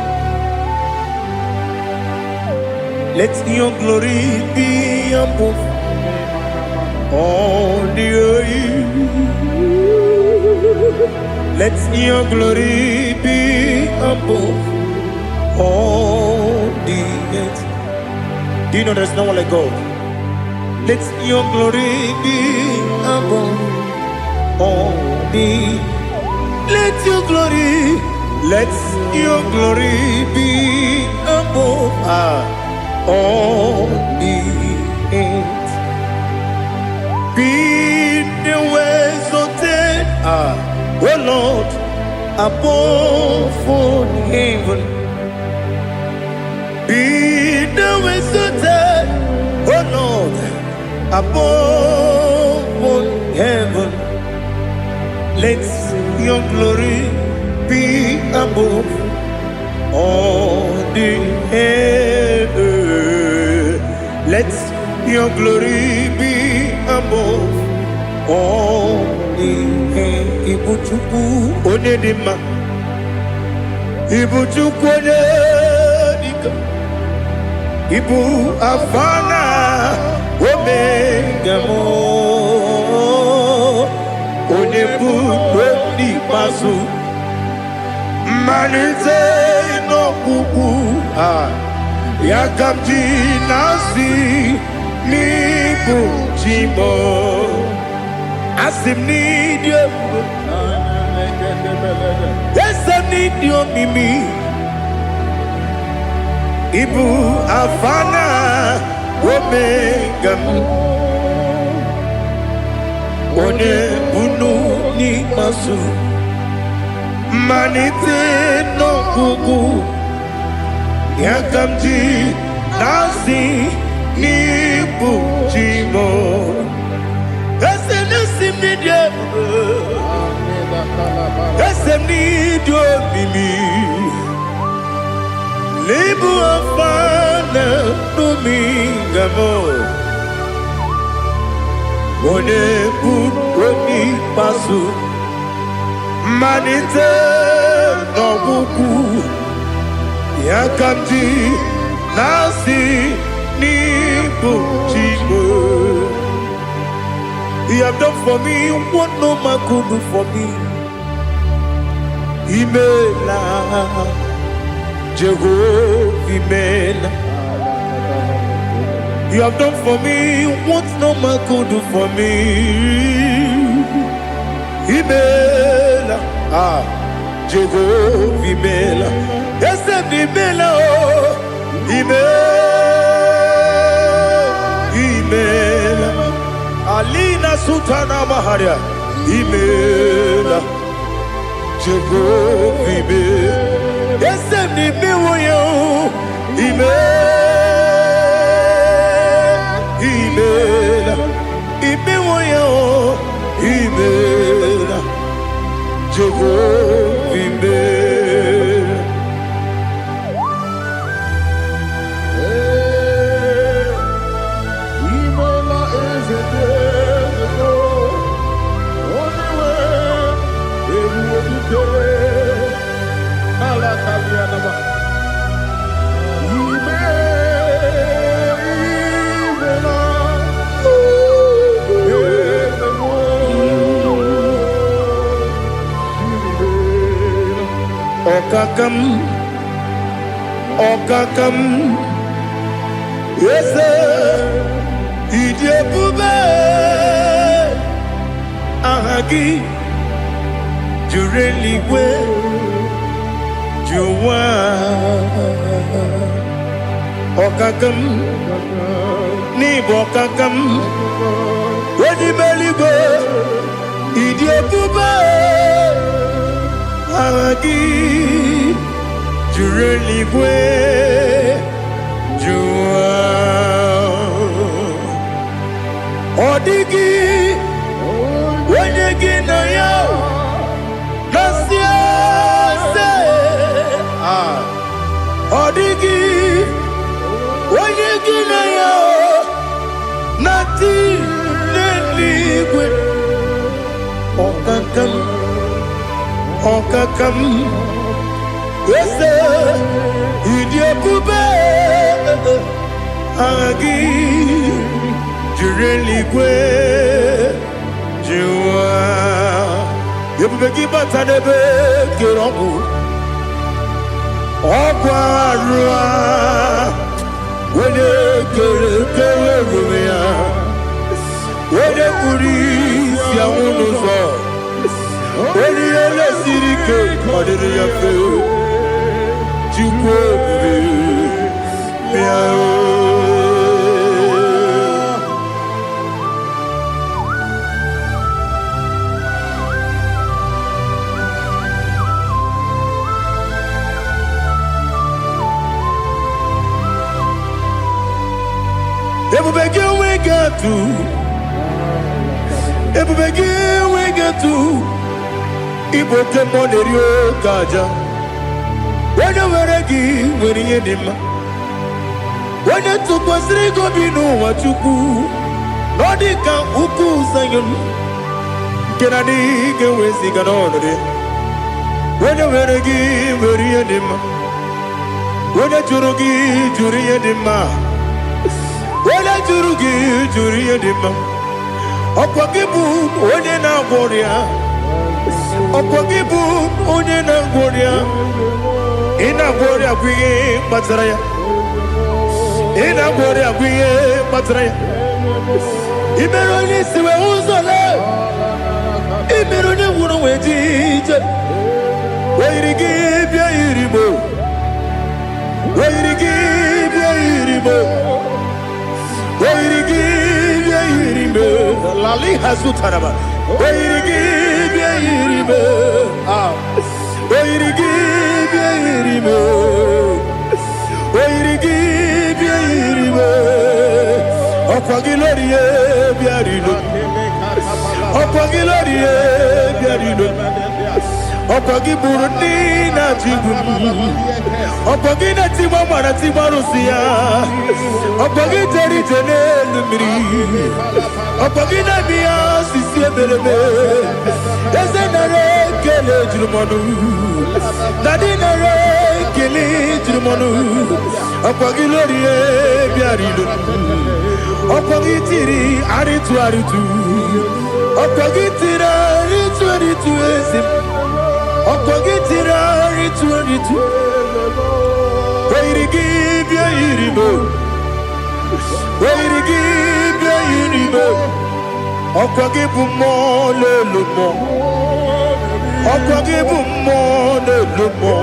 Let your glory be above all the earth. Let your glory be above all the earth. Do you know there's no one like God? Let your glory be above all the. Let your glory be above all the earth. Be the ways of dead, oh Lord, above all heaven. Be the visited, oh Lord, above all heaven. Let your glory be above all the earth. Let your glory be above all the earth. Ibuchuku onedima, Ibuchuku onedika. Ibu afana omega mo onebu ni pasu manite no kuku yakamji nasi ni buchimo asim ni dio asim ni dio mimi Ibu afana omega one bunu ni masu manite no kuku yakamji nasi ni buchimo ese nasi media ese ni dio mimi Libu afana dominga mo One buoni pasu Manite no buku Yakamji nasi ni buchimo. You have done for me what no man could do for me. Imela Jehovah, Imela. You have done for me what no man could do for me. Imela, Jehovah Imela, Esem Imela, Imela, Alina Sutana Maharia, Imela, Jehovah Imela, Esem Imela, Imela, Imela, Jehovah Imela. Imela is a day, only way, every day. Alakalianaba. Okakam, yes, Idebube, Ahagi, Jureliwe, Juwa, Okakam, Nibokakam, Wedibeligo, Idebube, Ahagi, Jureligwe, Jua, Odigi, Wanyagi na ya, Nasia se, Odigi, Wanyagi na ya, Nati Neligwe, Okakam, Okakam. Yes, Idebube, Agi, Jureligwe, Jua, Yebubeki Batanebe, Kirongu, Okwarua, Wede Kerumia, Wede Kuris, Yamunuzo, Wede Yele Sirike, Kodiri Yafe. Everybody we get to Igbo Temonerio Kaja. When you were a gay, when you did, when you took us, they go be no what you do. Nodika Uku Sayon Kennedy get with Siganone. When you were a gay, when you did, when you Jurugi, Juria Dima, when you Jurugi, Juria Dima, Opagibu, Odena Goria, Opagibu, Odena Goria. Ina gloria kuye matraya. Ina gloria kuye matraya. Imeroni siwe uzole. Imeroni wunu wejije. Weirigi bia iribo. Weirigi bia iribo. Weirigi bia iribo. Lali hasutaraba. Weirigi bia iribo. Weirigi bia iribo. Weirigi bia iribo. Okwagilorie bia iribo. Okwagilorie bia iribo. Okwagiburundi na jibu. Okwagina timama na timarusia. Okwagiteri tenelu miri. Okwagina biya sisi ebelebe. Ezenare kele jirumonu. Nadinare kele jirumonu. Okwagilorie bia iribo. Okwagitiri aritu aritu. Okwagitira aritu aritu esim. Okwagitira aritu aritu. Weirigi bia iribo. Weirigi bia iribo. Okwagibu mo lelumo. Okwagibu mo lelumo.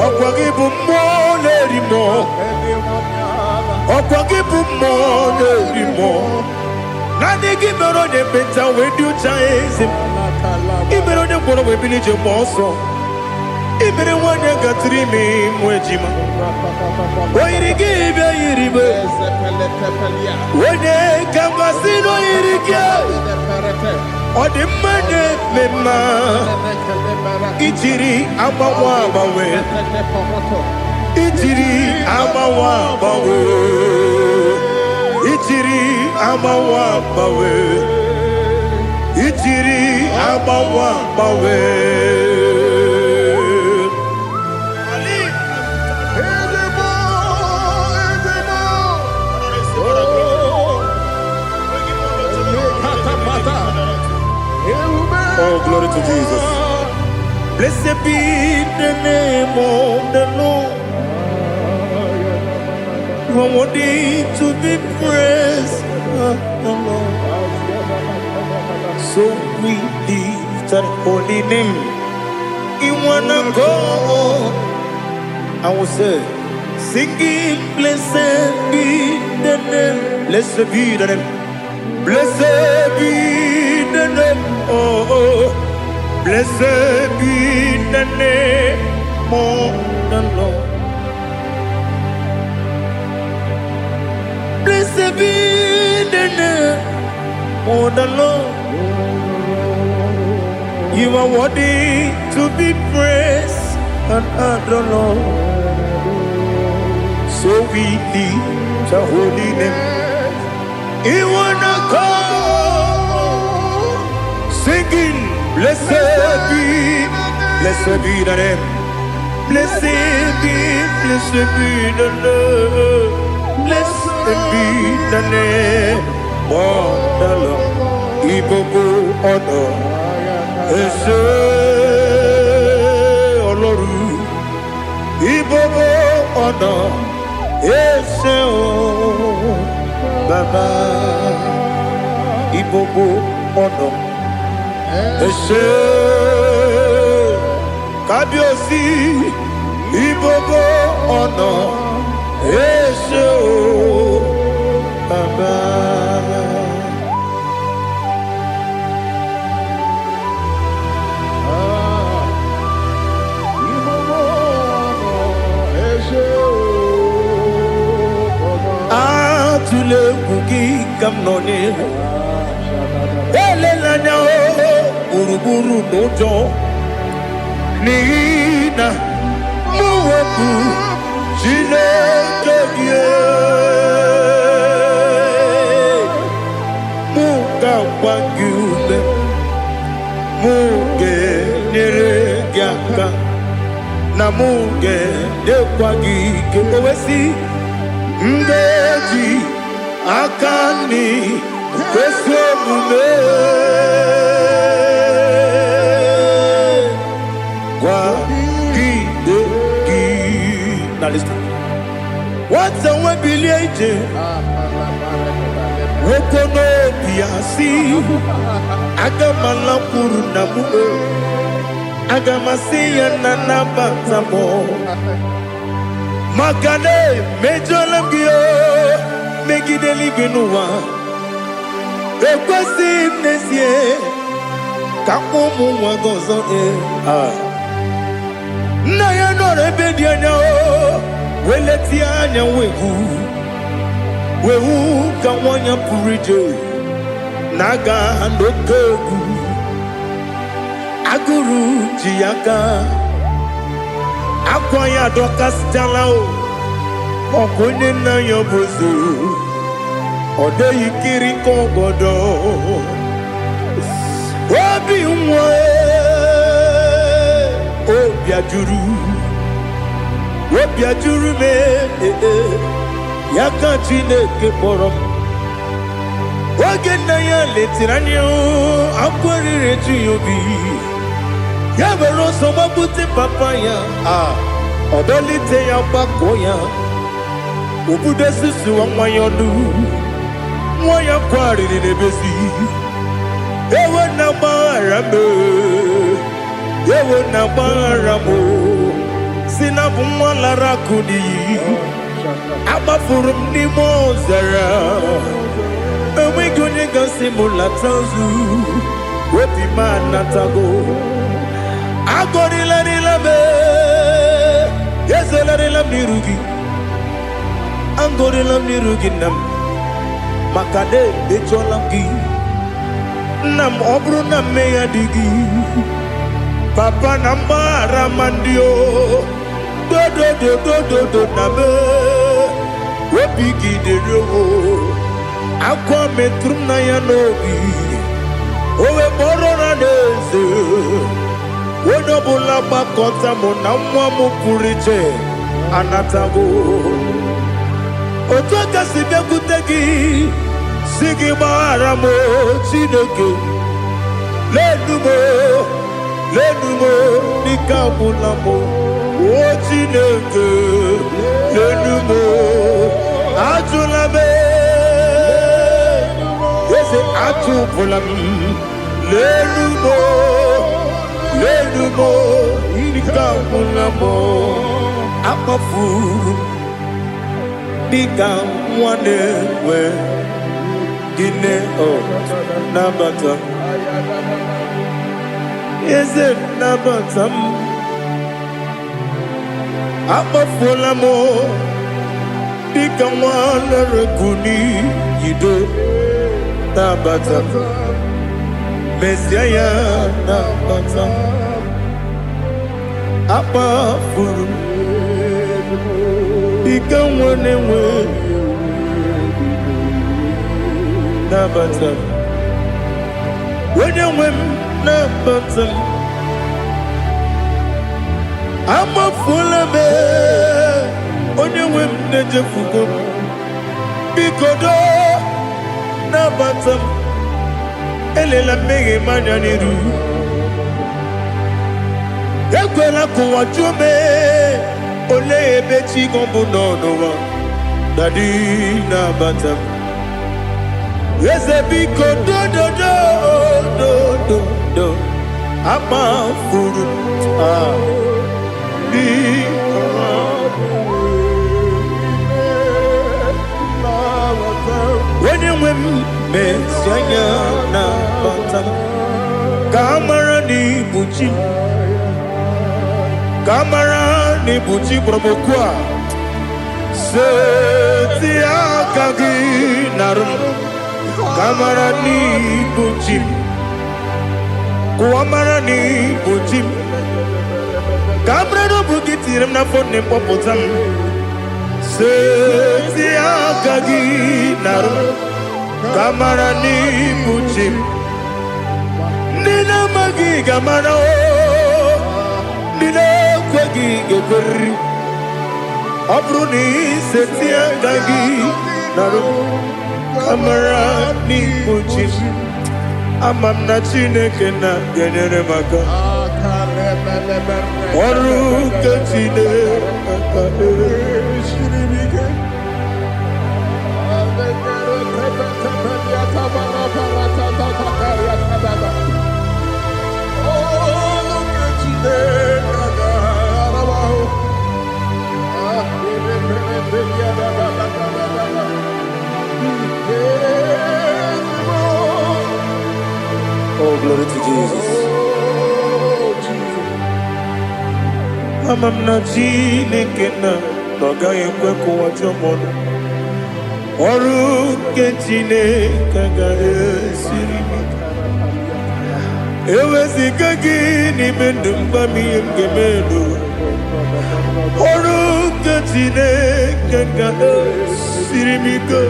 Okwagibu mo lerimo. Okwagibu mo lerimo. Nani gimero de beta we do chaizim. Imero de bono we bilije moso. Imere wanya gatrimi mwejima. Oirigibe iribe. Wene kamasino irigia. Odimane mema. Ijiri amawa bawe. Ijiri amawa bawe. Ijiri amawa bawe. Ijiri amawa bawe. Oh, glory to Jesus. Blessed be the name of the Lord. You are worthy to be praised, the Lord. So we lift that holy name. You wanna go? I will say, singing, blessed be the name. Blessed be the name. Blessed be the name. Oh, blessed be the name of the Lord. Blessed be the name of the Lord. You are worthy to be praised and adored, Lord. So we lift the holy name. You wanna call, singing, blessed be the name. Blessed be the Lord. Blessed be the name of the Lord. Igbo honor. Ese Oloru. Igbo honor. Ese Baba. Igbo honor. Ese Kabiosi. Igbo honor. Ese Baba. Atule kugi kamnoni. Elelanya uruburu nojo. Nina muweku Chineke muka wangyume muge neregiaka na muge dekwagike owesi ndeji akani kwesomume kwa gidegi. Now listen. What's the way biliaje? Wokono biasi. Agamala puru namu. Agamasiya nanabatamo. Magane mejolamgio. Megideli benua. Ekwesi mnesie. Kakomu wagozo na ya no rebedi anya o weleti anya wehu ka wanya purije naga ndokogu aguru jiaka akwa ya dokas jalao okonye na yo bozu ode yikiri kogodo obi nwa obiajuru me yaka Chineke kpọrọ oge nna ya letiri anya akwarịrị eju ya obi ya were ọsọ gbapute papa ya ọdọlite ya gbakọ ya obudo susu nwa ya ọnụ Moya kwari ni nebesi. Ewe na barame. Ewe na baramo. Sina bumwala rakudi. Abafurum ni mozara. Ewe gonye gasi mulatanzu. Wepi manatago. Agori la nilabe. Yese la nilam nirugi. Angori lam nirugi nam. Makade becholamgi. Nam obru nam meya digi. Papa namara mandio. Do do do do do do nabe. Wepigi de rogo. Aqua metrum na yanogi. Owe borona neze. Wenobula bakota mo namwa mo puriche. Anatago. Otoka sibe kutegi. Sigi baramo chineke. Lenumo nikabulamo. O chineke. Lenumo ajulabe. Yese ajupulam. Lenumo nikabulamo. Akafu. Bika mwane we. Gine o nabata. Is it nabatam? Apafulamo. Bika mwane rekuni yido nabata. Mesiaya nabata. Apafulu. Bika mwane we. Nabatam. When you win, Nabatam. I'm a full of it. When you win, Najafugo. Bikodo. Nabatam. Elela mege mananiru. Yakwela kuwa jume. Ole bechi gombu nonowa. Dadi Nabatam. Yes, a big do. I'm a fool. When you win, Messiah, Kamara ni buchi promokwa. Setia kagi narum. Kamara ni buchim. Kuamara ni buchim. Kamara no bukitiram na fone popotam. Setia kagi narum. Kamara ni buchim. Nina magi kamara o. Nina kwagi geberi. Abruni setia kagi narum. Kamara ni buchim. Amam na chineke na genere maka. Oru kachine shiribike. Oh, glory to Jesus. Amam na chineke na noga yekwe kuwa chomono. Oru ke chineke ga esirimi. Ewezi kagi ni mendumba miyemgemeno. Oru ke chineke ga esirimi go.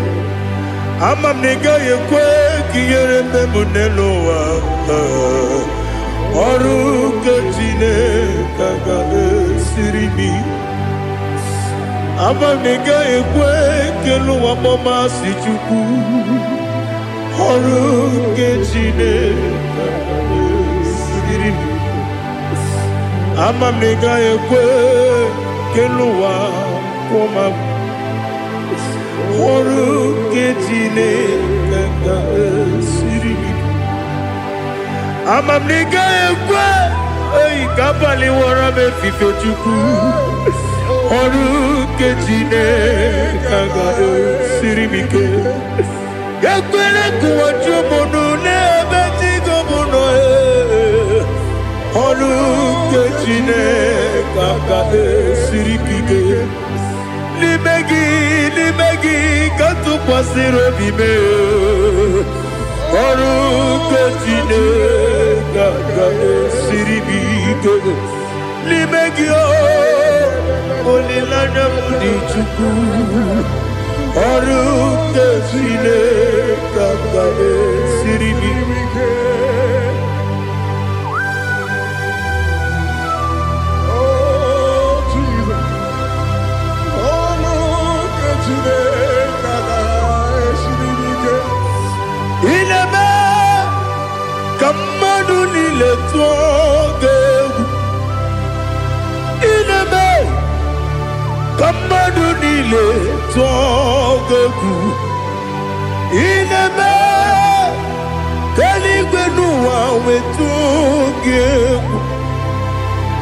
Amam nega yekwe kiyere memuneloa. Oru kachine kaga esirimi. Amam nega yekwe keluwa mama sichuku. Oru kachine kaga esirimi. Amam nega yekwe keluwa mama. Oru kechine Amamniga ekwe oyi kabali wara me fife chuku oru kejine kaga sirimike yakwele kuwacho monu ne betigo mono oru kejine kaga sirikike limegi katu kwasiro bime oru kejine kaga siribike limegio olilanya mudi chuku oru kejine kaga siribike. Oh Jesus, oru kejine kaga siribike. Ilebe kamadu nile tuoge Ilebe kamadu nile tuoge Ilebe kaligwe nuwa wetuge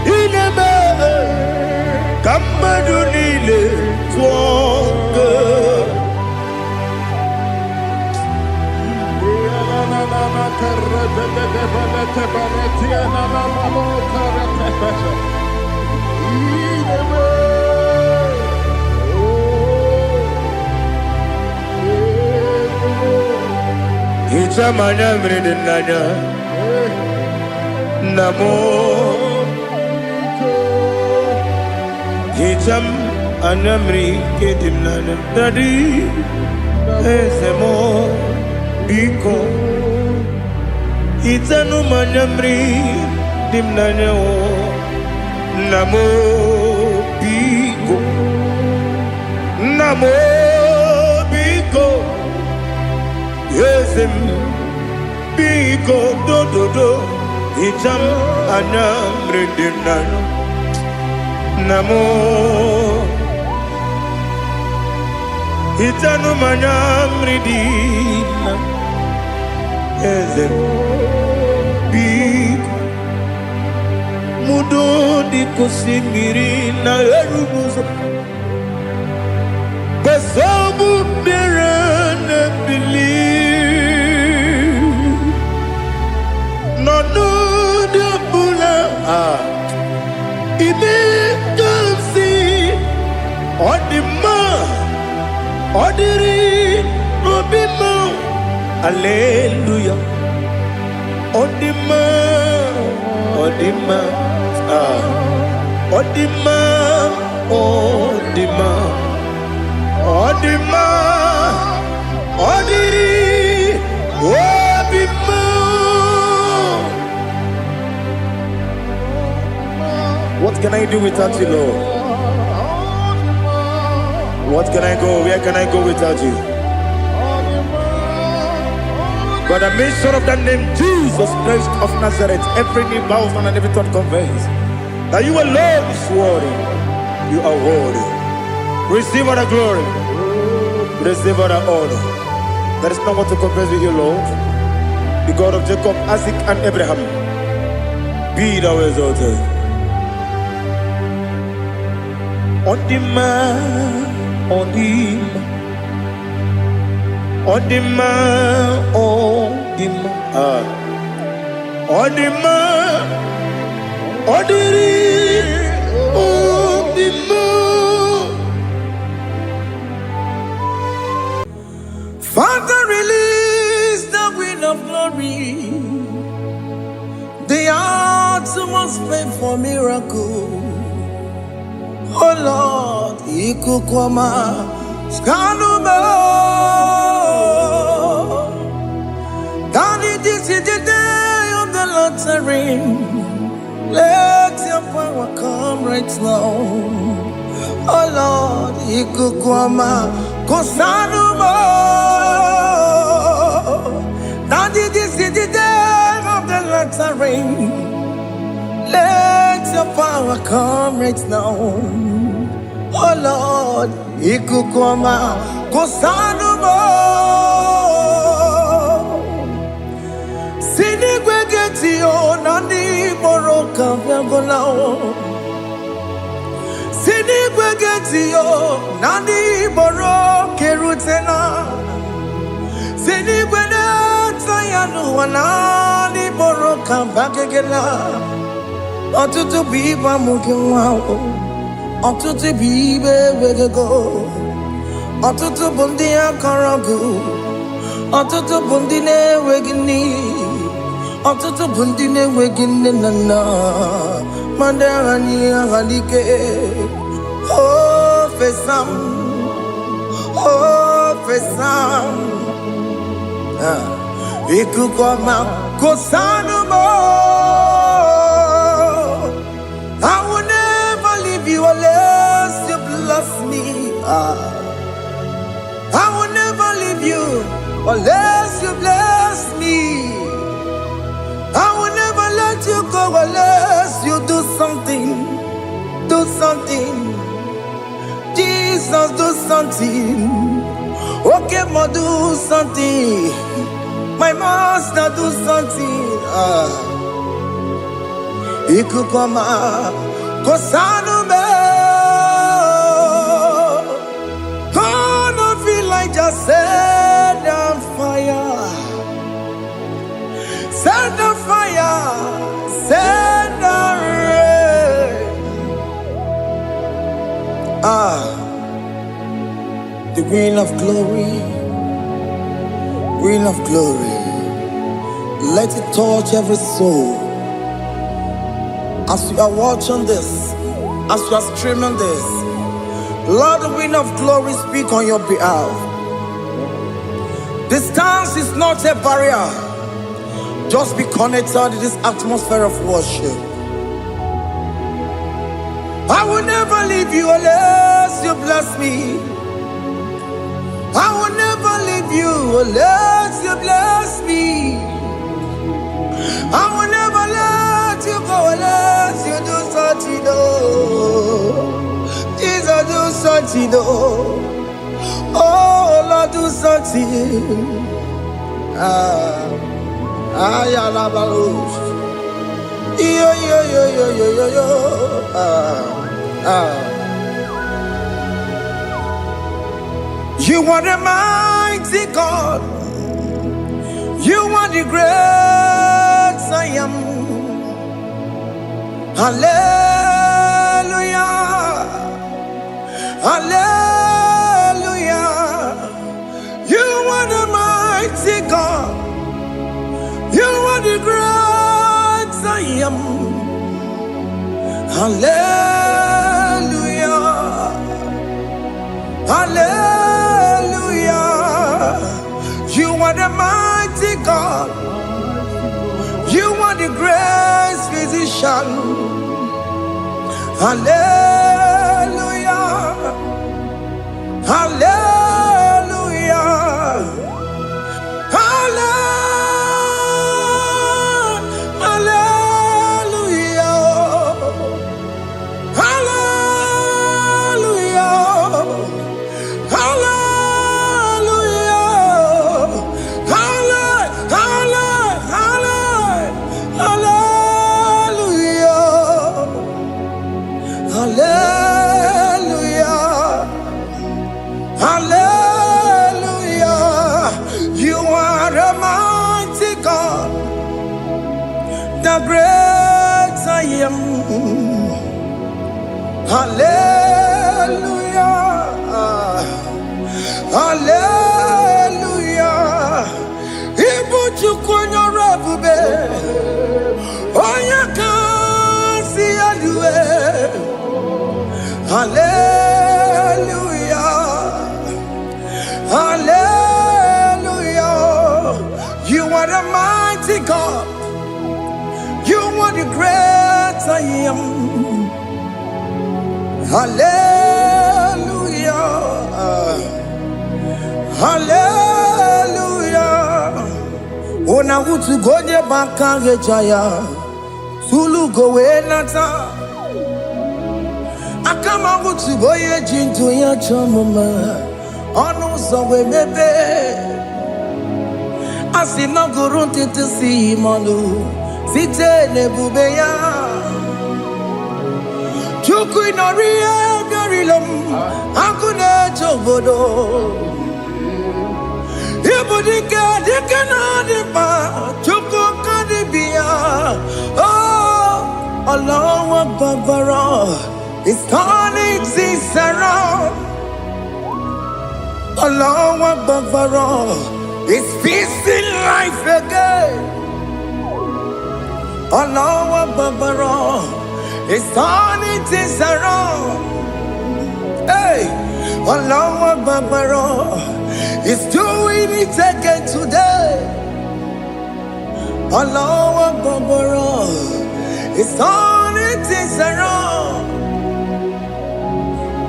Ilebe kamadu nile tuoge Ichamanya mridinanya Namo Icham anamri kedinanya Dadi Ezemo Biko Itanu manyamri dimnanya o Namo Biko Namo Biko Yesem Biko do do do Icham anyamri dimnanya Namo Itanu manyamri dimnanya Yesem Mudo di kusimiri na erumuzo Besobu mirane believe No no de bula Ibe kansi Odima Odiri Obima Alleluia Odima Odima Odima Odima Odima Odiri Obima. What can I do without you, Lord? What can I go? Where can I go without you? By the mention of that name, Jesus Christ of Nazareth, every knee bows down and every tongue confesses that you alone is worthy. You are worthy. Receive all the glory. Receive all the honor. There is no one to compare with you, Lord. The God of Jacob, Isaac, and Abraham. Be thou exalted. On the man, on the man. Odima, Odima, Odima, Odiri, Odima. Father, release the wind of glory. The hearts must pray for miracle. Oh Lord, Ikukwama, Skanuma. Daddy, this is the day of the lottery. Let your power come right now. Oh Lord, Ikukwama, Kosanuma. Daddy, this is the day of the lottery. Let your power come right now. Oh Lord, Ikukwama, Kosanuma. kambiagola Sini gwegetiyo nani boro kerutena Sini gwene tayanu wanani boro kambagegela Otutu biba mukiwao Otutu bibe wegego Otutu bundi akaragu Otutu bundi ne wegini Otutu bundi ne wegini nana Mandarani ahalike Oh fesam Ikukoma kosanu mo I will never leave you unless you bless me I will never leave you unless you bless me I will never let you go unless you do something. Do something. Jesus, do something. Okay, ma, do something. My master, do something. Ikukoma, kosanu me. Gonna feel like just set on fire. Set the fire, set the rain. The green of glory, let it touch every soul. As you are watching this, as you are streaming this, Lord, the wind of glory speak on your behalf. Distance is not a barrier. Just be connected to this atmosphere of worship. I will never leave you unless you bless me. I will never leave you unless you bless me. I will never let you go unless you do something. Jesus, do something. Oh, Lord, do something. Yo. You are the mighty God. You are the great I am. Hallelujah. Hallelujah. You are the mighty God. You are the great I am. Hallelujah. Hallelujah. You are the mighty God. You are the great physician. Hallelujah. Hallelujah. The great I am. Hallelujah. Hallelujah. Ibu chukwanya rabube. Oya kasi alue. Hallelujah. Hallelujah. You are the mighty God. You are the great I am. Hallelujah. Hallelujah. Ona utu gonye bakange jaya. Sulu gowe nata. Akama utu boye jinto ya chamama. Onu sowe mebe. Asina gurunti tisi manu. site n'ebube ya. Chukwu nọrọ ihe bịarịla m, akụ na-eche obodo. Ibu dike dike na dị mkpa, Chukwu ka dịbi ya. Oh, Allahu Akbar is turning things around. Allahu Akbar is fixing life again. Allahu Akbar is turning things around. Hey, Allahu Akbar is doing it again today. Allahu Akbar is turning things around.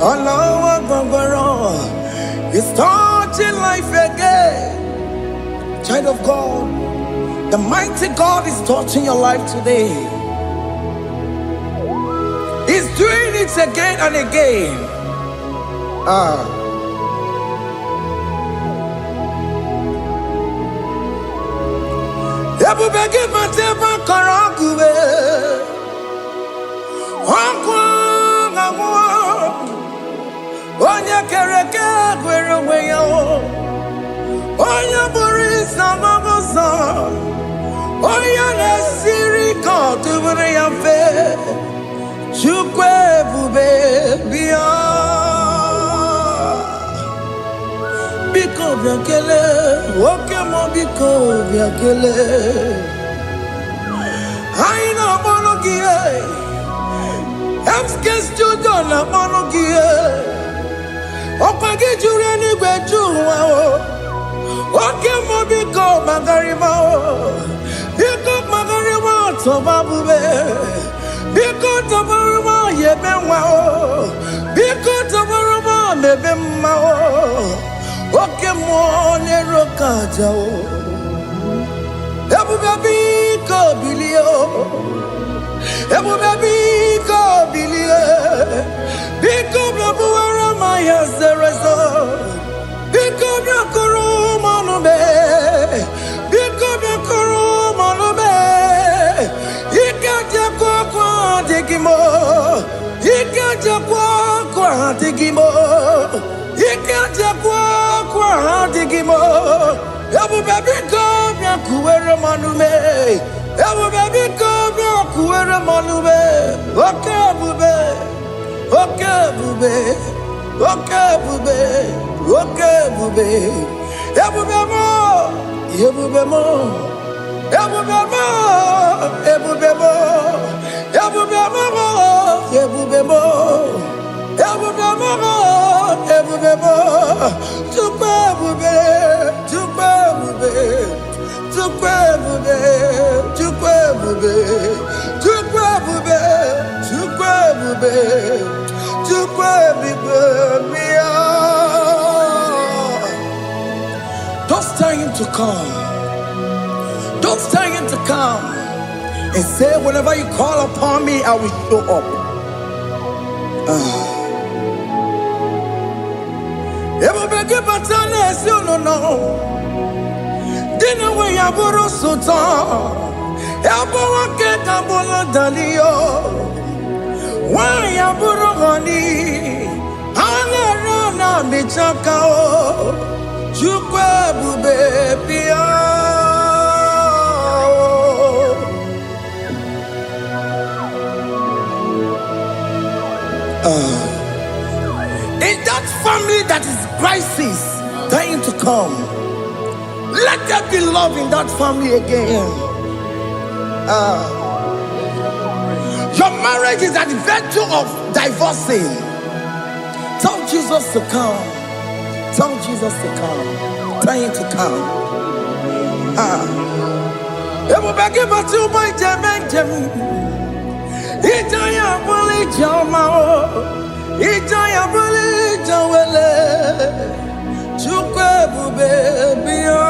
Allahu Akbar is touching life again. Child of God, the mighty God is touching your life today. He's doing it again and again. Ebubege mateba karakube, wakwa ngwa, onye kereke gwere weyo, onye burisa mabosa, onye nesiri kotubure ya fe, Chukwu ebube bia. Biko biakele, oke mo biko biakele. Aina monogie, emske studio na monogie. Opage jure ni gwejuwa o, oke mo biko magarima o. Biko magarima tobabube, biko tobarima yebenwa o, biko tobarima mebemma o. Oke mo ne rokaja o, ebube biko bilio, ebube biko bilie, biko blabuara maya zerezo, biko blakuru manube, biko blakuru manube, ikaja kwa digimo, ikaja kwa digimo, ikaja kwa digimo. Ebube biko bịakwuwere manume, ebube biko bịakwuwere manume. Oke ebube, oke ebube, oke ebube, oke ebube. Ebube mo, ebube mo, ebube mo, ebube mo, ebube mo, ebube mo, ebube mo, ebube mo. Chukwu ebube, Chukwu ebube, Chukwu ebube, Chukwu ebube, Chukwu ebube, Chukwu ebube, Chukwu ebube bịa. Don't tell him to come. Don't tell him to come. And say, whenever you call upon me, I will show up. Ebube gị bata na-esi ụnụnọ, dị na nwe ya bụrụ sụtọ, ya bụ nwoke ka bụrụ dalio, nwaanyị ya bụrụ họni, ha na-ere na mịchaka o. Chukwu ebube bịa. In that family that is crisis, dying to come, let there be love in that family again. Your marriage is at the verge of divorcing. Tell Jesus to come. Tell Jesus to come. Tell him to come. Ebubege batu boy jemenjem, Ijaya buli jamao, Ijaya buli jawele, Chukwu ebube bịa.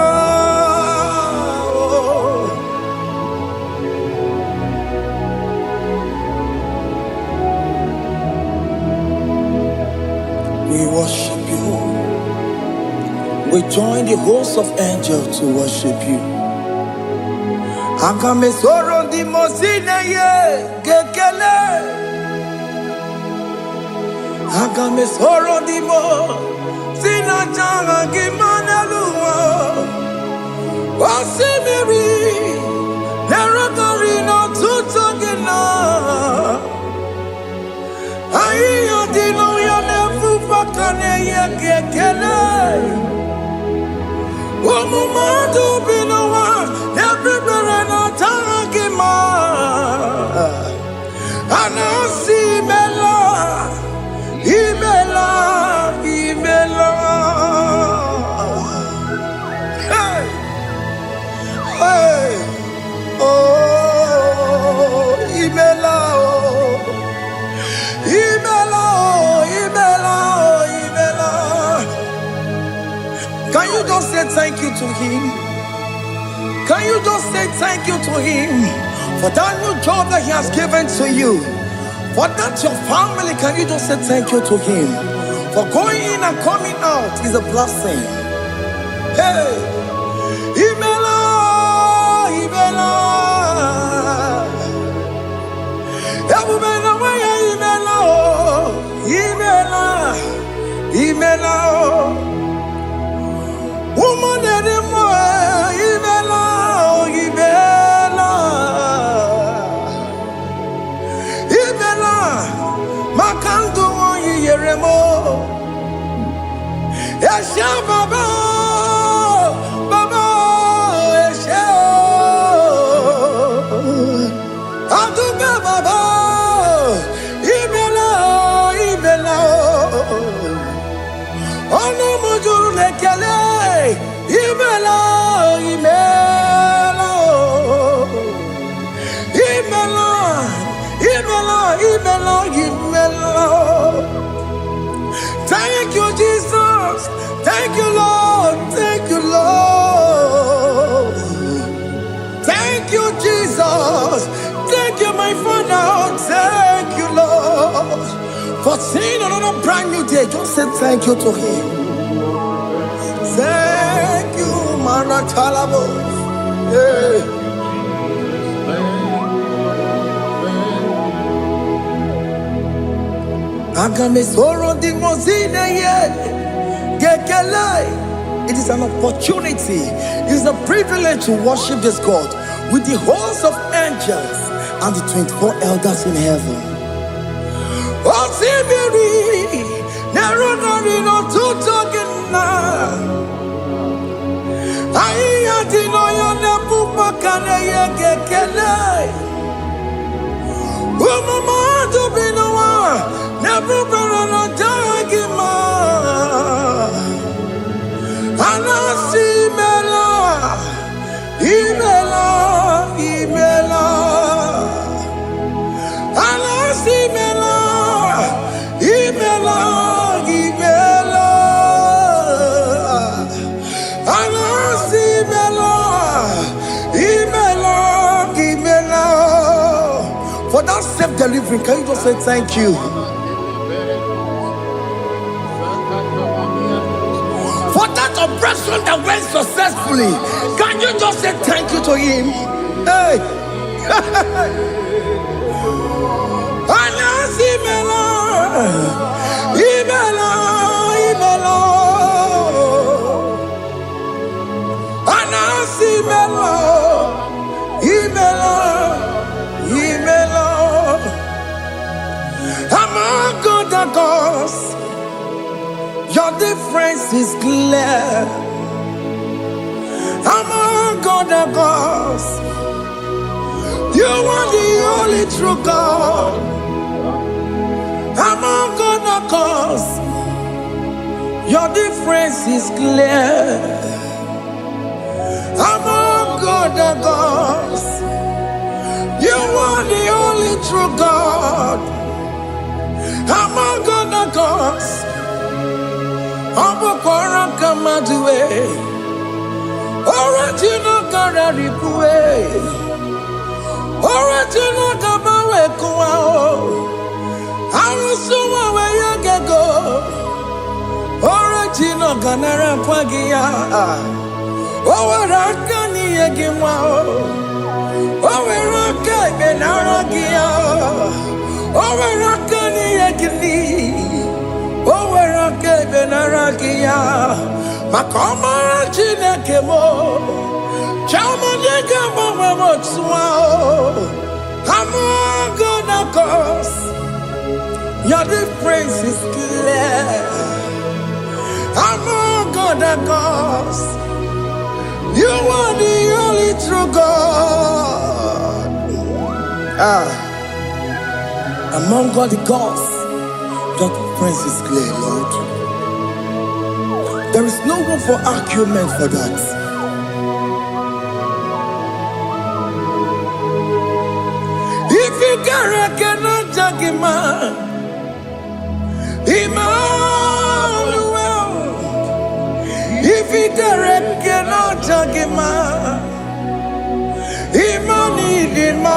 We worship you. We join the host of angels to worship you. Agame soro di mosine ye gekele. Agame soro di mo sina janga gimana luwa. Wasimiri nerokari no tutogina. Ayo dino ya nefu fakane ye gekele. Omumadu binowa everywhere no tangima. Anasi mela, imela, imela. Hey, hey, oh, imela, oh, imela, oh, imela, oh, imela. Can you just say thank you to him? Can you just say thank you to him for that new job that he has given to you? For that your family, can you just say thank you to him? For going in and coming out is a blessing. Hey, Imela, Imela, Imela, Imela, Imela, woman anymore, Imela, Imela, Imela, Makandu Yeremo, Esha Baba, Baba, Esha, Aduba Baba, Imela, Imela, Ono Mujuru Lekele, Imela, Imela, Imela, Imela, Imela, Imela. Thank you, Jesus. Thank you, Lord. Thank you, Lord. Thank you, Jesus. Thank you, my Father. Thank you, Lord. For seeing another brand new day, just say thank you to him. Thank you, Manatalabo. Yeah. Agame soro di mozine ye gekele. It is an opportunity, it is a privilege to worship this God with the host of angels and the 24 elders in heaven. Osimiri nerunari no tutogina. Ayati no yone pupakane ye gekele. Umamadu binowa never no dagima. Anasi mela, imela, imela. Anasi mela, imela, imela. Anasi mela, imela, imela. For that self-delivery, can you just say thank you? For that operation that went successfully, can you just say thank you to him? Hey! Anasi mela, imela, imela. Anasi mela, imela, imela. Among other gods, your difference is clear. Among other gods, you are the only true God. Among other gods, your difference is clear. Among other gods, you are the only true God. Among other gods, Obokora Kamadue, Original Kararipue, Original Kabawe Kuao, Arusuma Wayagego, Original Ganara Pagia, Owarakani Yagimao, Makia, Makoma Chinekemo, Chamadega Mamamotswao, I'm gonna cause your difference is clear. I'm gonna cause you are the only true God. Among all the gods, your difference is clear, Lord. There is no room for argument for that. If you cannot judge him, Emmanuel. If you cannot judge him, Emmanuel.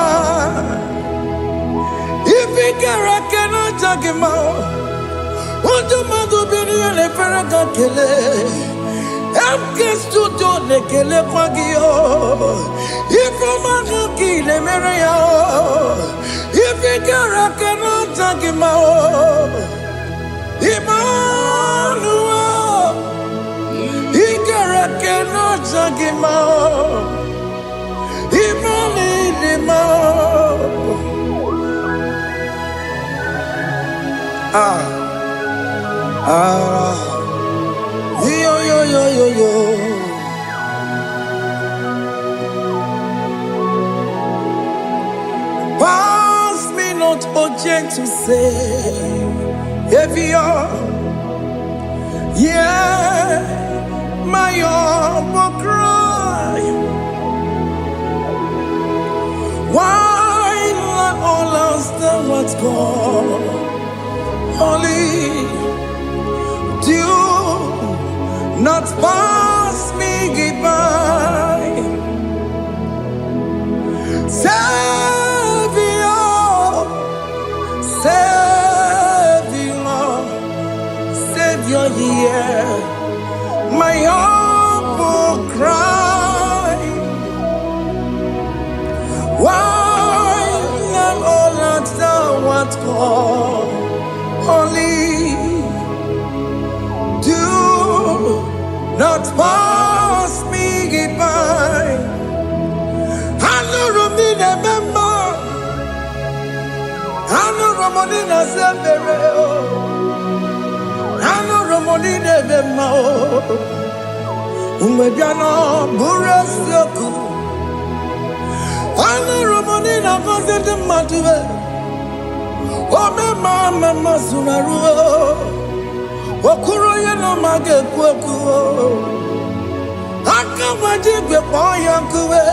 If you cannot judge him, what do you do? Be the Ferraga Kele. I'm just to do the Kele Pagio. If I'm a kill a Maria, if you cannot judge him, Emmanuel. He cannot judge him, yo. Pass me not, O gentle Savior, yeah, my humble cry. Why let all else than what's gone? Only do not pass me by. Savior, hear my humble cry. Why not all that thou art called? Only do not pass me by. I know Romina member. I know Romonina Zembere. I know Romonina member. Umbebiano Burasoku. I know Romonina Vazet Matue. Oh, mama sunaru, okuro yeno mage kweku, akamaji boya kuwe,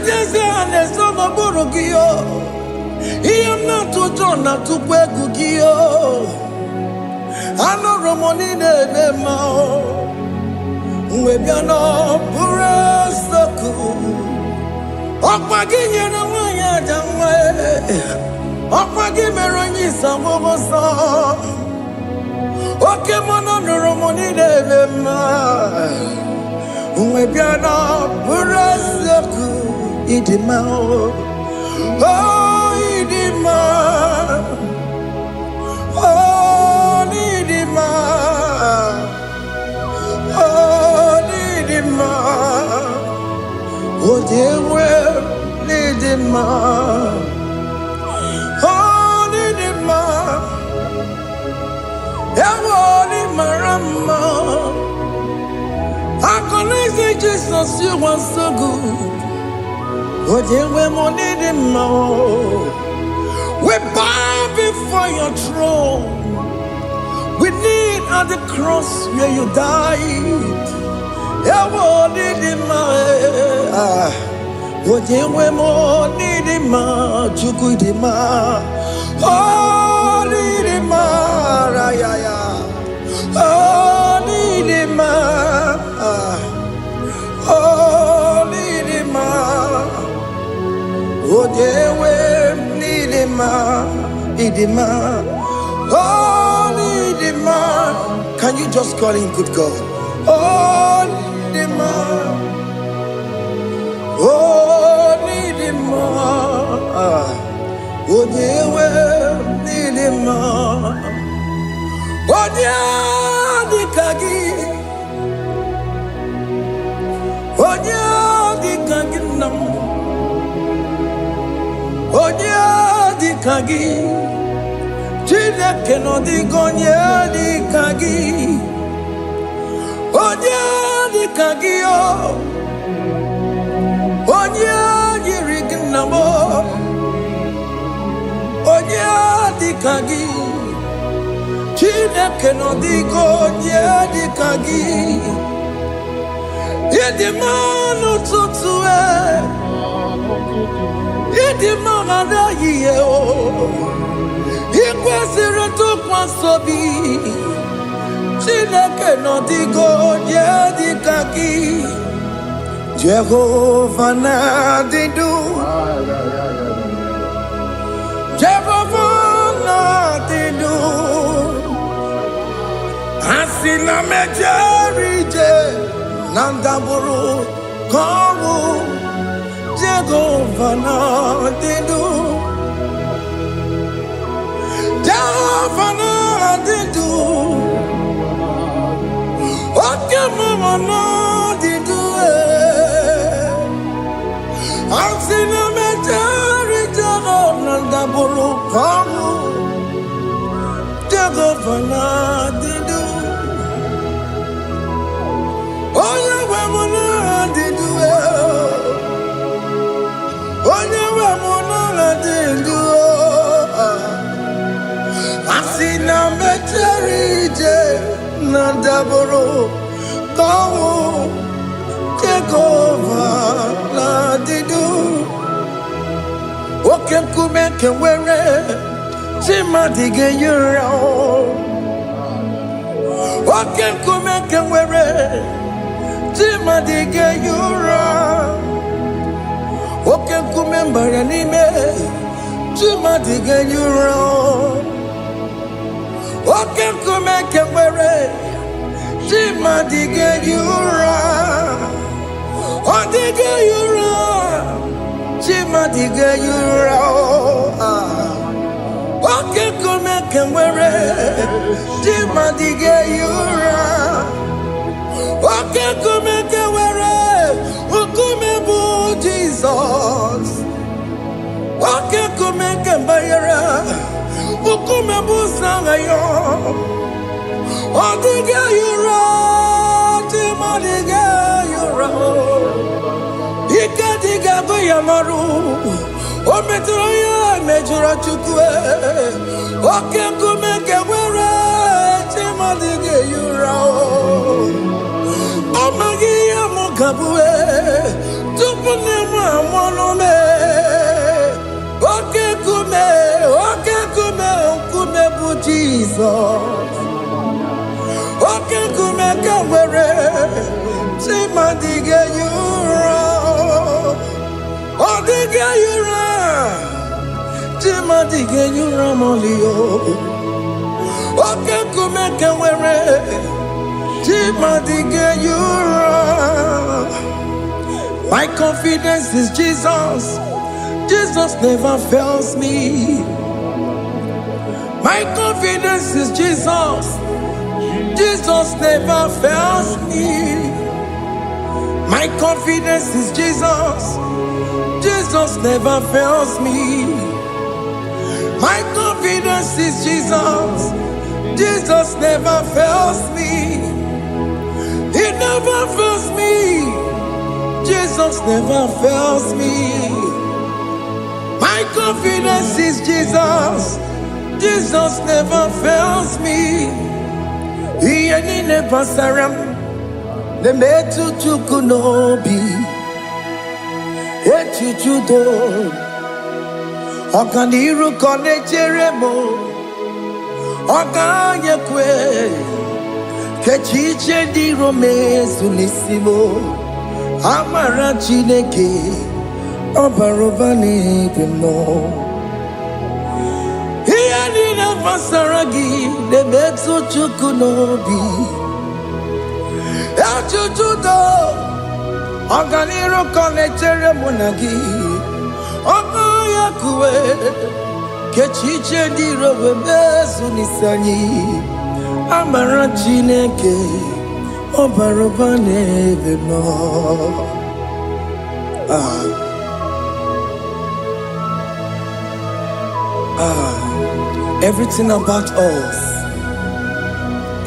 jese anesono burugio, iyamna tujona tukwegugio, ano romonine bemao, webiano burasoku, okwaginye na wanya jamwe. Opagi meronyi sambobosa. Oke mono nuromoni devema. Umwebiana burasaku idima. Oh idima. Oh idima. Oh idima. Oh dewe idima. I can say Jesus, you are so good. But you were more than more. We bow before your throne. We kneel at the cross where you died. You were needing my. But you were more needing my. Chukudima. Oh, needing my. Oh, Nidima, oh, Nidima, oh, Dewe, Nidima, Nidima, oh, Nidima. Can you just call him good God? Oh, Nidima, oh, Nidima, oh, Dewe, Nidima, oh, Dewe. onye dịka gị Chineke nọ dịka onye dịka gị onye dịka gị onye yiri gị nna m onye dịka gị Chineke nọ dịka onye dịka gị ịdị mma n'ụtụtụ ịdị mma n'ehihie ị kwesịrị ntụkwasị obi Chineke nọ dịka onye dịka gị Jehova na-adị ndụ Jehova na-adị ndụ asị na mejere ije na ndagwurugwu ka ọnwụ Jehova na-adị ndụ Jehova na-adị ndụ oke mmụọ na-adị ndụ asị na mejere ije na ndagwurugwu ka ọnwụ Jehova na-adị ndụ onye nwe m na-adị ndụ onye nwe m na-adị ndụ asị na mejere ije na ndagwurugwu ka ọnwụ Jehova na-adị ndụ oke nkume nke nwere Chimadi ga-enyere oke nkume nke nwere Chimadi ga-enyere oke nkume mbara n'ime Chimadi ga-enyere oke nkume nke nwere Chimadi ga-enyere ọ dịghị enyere Chimadi ga-enyere oke nkume nke nwere Chimadi ga-enyere oke nkume nke nwere nkume bụ Jizọs oke nkume nke mbanyere nkume bụ Sanga ya ọ dịghị enyere Chimadi ga-enyere ike dịghị agụ ya marụ o metụrụ ya mejọrọ Chukwu oke nkume nke nwere Chimadi ga-enyere ọ maghị ihe m gabụ tupu nne m amụrụ m oke nkume nkume bụ Jizọs oke nkume nke nwere Chimadi ga-enyere ọ dịghị enyere Chimadi ga-enyere m olio oke nkume nke nwere Chimadi ga-enyere my confidence is Jesus Jesus never fails me my confidence is Jesus Jesus never fails me my confidence is Jesus Jesus never fails me my confidence is Jesus Jesus never fails me he never fails me Jesus never fails me my confidence is Jesus Jesus never fails me ihe niile gbasara m na-emetụ Chukwu n'obi echiche udo ọganiru ka ọ na-echere m ọ gaghị ekwe ka echiche ndị iro m ezu n'isi m amara Chineke ọ bara ụba n'ebe m nọ ihe niile gbasara gị na-emetụ Chukwu n'obi echiche udo ọganiru ka ọ na-echere mụ na gị ọ gaghị ekwe ka echiche ndị iro m ezu n'isi anyị amara Chineke ọ bara ụba n'ebe m nọ Everything about us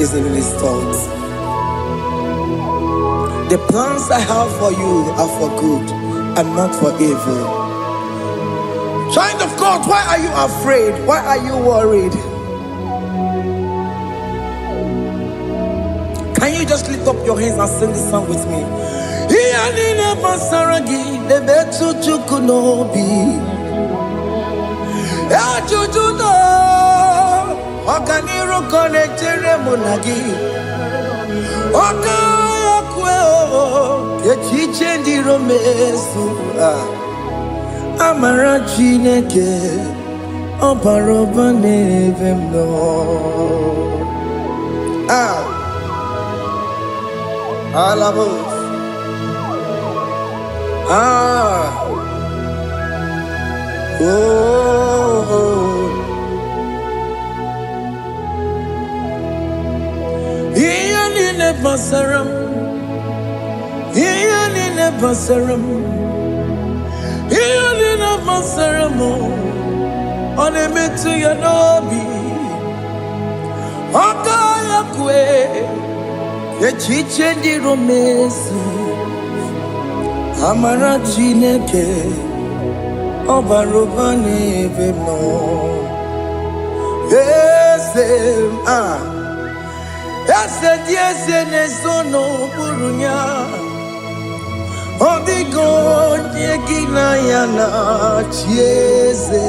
is in His thoughts. The plans I have for you are for good and not for evil. Child of God, why are you afraid? Why are you worried? Can you just lift up your hands and sing this song with me? Amara Chineke Obaroba nevem no. Alabos. Iyanine basaram, Iyanine basaram, Iyanine basaramo. Onemetu ya nobi, Okaya kwe, Yechiche di romesu. Amara Chineke Obaroba nevem no. Yes, nesono burunya. Odigo nyegina yana chieze.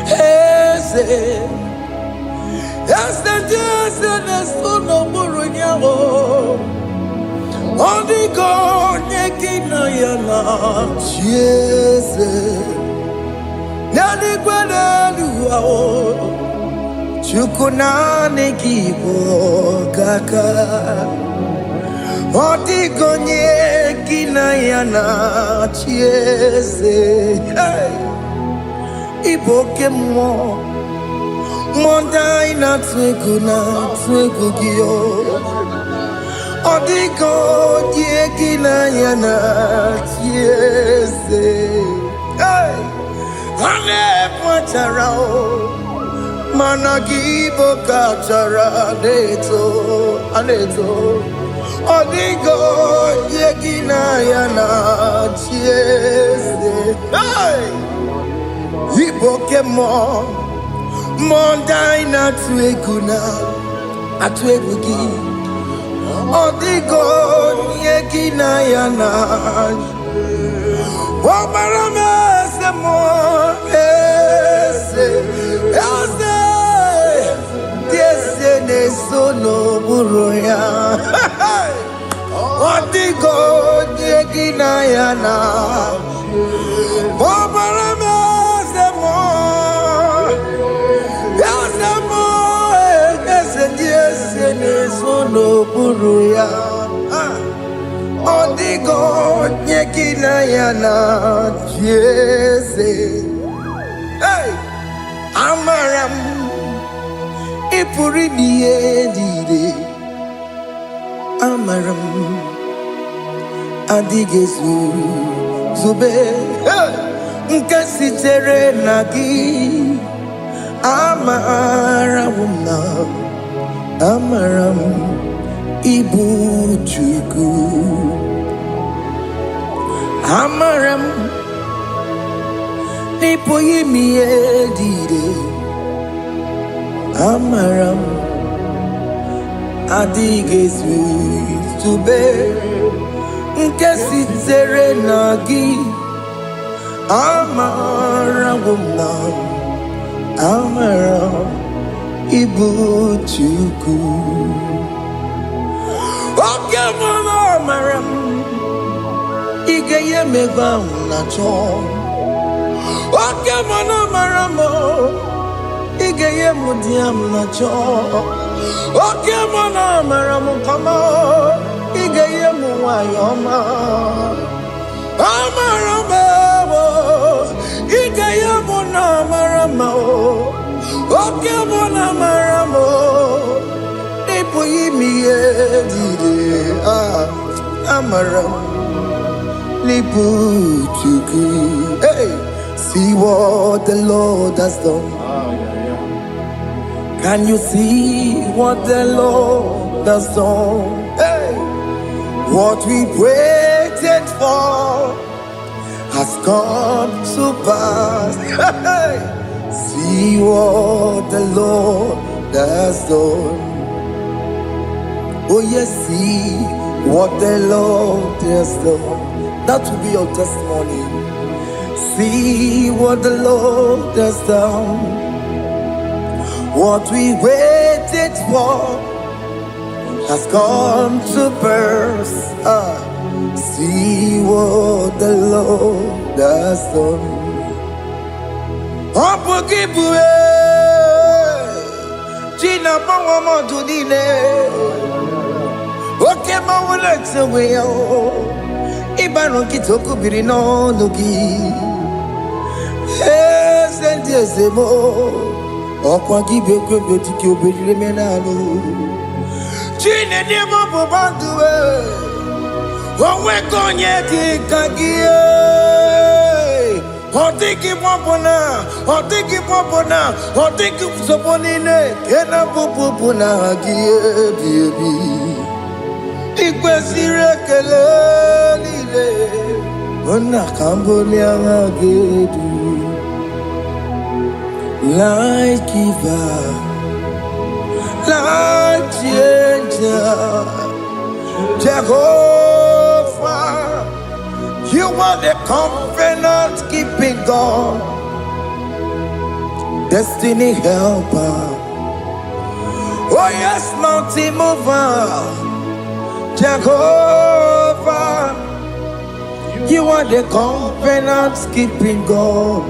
Yes, nesono burunya. Odigo nyegina yana chieze. Nani kwanalu ao chukuna nekibo kaka. Odigo nyegina yana chieze. Iboke mo mondai na twegu gyo. Odigo nyegina yana chieze. Ane pacharao managibo kachara aneto. Odigo yegina yana chieze. Iboke mo mondai na atwegugi. Odigo yegina yana Obarame semo Ese nesono buruya. Odigo yegina yana Obarame semo Ese nesono buruya. Odigo nyekina yana chieze. Amaram ipuri diye. Amaram adigezu zube. Nkasitere nagi. Amaram Ibu Chuku. Amaram Nipo yimi edide. Amaram Adigezu Zube. Nkesi tere nagi. Amaram Ibu Chuku. Okay, mama, Amaram Igeye meba unacho. Okay, mama, Maramo Igeye mudiam nacho. Okay, mama, Maramo kama Igeye muwayoma. Amaramo Igeye muna maramo. Okay, mama, Maramo Nipo yimi edide. Amaram Nipo Chuku. See what the Lord has done. Can you see what the Lord has done? Hey, what we waited for has come to pass. Hey, see what the Lord has done. Oh yes, see what the Lord has done. That will be your testimony. See what the Lord has done. What we waited for has come to pass. See what the Lord has done. Opogibue, China Pawamo Tudine, Oke Mawalex away, Ibano Kitoku Birino Nuki, yes, and yes, more. Okwa gibe kwebe tiki obedire menalo Chine demo bobanduwe Onwe konye kikagie Otiki popona Otiki soponine Kena popona hagie biebi Ikwe sire kele lile Ona kamboni angagedu Life giver, life changer, Jehovah, you are the covenant keeping God, destiny helper. Oh yes, mountain mover, Jehovah, you are the covenant keeping God.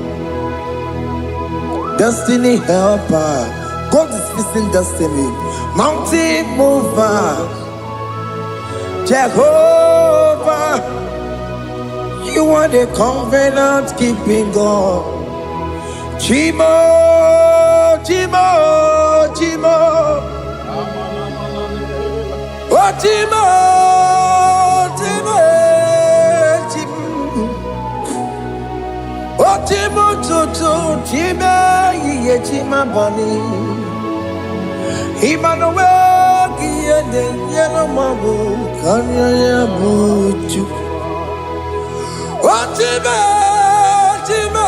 Destiny helper, God is fixing destiny. Mountain mover, Jehovah, you are the covenant keeping God. Chimo, Chimo, Chimo, oh Chimo, Chimo, Chimo, oh Chimo, Chimo, Chimo. Chima bani Emmanuel Kiende Yeno Mabu Kanya Yabuchu Ochime Chimo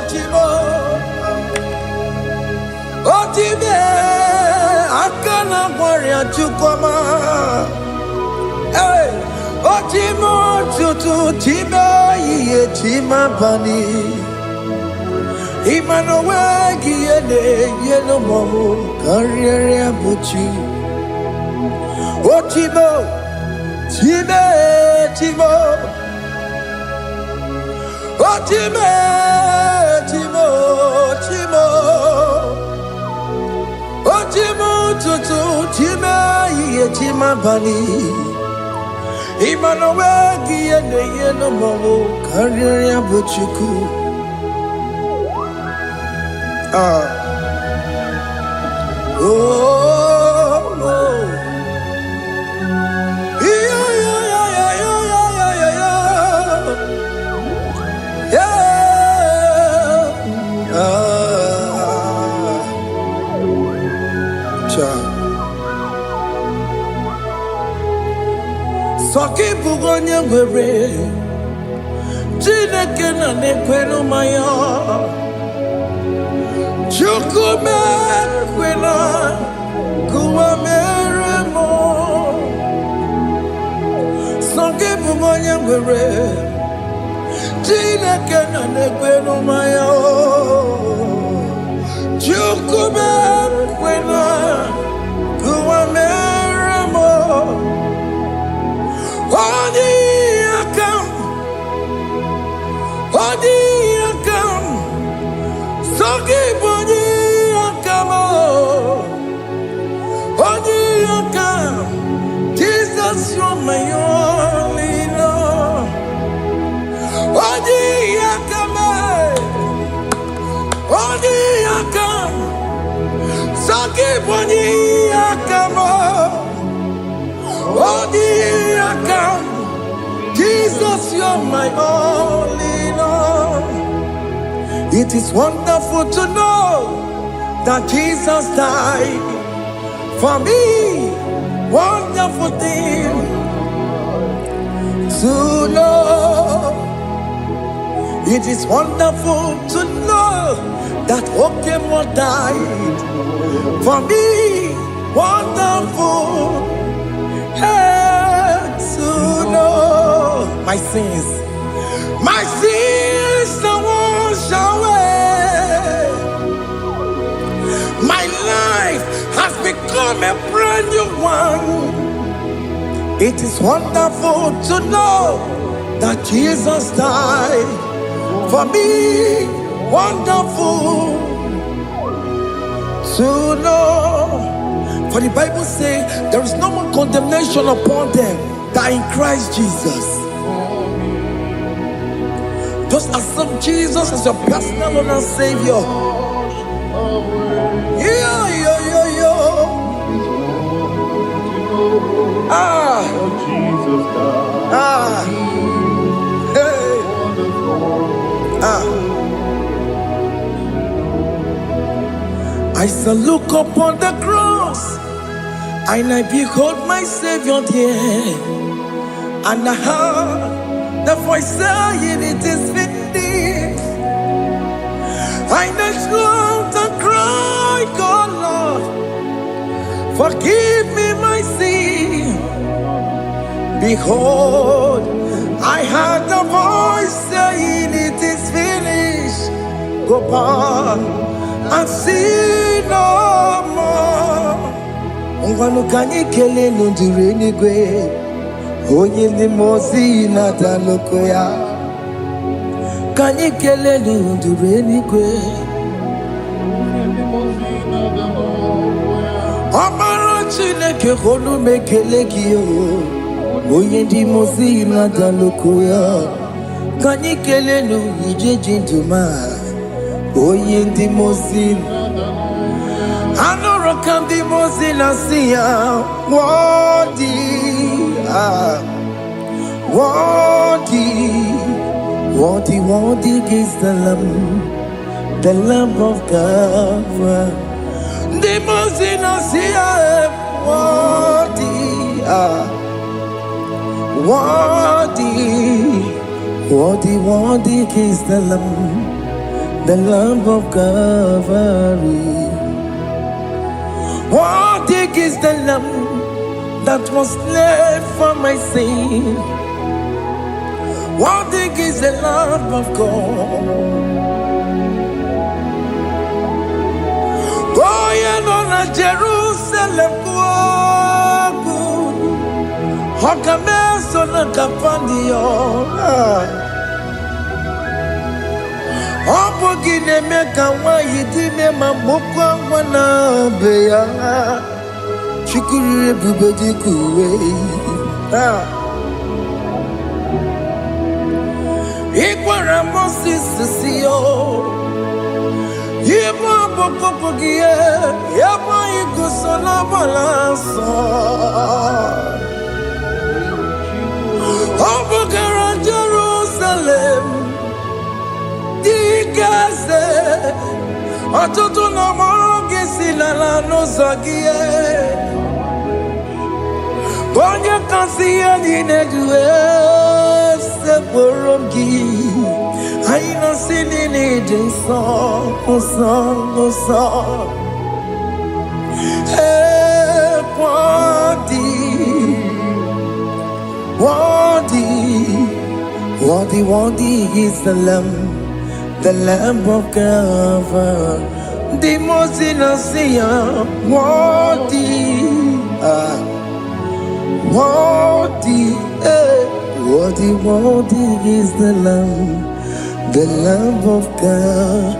Chimo Ochime Akana Warrior Chukoma Hey Ochimo Chutu Chima Ye Chima bani Emmanuel Kiene Yeno Mamu Karriere Buchi Ochimo Chime Chimo Ochime Chimo Chimo Ochimo Tutu Chime Ye Chima Bani Emmanuel Kiene Yeno Mamu Karriere Buchiku oh, yeah, Soki bugonye ngwere Chineke na nekwenu maya Chukume kwena kuwa meremo Soki bugonye ngwere Chineke na nekwenu maya Chukume kwena kuwa meremo Odi akam Soki boni akamo Odi akam Jesus you're my only love Odi akam Soki boni akamo Odi akam Jesus, you're my only Lord. It is wonderful to know that Jesus died for me. Wonderful thing to know. It is wonderful to know that Okemo died for me. Wonderful to know my sins are washed away. My life has become a brand new one. It is wonderful to know that Jesus died for me. Wonderful to know. For the Bible says there is no more condemnation upon them that in Christ Jesus. Just accept Jesus as your personal Lord and Savior. I shall look upon the cross, and I behold my Savior there, and I heard the voice saying, "It is finished." I knelt down and cried, "God, Lord, forgive me my sin." Behold, I heard the voice saying, "It is finished. Go back and sin no more." Ngwanu kanyi kele nundure nigwe, onye ndi mozi na daloko ya. Kanyi kele nundure nigwe, Amara Chineke honu mekele giyo, onye ndi mozi na daloko ya. Kanyi kele nu ije jinduma, onye ndi mozi. Anoro kandi mozi na siya, worthy is the Lamb of God. The mozi na siya, worthy is the Lamb of God. Worthy is the Lamb that was slain for my sin. Worthy is the Lamb of God. Going on a Jerusalem, Hokameso na kapandio. Opogine meka wa yidime mamukwa wana beya. Chukuru ebubedi kuwe. Ikwara Moses siyo. Yema bokopogie. Yema igusola balanso. Opogara Jerusalem. Dikaze. Atoto na moge silala no zagie. Onye kasi ya nineduwe se boromgi. Aina sini ni jinson, osan. Worthy is the Lamb of God. The most innocent, worthy is the Lamb of God.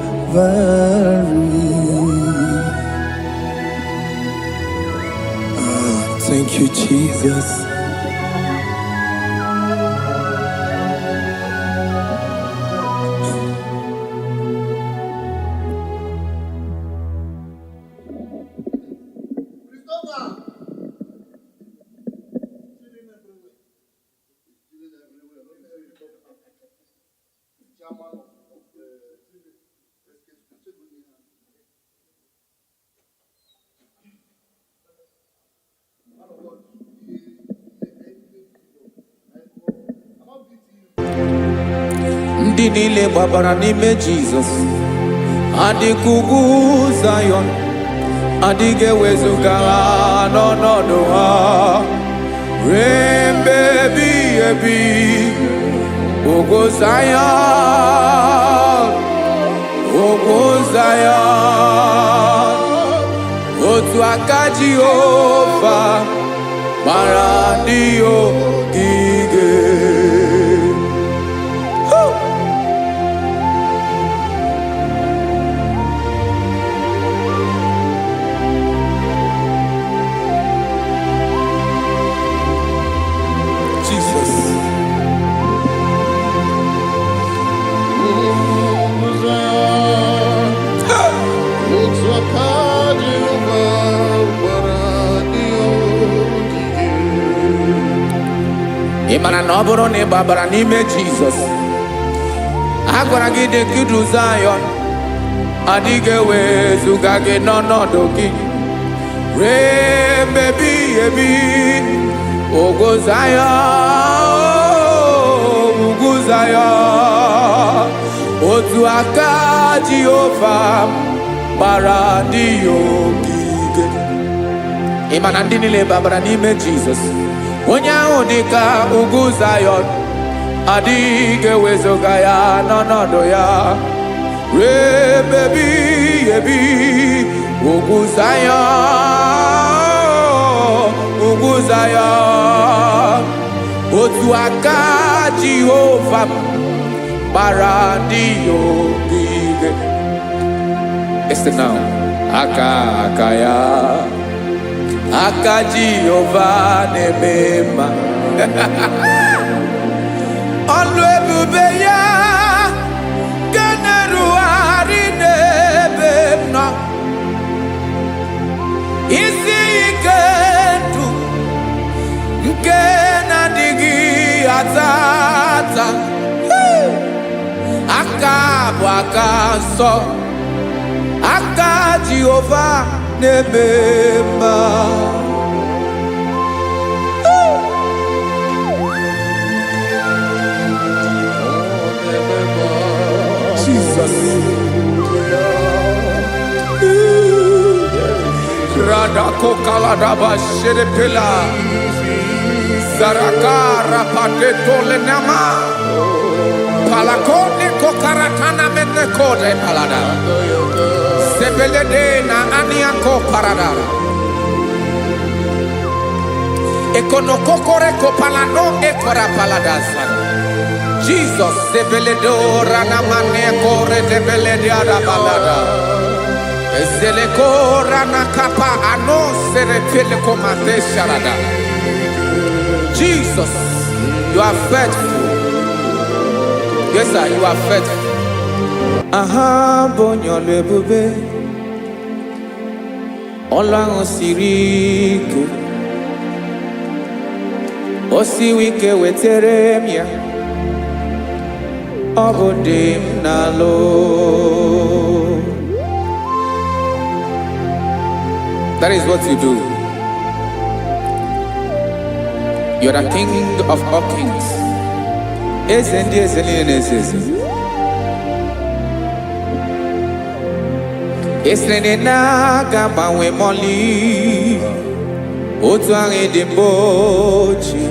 Thank you, Jesus. Ndị niile gbabara n'ime Jizọs adịghị ugwu Zayọn, adịghị ewezuga ha n'ọnọdụ ha ruo mgbe ebighị ebi. Ugwu Zayọn, ugwu Zayọn, otu aka Jehova gbara ndị ogige. Ị mara na ọ bụrụ na ị gbabara n'ime Jizọs, a gwara gị dị ka ugwu Zayọn, adịghị ewezuga gị n'ọnọdụ gị ruo mgbe ebighị ebi. Ugwu Zayọn, ugwu Zayọn, otu aka Jehova gbara ndị ogige. Ị ma na ndị niile gbabara n'ime Jizọs, onye ahụ dị ka ugwu Zayọn, adịghị ewezuga ya n'ọnọdụ ya ruo mgbe ebighị ebi. Ugwu Zayọn, ugwu Zayọn, otu aka Jehova gbara ndị ogige. Listen now, aka ya, aka Jehova na-eme mma. Ọlụ ebube ya ga na-erugharị n'ebe m nọ. Isi ike ndụ nke na-adịghị ata ata, aka bụ aka nsọ, aka Jehova na-eme mma. Jesus. Radako kaladaba sherepela zarakara padeto lenama palakone kokaratana mene kode palada sebelede na aniako paradara ekonokokore kopalano ekora paladasa. Jesus sebeledo rana mane kore debelede arabalada ezeleko rana kapa ano serepele komande sharada. Jesus, you are faithful. Yes sir, you are faithful. Aha bonyo lebube Ọlọ́run siri ike, o siwe ike wetere m ya, ọ bụ dị m n'alụ. That is what you do. You are the King of all kings. Eze ndị eze niile na-eze eze. Esere na-agbanwe mọlị, otu ahụ dị mgbe ochie,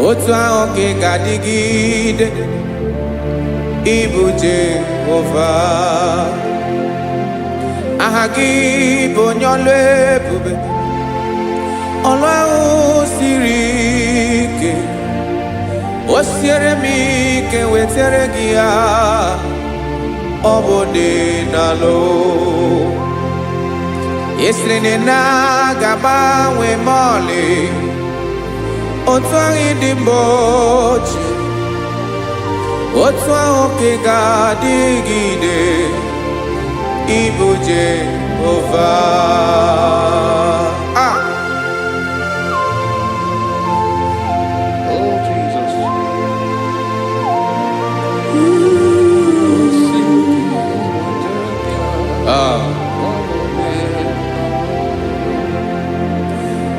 otu ahụ ka ị ga-adịgide. Ịbụ Jehova, aha gị bụ onye ọlụ ebube, ọlụ ahụ siri ike, o siere m ike wetere gị ya, ọ bụ dị n'alụ. Esiri na-agbanwe mọlị, otu ahụ dị mgbe ochie, otu ahụ ka ị ga-adịgide. Ịbụ Jehova.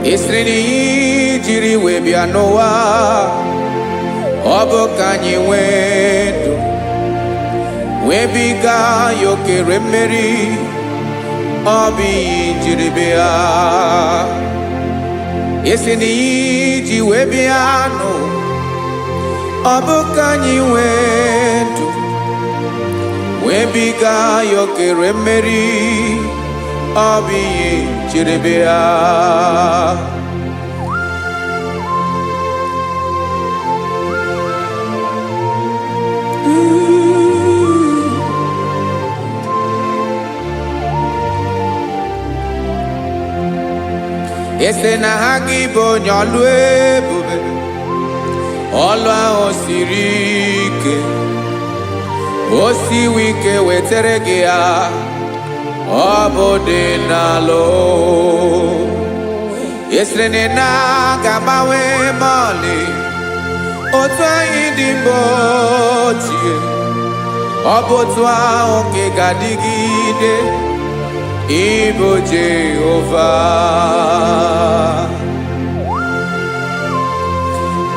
Isrini jiri webia noa Obo kanyi wedu Webiga yokere meri Obi jiri bia Isrini ji webia no Obo kanyi wedu Webiga yokere meri Obi jiri bia Ese na hagi bo nyolu ebube Olu ahụ siri ike Osi wike wetere gị ya Ọ bụ dị n'alụ Ese na ga-agbanwe mọlị Otu anyị dị mgbe ochie Ọ bụ otu ahụ nke ga-adịgide Ibo Jehovah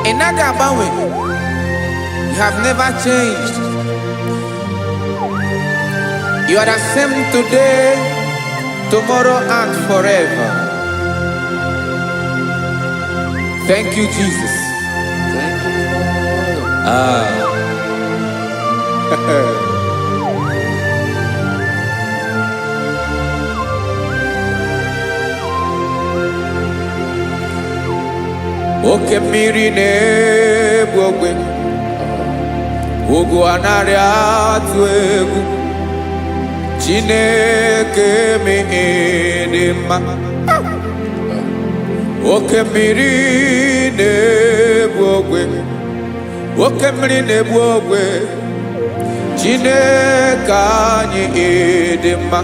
Inaga Bawe, you have never changed. You are the same today, tomorrow and forever. Thank you, Jesus. Thank you, Lord. Oke mmiri na-egbu ogwe ugwu anarị atụ egwu Chineke dị mma Oke mmiri na-egbu ogwe Oke mmiri na-egbu ogwe Chineke anyị dị mma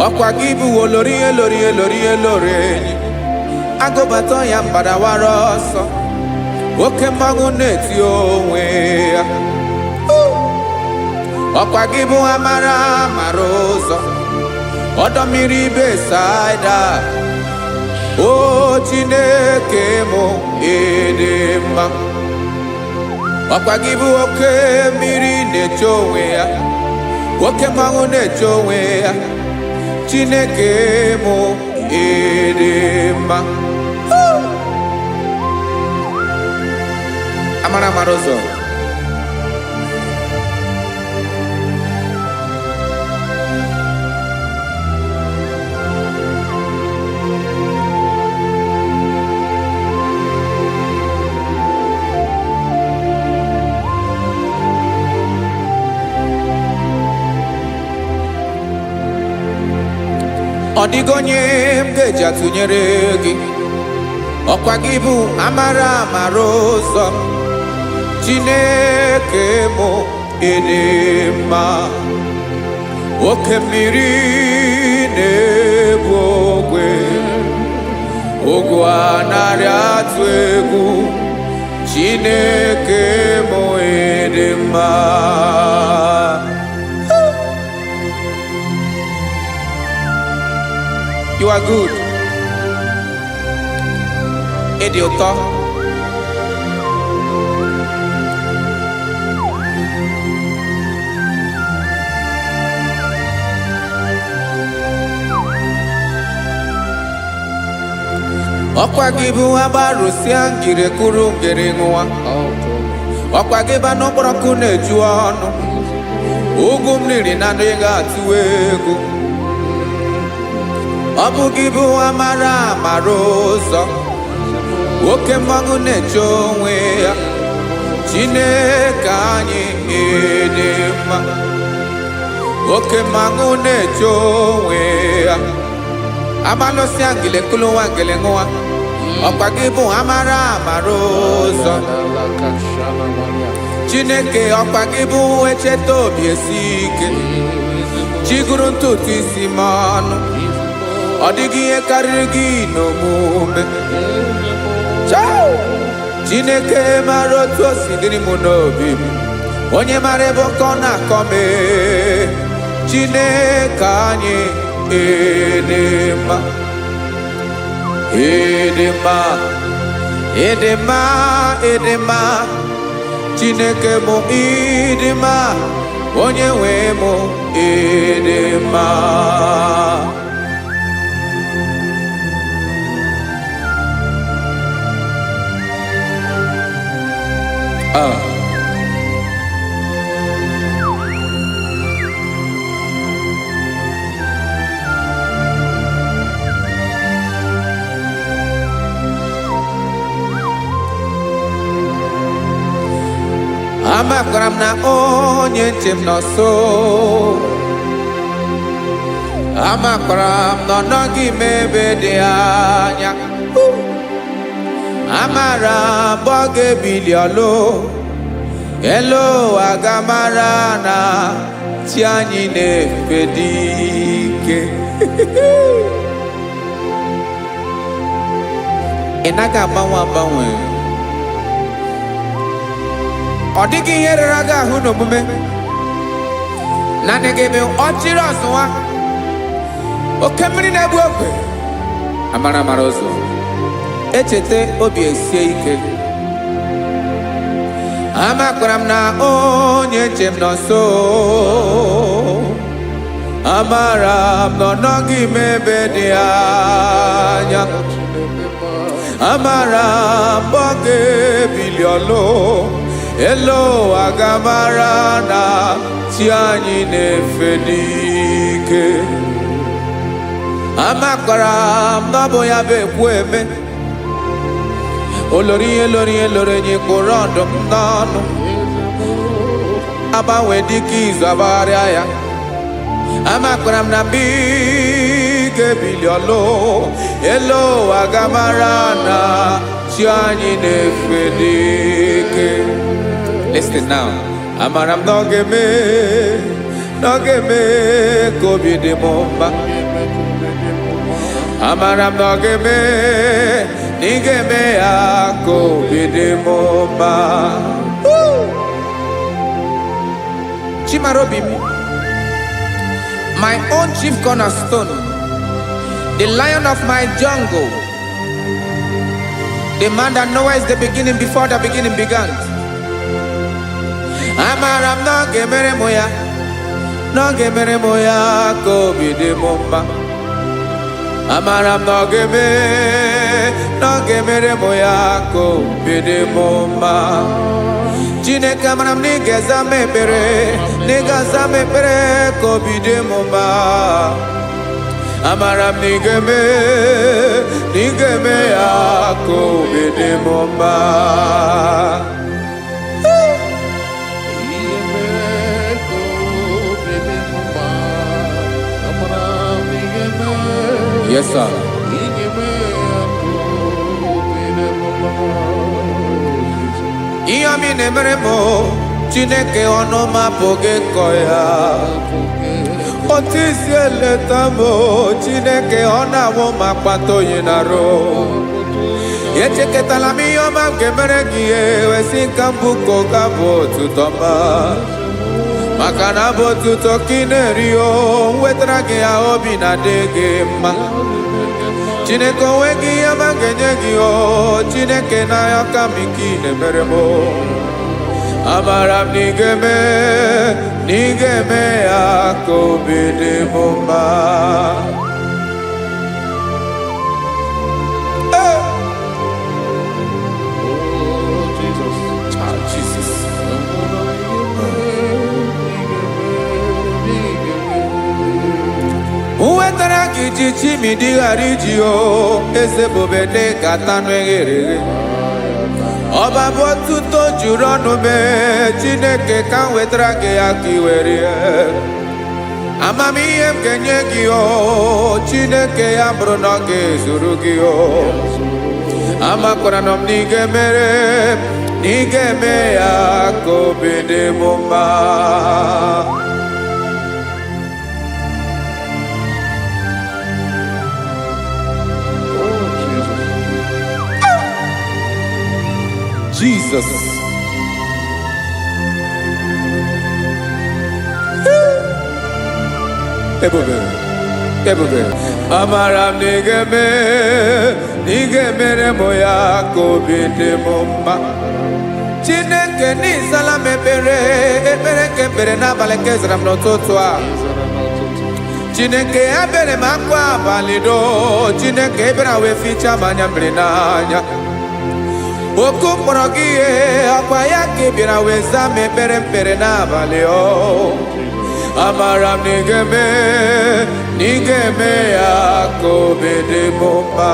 Ọkwa gị bụ olori enyi Agụbata ya mbadawara ọsọ Oke mmanwụ na-eti onwe ya Ọkwa gị bụ amara ụzọ Ọdọ mmiri Besaida O Chineke mụ dị mma Ọkwa gị bụ oke mmiri na-eche onwe ya Oke mmanwụ na-eche onwe ya Chineke mụ dị mma Amara ụzọ Ọ dịghị onye m ga-eji atụnyere gị Ọkwa gị bụ amara ụzọ Chineke mụ dị mma Oke mmiri na-egbu ogwe Ugwu anarị atụ egwu Chineke mụ dị mma You are good. Ịdị ụtọ. Ọkwa gị bụ agbarụsịa ngire kụrụ ngere nwa. Ọkwa gị ba n'ọkpọrọkụ na-eju ọnụ. Ugwu mmiri na adịghị atụ egwu. Ọ bụ gị bụ amara ụzọ Oke mmanwụ na-eche onwe ya Chineke anyị dị mma Oke mmanwụ na-eche onwe ya Amalụsị angele kụlụ nwa ngele nwa Ọkwa gị bụ amara ụzọ Chineke ọkwa gị bụ echeta obi esi ike Chigụrụ ntutu isi m ọnụ Ọ dịghị ihe karịrị gị n'omume Chineke mara otu o si dịrị m n'obi Onye mara ebe ọkọ na-akọ m Chineke anyị dị mma Edema, edema, edema, Chineke mụ edema, onye nwe mụ edema. Amakwara m na onye nche m nọ nso. Amakwara m na ọ nọghị m ebe dị anya. Amara m ọ ga-ebili ọlụ. Elu agamara na chi anyị na-efe dị ike. Ị naghị agbanwe agbanwe. Ọ dịghị ihe rara gị ahụ n'omume. Naanị gị bụ ọchịrị ọzụwa. Oke mmiri na-egbu ogwe. Amara mara ụzọ. Echete obi esie ike. Amakwara m na onye nche m nọ nso. Amara m na ọ nọghị m ebe dị anya. Amara m ọ ga-ebili ọlụ. Elu agamara na chi anyị na-efe n'ike. Amakwara m na ọ bụ ya bụ ekwu eme. Olori ihe lori ihe lori enyi kpụrụ ọdụm n'ọnụ. Agbanwe dịka izu agbagharịa ya. Amakwara m na mgbe ị ga-ebili ọlụ. Elu agamara na chi anyị na-efe n'ike. Listen now. Amara m na ọ ga-eme ka obi dị m mma. Amara m na ọ ga-eme na ị ga-eme ya ka obi dị m mma. Chimara obi m, my own chief cornerstone, the lion of my jungle, the man that knows the beginning before the beginning began. Amara m na ọ ga-emere m ya, na ọ ga-emere m ya ka obi dị m mma. Amara m na ọ ga-emere m ya ka obi dị m mma. Chineke amara m na ị ga-aza m ekpere, na ị ga-aza m ekpere ka obi dị m mma. Amara m na ị ga-eme ya ka obi dị m mma. Yes, sir. Ihe ọmị na-emere m Chineke ọnụ m apụghị ịkọ ya. Otu isi eleta m Chineke ọ na-awụ m akpata oyi n'arụ. Echeketala m ihe ọma m ga-emere gị ewesị ka m bụkọ ga bụ otuto mma. Maka na bụ otuto ka ị na-eri o wetara gị ya obi na-adị gị mma. Chineke onwe gị ihe ọma ga-enye gị o Chineke n'anya ka m ike ị na-emere m. Amara m na ị ga-eme ya ka obi dị m mma. Uwetara gị ji chimi dịghara iji o eze bobede gata n'eghere. Ọba bụ otuto juru ọnụ mee Chineke ka m wetara gị ya ka ị were. Amamihe m ga-enye gị o Chineke ya bụrụ na ọ ga-ezuru gị o. Amakwara na m na ị ga-eme ya ka obi dị m mma. Jesus. Ebube. Ebube. Amara nigeme, nigemere moya kobide mumba. Chineke ni salam ebere kebere na baleke zram no totwa. Chineke ebere makwa balido, Chineke ebere we ficha manya mrinanya. Oku morogie akwa yake bira we zame bere na baleo. Amara nigeme akobede bomba.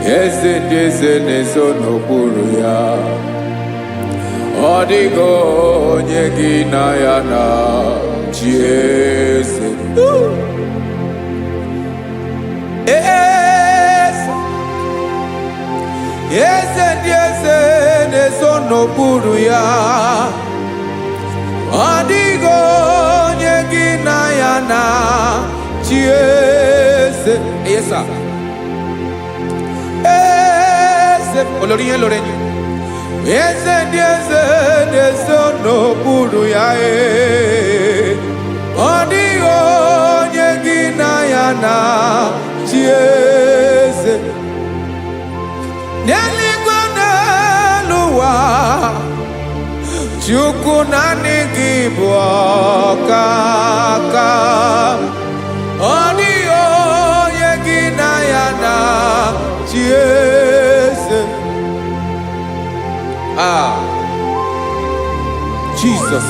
Eze n'ezo n'okpuru ya. Ọ dịghị onye gị na ya na-achị eze. Eze ndị eze n'ezo n'okpuru ya. Ọ dịghị onye gị na ya na-achị eze. Yes, sir. Olórí lórí eze ndị eze n'ezo n'okpuru ya. Ọ dịghị onye gị na ya na-achị eze. N'eluigwe n'elu ụwa, Chukwu naanị gị bụ ọkaka. Ọ dịghị onye gị na ya na-achị eze. Jesus.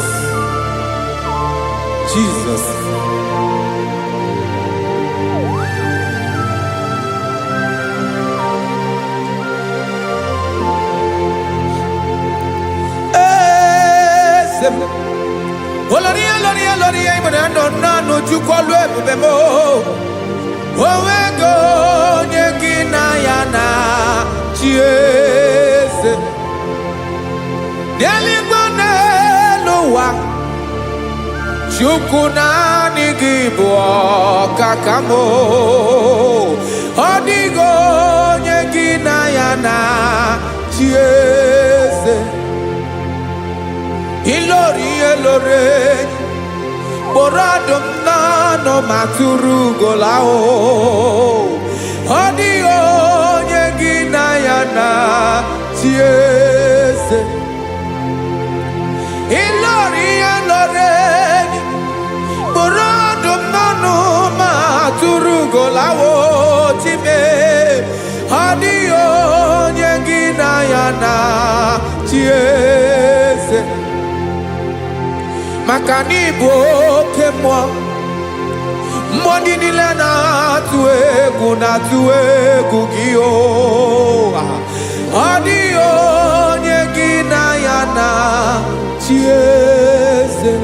Oloria imana no chukolu ebube mo. Owego onye gị na ya na-achị eze. N'eluigwe n'elu ụwa, Chukwu naanị gị bụ ọkaka m. Ọ dịghị onye gị na ya na-achị eze. Ilori kpọrọ ọdụm n'ọnụ ma tụrụ ugo laa. Ọ dịghị onye gị na ya na-achị eze. Ilori kpọrọ ọdụm n'ọnụ ma tụrụ ugo laa. Time ọ dịghị onye gị na ya na-achị eze. Maka na ị bụ oke mmụọ, mmụọ ndị niile na-atụ egwu gị. Ọ dịghị onye gị na ya na-achị eze.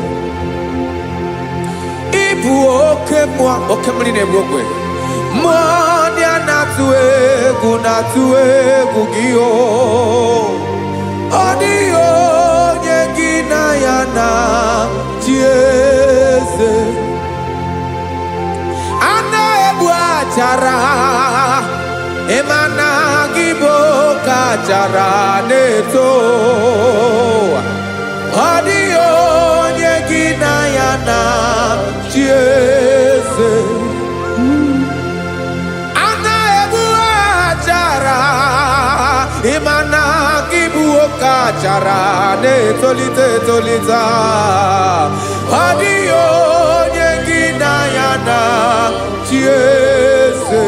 Ị bụ oke mmụọ, oke mmiri na-egbu ogwe. Mmụọ ndị a na-atụ egwu gị. Ọ dịghị onye gị na ya na-achị eze. A na-egbu achara, ịma na gị bụ ka achara na-eto. Ọ dịghị onye gị na ya na-achị eze. A na-egbu achara, ịma na gị bụ ka achara na-etolite. Ọ dịghị onye gị na ya na-achị eze.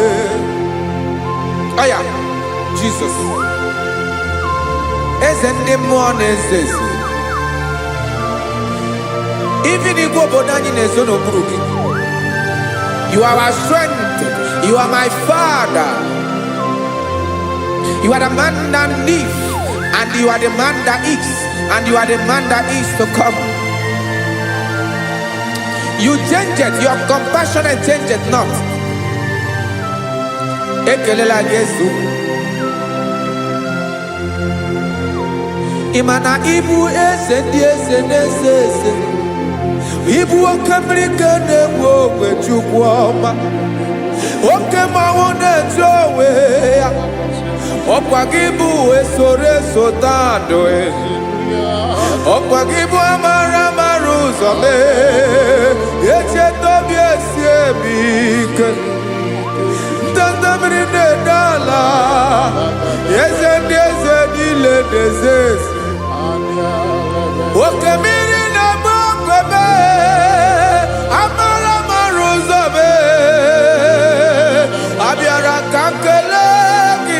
Aya, Jesus. Eze ndị mmụọ na-eze eze. Ibi n'igwe obodo anyị na-ezo n'okpuru gị. You are our strength. You are my Father. You are the man that lives, and you are the man that is, and you are the man that is to come. You change it, your compassion and change it not. Ekelela Yesu. Imana ibu ese ndi ese nese ese. Ibu okamrika newo kwechukwoma. Okema wone jowe. Okwagibu esore sotando ezu. Okwagibu amara maruzome. Eche tobi esiebike. Tandamri ne dala. Yeze dile dezes. Okemiri na mokebe. Amara maruzome. Abiara kankelegi.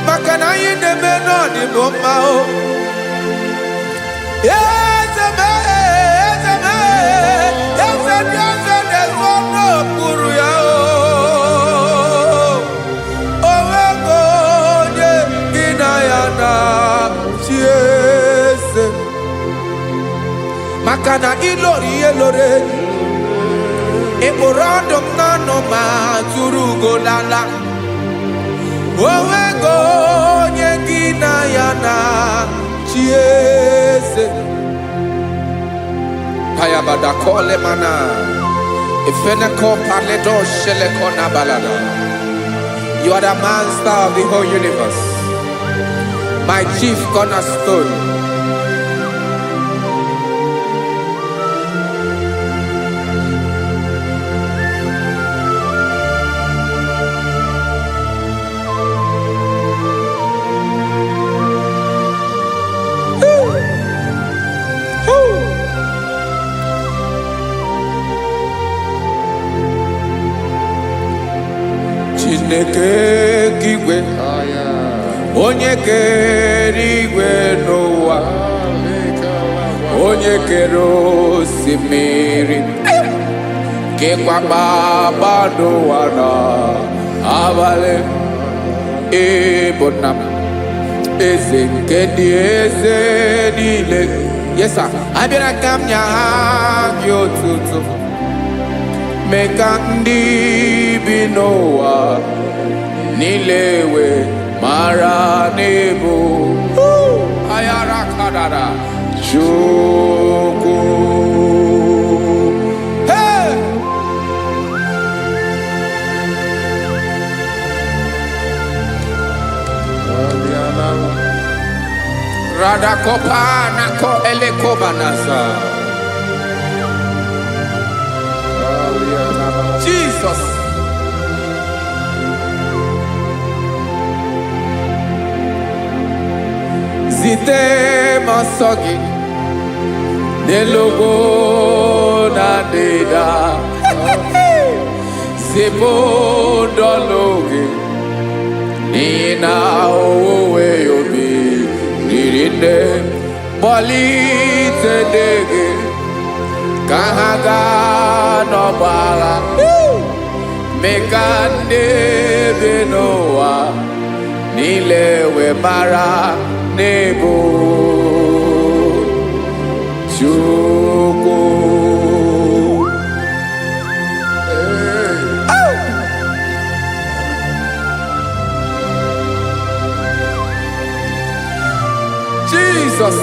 Makana yine menoni bomao. Makana ilori elore Eborandom nano ma turugo lala Owego nyegina yana chiese Payabada kole mana Ifeneko paledo shelekona balada. You are the master of the whole universe, my chief cornerstone. Chineke kigwe onye kere igwe n'ụwa, onye kere osimiri, kekwa kpakpando ụwa n'abalị, ịbụ nna m, eze nke ndị eze niile. Yes sir, abịara ka m nye gị otuto, mee ka ndị bi n'ụwa niile wee mara n'ebu ayara kadara Chukwu. Hey! Radakopa nako elekobanasa. Jesus. Zite masogi nelogo na deda Zipo dologe nina owe yobi nirinde bolite dege kahaga no bala mekande benoa nilewe mara nebo Chukwu. Jesus.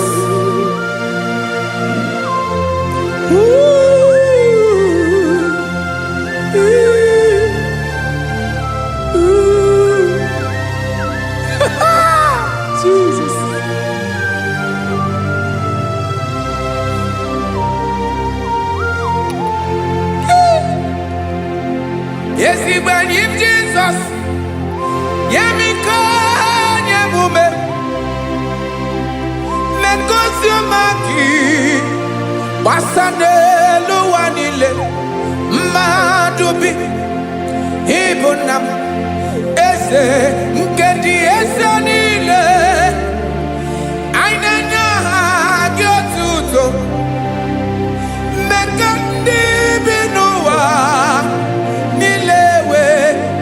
Jesus. Yes, he when him Jesus. Yemiko nyemume. Mekosio maki. Basane luwanile. Madubi. Ibunam. Ese nkedi ese nile. Ainanya gyotuto. Mekandi binuwa. Nilewe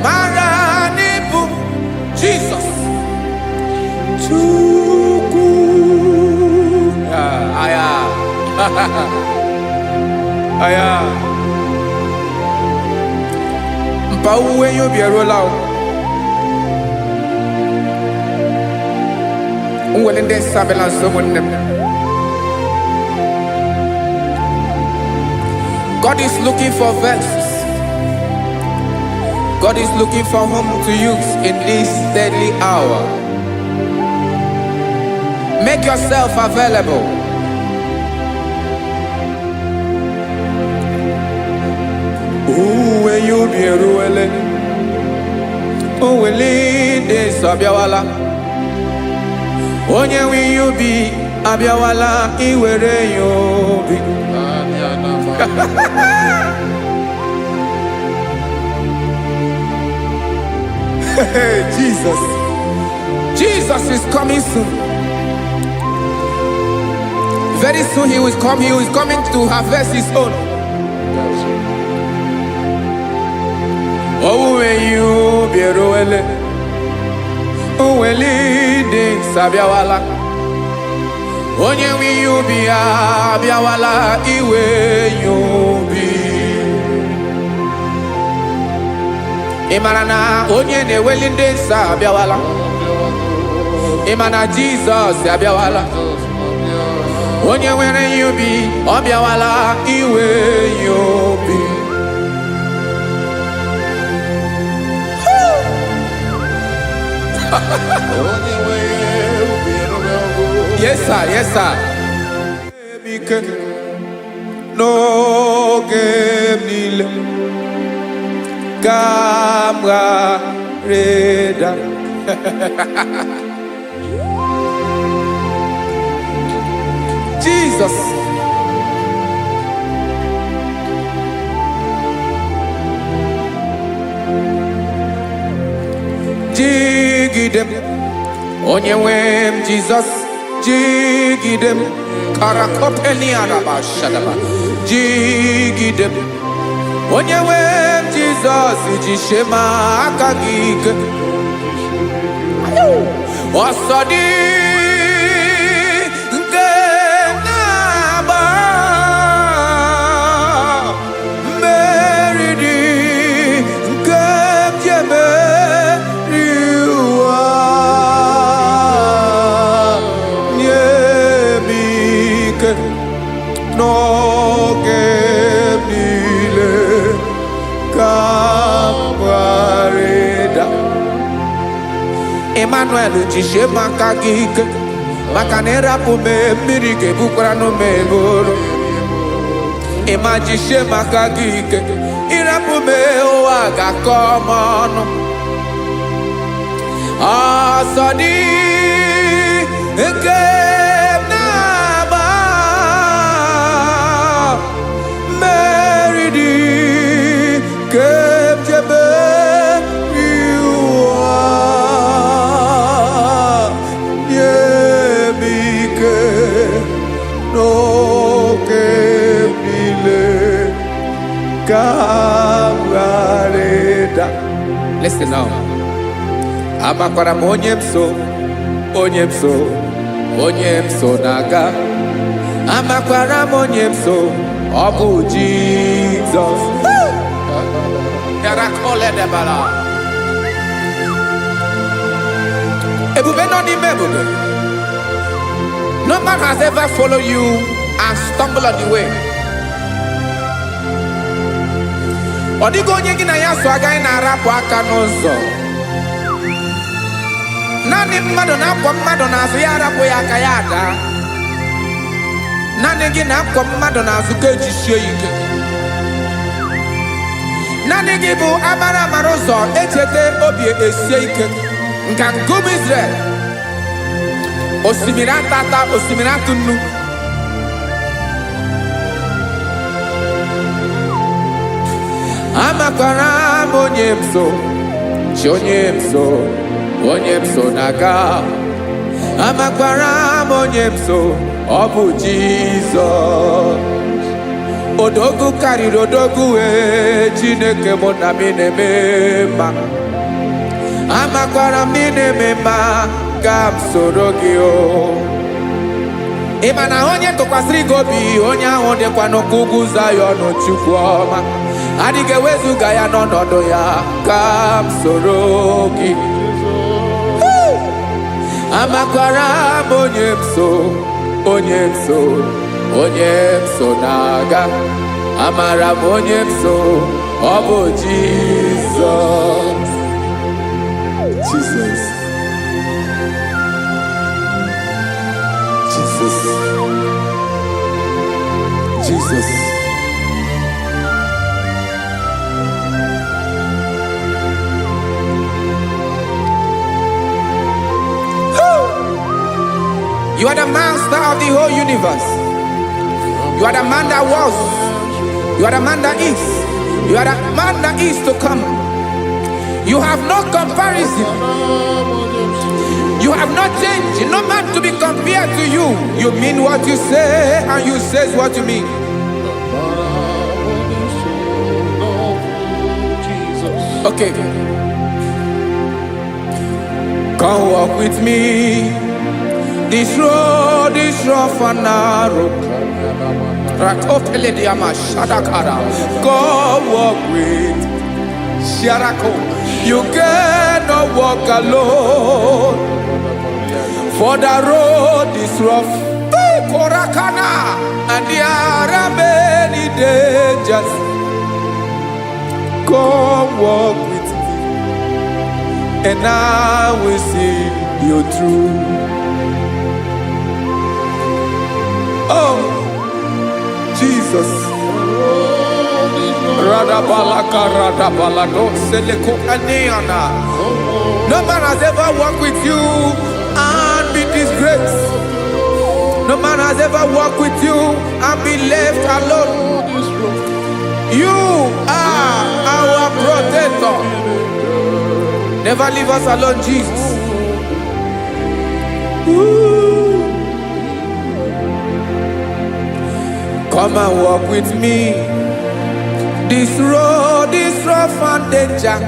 maranibu. Jesus. Chukwu. Aya. Aya. Mpa uwe yo bierola. Unwele nde sabela someone them. God is looking for verses. God is looking for whom to use in this deadly hour. Make yourself available. Uwe you be ruele. Uwe linde sabiawala. Onye wi you be abiawala iwere you be. Jesus. Jesus is coming soon. Very soon he will come. He is coming to harvest his own. Oh, when you be roele, oh, when leading sabiawala, onye wi you be abiawala iwe you be. Imarana onye ne welinde sabiawala. Imana Jesus sabiawala. Onye were you be obiawala iwe you be. Yes sir, yes sir. No game nile Kamra Reda. Jesus. Jigidem. Onyewem Jesus. Jigidem. Karakopeni araba shadaba. Jigidem. Onyewem Jesus. Jishema akagig. Osodi. Emmanuel jishe maka gike maka nerapu me mmiri ke bukwara no me boro ema jishe maka gike irapu me owa ga komono asodi nke na ba meridi ke jebe Listen now. Amakwara onyemso naga. Amakwara onyemso obu Jesus. Yarakole debala. Ebube no ni mebube. No man has ever followed you and stumbled on the way. Odigo onye gị na ya so agaghị na-arapụ aka n'ụzọ. Naanị mmadụ na-akwọ mmadụ n'azụ ya arapụ ya aka ya ada. Naanị gị na-akwọ mmadụ n'azụ ka ejisie ike. Naanị gị bụ amara ụzọ echete obi esie ike. Nka ngụm Israel. Osimiri atata, osimiri atụ nnu. Amakwara onyemso naga. Amakwara onyemso obu Jesus. Odogu karịrị odogu Chineke mụ na mi na-eme mma. Amakwara mi na-eme mma ka m soro gị o. ịma na onye tụkwasịrị gị obi onye ahụ dịkwa n'ugwu Zayọn Chukwu ọma adịghị ewezuga ya n'ọnọdụ ya ka m soro gị amakwara m onye m so na-aga amara m onye m so ọ bụ Jizọs Jesus You are the master of the whole universe. You are the man that was. You are the man that is. You are the man that is to come. You have no comparison. You have not changed. No man to be compared to you. You mean what you say and you say what you mean. Okay. Come walk with me. This road is rough and narrow. Come walk with Sharako. You cannot walk alone. For the road is rough. Korakana. And there are many dangers. Come walk with me. And I will see you through. Oh, Jesus. No man has ever walked with you and be disgraced. No man has ever walked with you and be left alone. You are our protector. Never leave us alone, Jesus. Come and walk with me. This road is rough and danger.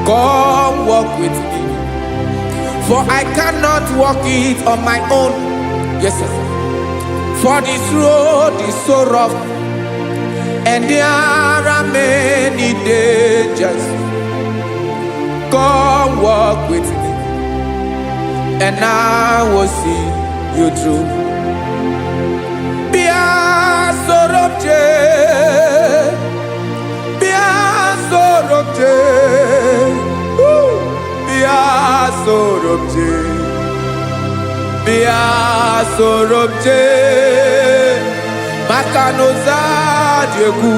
Come walk with me. For I cannot walk it on my own. Yes, sir. For this road is so rough. And there are many dangers. Come walk with me. And I will see you through. Sorobje Makanoza Diegu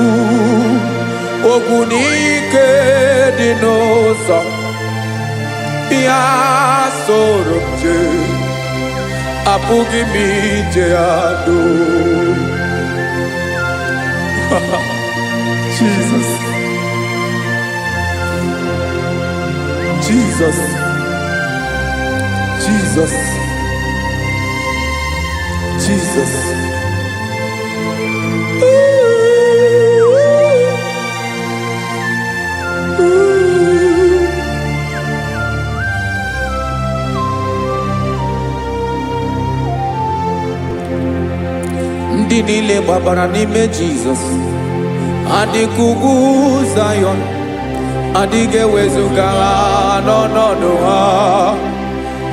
Ogunike Dinosa Bia Sorobje Apugi Mijeado Jesus Jesus Jesus Jesus. Ndị niile gbabara n'ime Jizọs adịghị ugwu Zayọn adịghị ewezuga ha n'ọnọdụ ha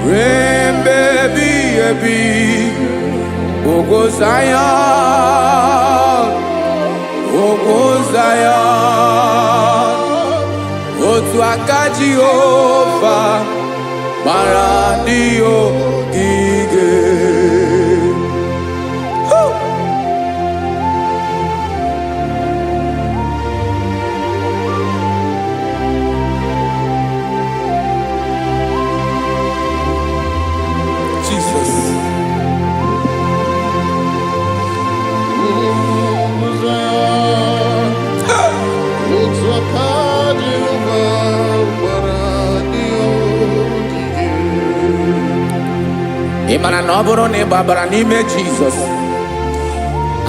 ruo mgbe ebighị ebi. Ogo Zion, otu aka Jehova mara ndị ogige. Ịmara na ọ bụrụ na ị gbabara n'ime Jizọs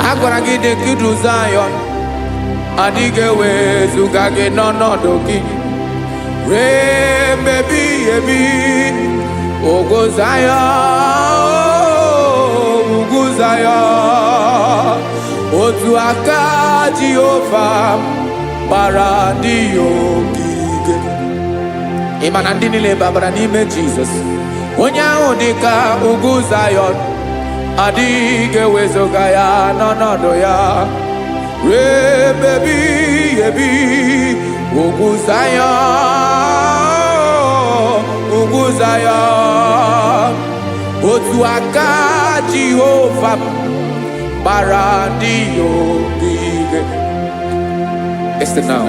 a gwara gị dị ka Zayọn adịghị ewezuga gị n'ọnọdụ gị ruo mgbe ebighị ebi. Ogo Zayọn Zion. Otu aka Jehovah bara ndị ogige. Ịma na ndị niile babara n'ime Jizọs. Onye ahụ dị ka ugwu Zion, adịghị ewezuga ya n'ọnọdụ ya. Rebebi ebi ugwu Zion, ugwu Zion. Otu aka Jehova bara ndị ogige. Listen now.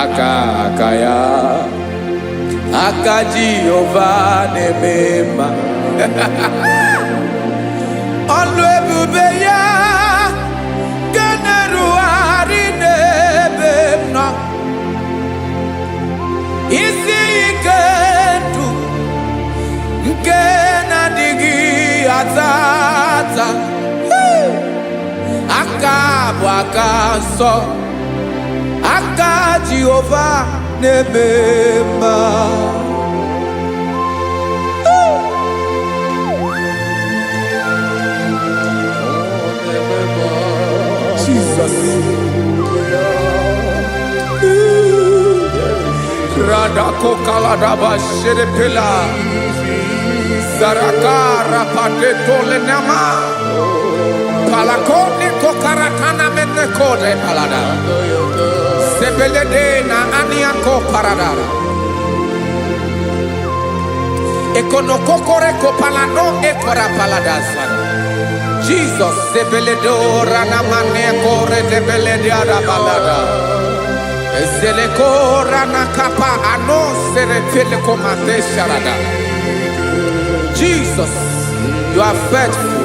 Aka ya, aka Jehova na-eme mma. Ọlụ ebube ya ga na-erugharị n'ebe m nọ. Isi ike ndụ nke na-adịghị ata ata. Aka bụ aka nsọ, aka Jehova na-eme mma. Jesus. Radako kaladaba sherepela. Zarakara pateto lenama. Palakone kokaratana mene kode palada. Sebelede na aniako paradara. Ekonokokore kopalano ekora paladasa. Jesus, sebeledora na mane kore debelede arabalada. Zelekora na kapa ano serepele komate sharada. Jesus, you are faithful.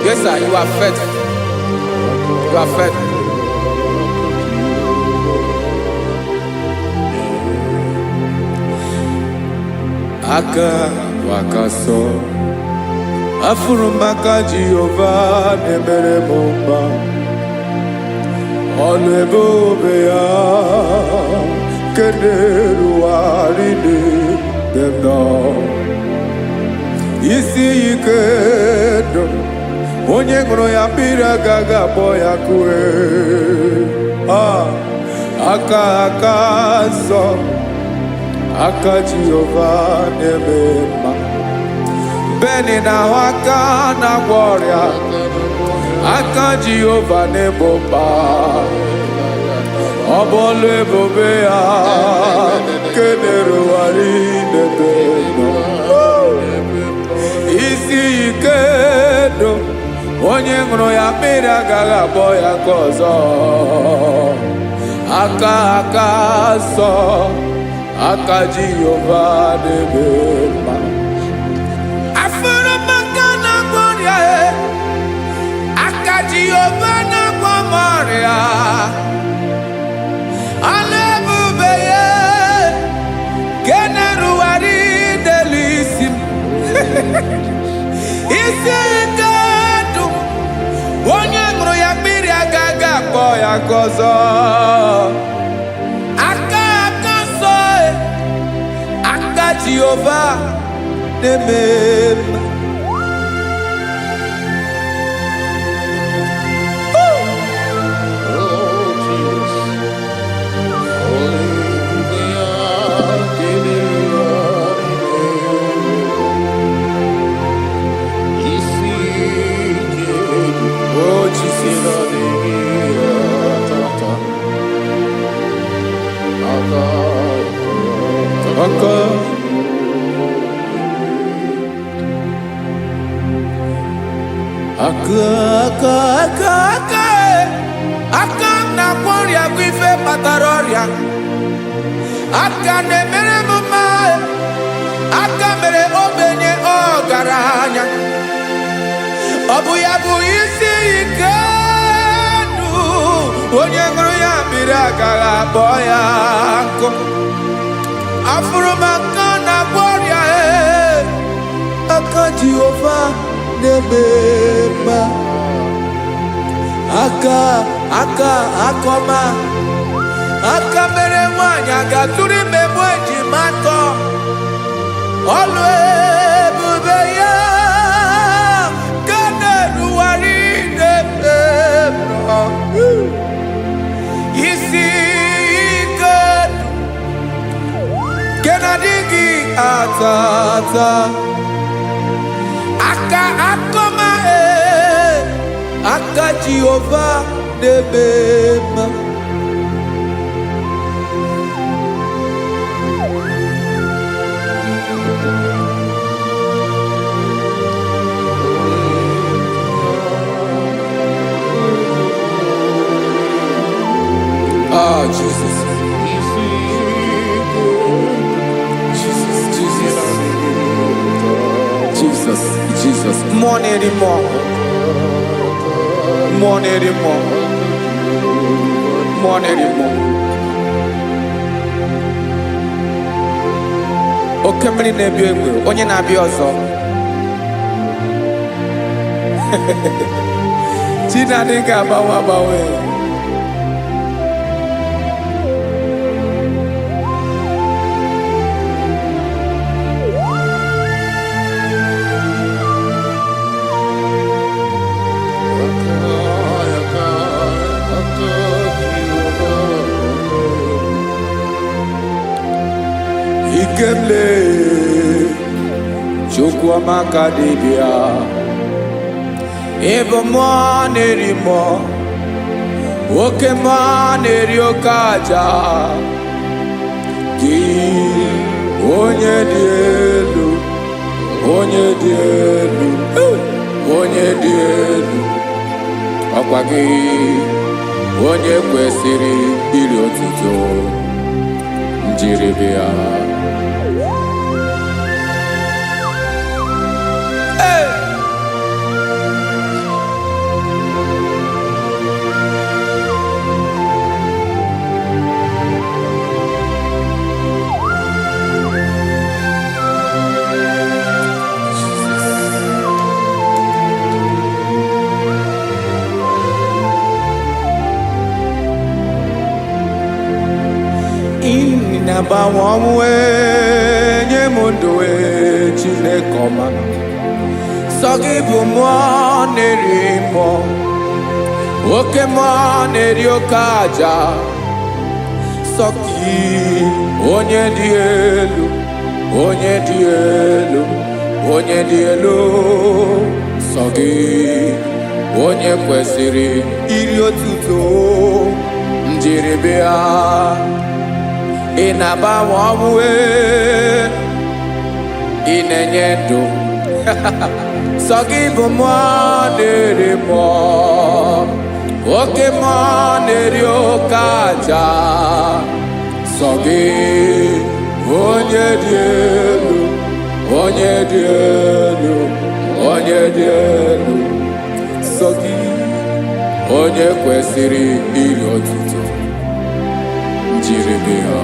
Yes, sir, you are faithful. You are faithful. Aka wakaso afurumaka Jehovah nemere mumba. Ọlụ ebube ya keneruarị n'ebe m nọ. Isi ike ndụ onye ṅụrụ ya mmiri agaghị akpọ ya kue. Aka nsọ, aka Jehova na-eme mma. Beni na-ahụ aka na-agwọ ọrịa, aka Jehova na-egbo mkpa. Ọ bụ ọlụ ebube ya kenerugharị n'ebe m nọ. Isi ike ndụ onye ṅụrụ ya mmiri agaghị akpọ ya ka ọzọ. Aka nsọ, aka Jehova na-eme mma. Afụrụmaka na-agwọ ọrịa, aka Jehova na-agwọ m ọrịa. Ọlụ ebube ya nke na-erugharị n'elu isi m. Isi ike ndụ onye ṅụrụ ya mmiri agaghị akpọ ya ka ọzọ. Aka nsọ, aka Jehova na-eme mma. Aka na-agwọ ọrịa bụ ife kpatara ọrịa. Aka na-emere m mma. Aka mere ogbenye ọgaranya. Ọ bụ ya bụ isi ike ndụ onye ṅụrụ ya mmiri agaghị akpọ ya nkụ. Afụrụmaka na-agwọ ọrịa, aka Jehova na-eme mma. Aka ọma, aka mere nwanyị ga-atụrụ ime mụ ejima atọ. Ọlụ ebube ya ga mata aka akoma aka Jehovah debema. Ah, Jesus. Jesus, more anymore. More anymore. More anymore. Okemri na-ebi egbe, onye na-abịa ọzọ. Chinadị ga-agbanwe agbanwe. Ikemle Chukwamaka dibia Ebo nerimo Oke neriokaja Ki onye dị elu Onye dị elu Onye dị elu Ọkwa gị onye kwesịrị iri otuto njiribia. Inabawamwe nyemundoe Chinekoma Sogibu nerimo Oke neriokaja Soki onye dị elu Onye dị elu Onye dị elu Sogi onye kwesịrị iri otuto njiribia. Inabawamwe inenye ndụ Sogibu nerimo Oke neriokaja Sogi onye dị elu Onye dị elu Onye dị elu Sogi onye kwesịrị iri otuto njiribia.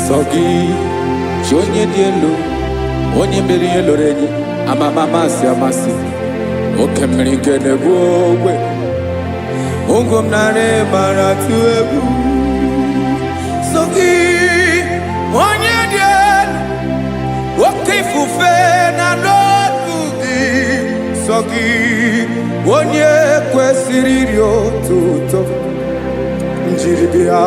Sogi onye dị elu onye mere ihe lụrụ enyi amamamasi amasi oke mmiri nke na-egbu ogbe ụgwọ m narị mara tụ egwu. Sogi onye dị elu oke ifufe na n'otu gị. Sogi onye kwesịrị iri otuto njiribia.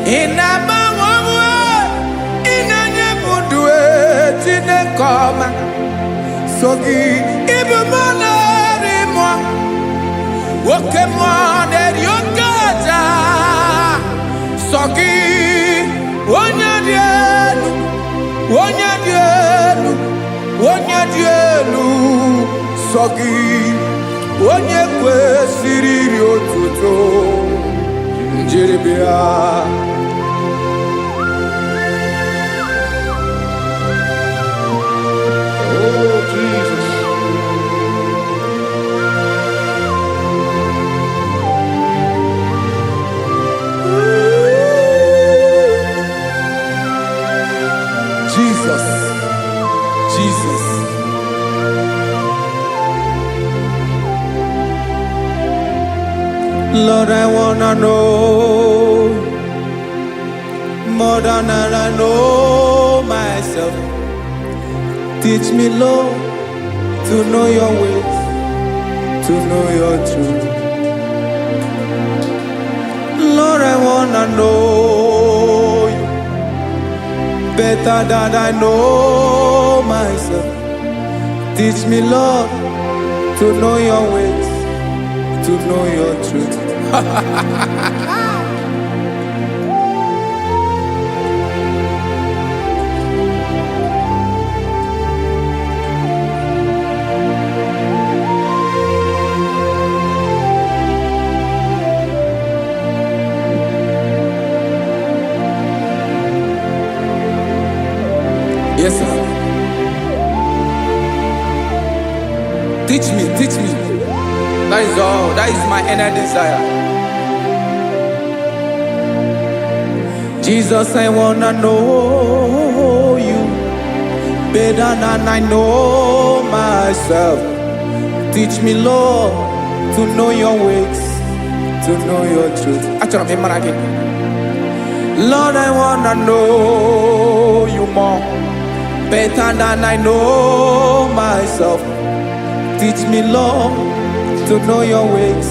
Inabawamwe inenye mundue Chinekoma Sogi ibu nerimo Oke neriokaja Sogi onye dị elu Onye dị elu Onye dị elu Sogi onye kwesịrị iri otuto njiribia. Jesus. Lord, I wanna know more than I know myself. Teach me, Lord, to know your ways, to know your truth. Lord, I wanna know you better than I know myself. Teach me, Lord, to know your ways, to know your truth. Yes, sir. Teach me, teach me. That is all. That is my inner desire. Jesus, I wanna know you better than I know myself. Teach me, Lord, to know your ways, to know your truth. Lord, I wanna know you more better than I know myself. Teach me, Lord, to know your ways,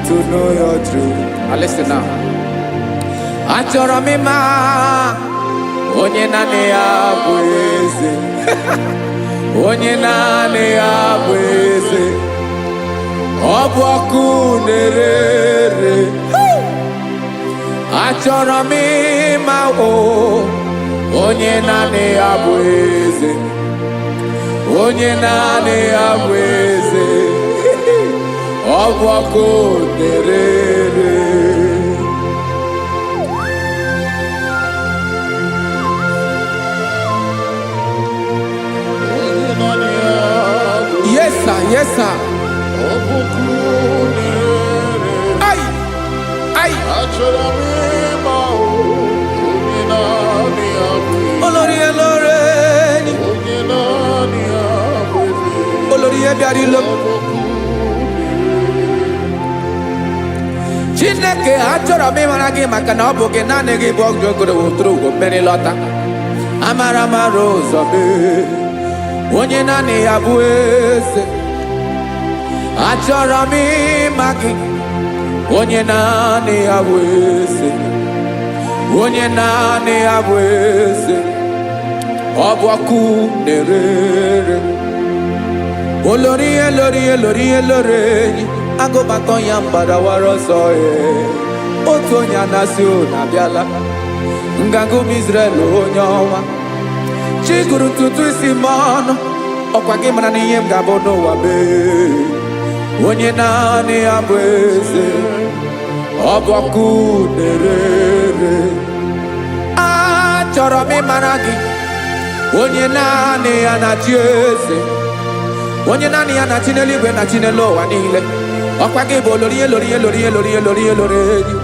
to know your truth. Listen now. Achọrọ m ịma onye naanị ya bụ eze. Onye naanị ya bụ eze. Ọ bụ ọkụ na-ere. Achọrọ m ịma onye naanị ya bụ eze. Onye naanị ya bụ eze. Ọ bụ ọkụ na-ere. Yes, sir. Yes, sir. Ay, ay. Olórí elóore ni. Olórí ebiari lo. Chineke achọrọ m ịmara gị maka na ọ bụ gị naanị gị bụ ọgụgụ wotoro ugo mmeri lọta. Amara mara ụzọ mee. Onye naanị ya bụ eze. Achọrọ m ịma gị. Onye naanị ya bụ eze. Onye naanị ya bụ eze. Ọ bụ ọkụ na-ere. Olórí elórí elórí elóore enyi. Agụbatọ ya mgbadawara ọsọ ya. Otu onye anasị unu abịala. Nganga ụmụ Izrel onye ọma. Chi gụrụ ntutu isi m ọnụ. Ọkwa gị mara na ihe m ga-abụ n'ụwa mee. Onye naanị ya bụ eze. Ọ bụ ọkụ na-ere. Achọrọ m ịmara gị. Onye naanị ya na-achị eze. Onye naanị ya na-achị n'eluigwe na-achị n'elu ụwa niile. Ọkwa gị bụ olórí elórí elórí elórí elórí elóore enyi.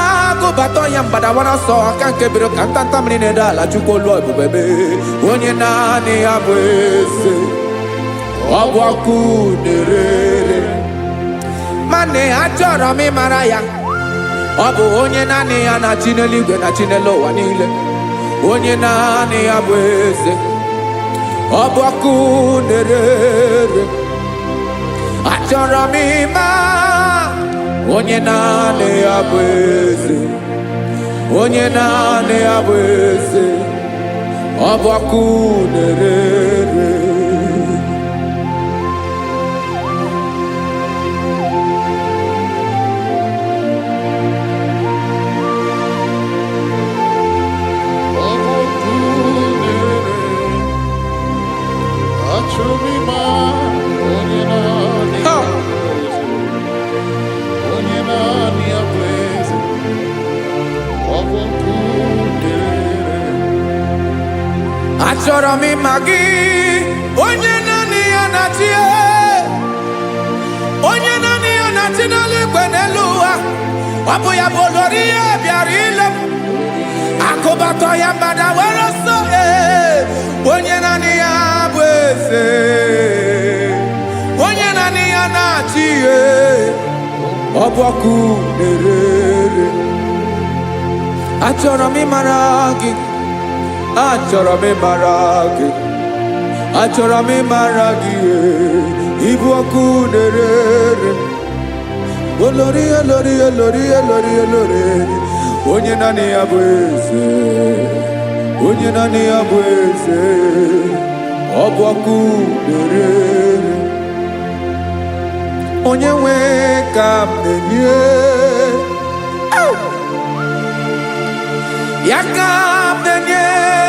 Agụbatọ ya mgbadawara ọsọ aka nke biri ka ntanta mmiri na-edo ala Chukwu olu ebube mee. Onye naanị ya bụ eze. Ọ bụ ọkụ na-ere. Mane achọrọ m ịmara ya. Ọ bụ onye naanị ya na-achị n'eluigwe na-achị n'elu ụwa niile. Onye naanị ya bụ eze. Ọ bụ ọkụ na-ere. Achọrọ m ịma onye naanị ya bụ eze. Onye naanị ya bụ eze. Ọ bụ ọkụ na-ere. Achọrọ m ịma gị. Onye naanị ya na-achị. Onye naanị ya na-achị n'eluigwe n'elu ụwa. Ọ bụ ya bụ olórí ya bịara ile m. Akụbatọ ya mgbadawara ọsọ. Onye naanị ya ọbọkụ na-erere. Achọrọ m ịmara gị, achọrọ m ịmara gị, achọrọ m ịmara gị, ịbụ ọkụ na-erere. Olori olori olori olori olori, onye naanị ya bụ eze, onye naanị ya bụ eze, ọ bụ ọkụ na-erere. Onye nwe ka m na-enye, ya ka m na-enye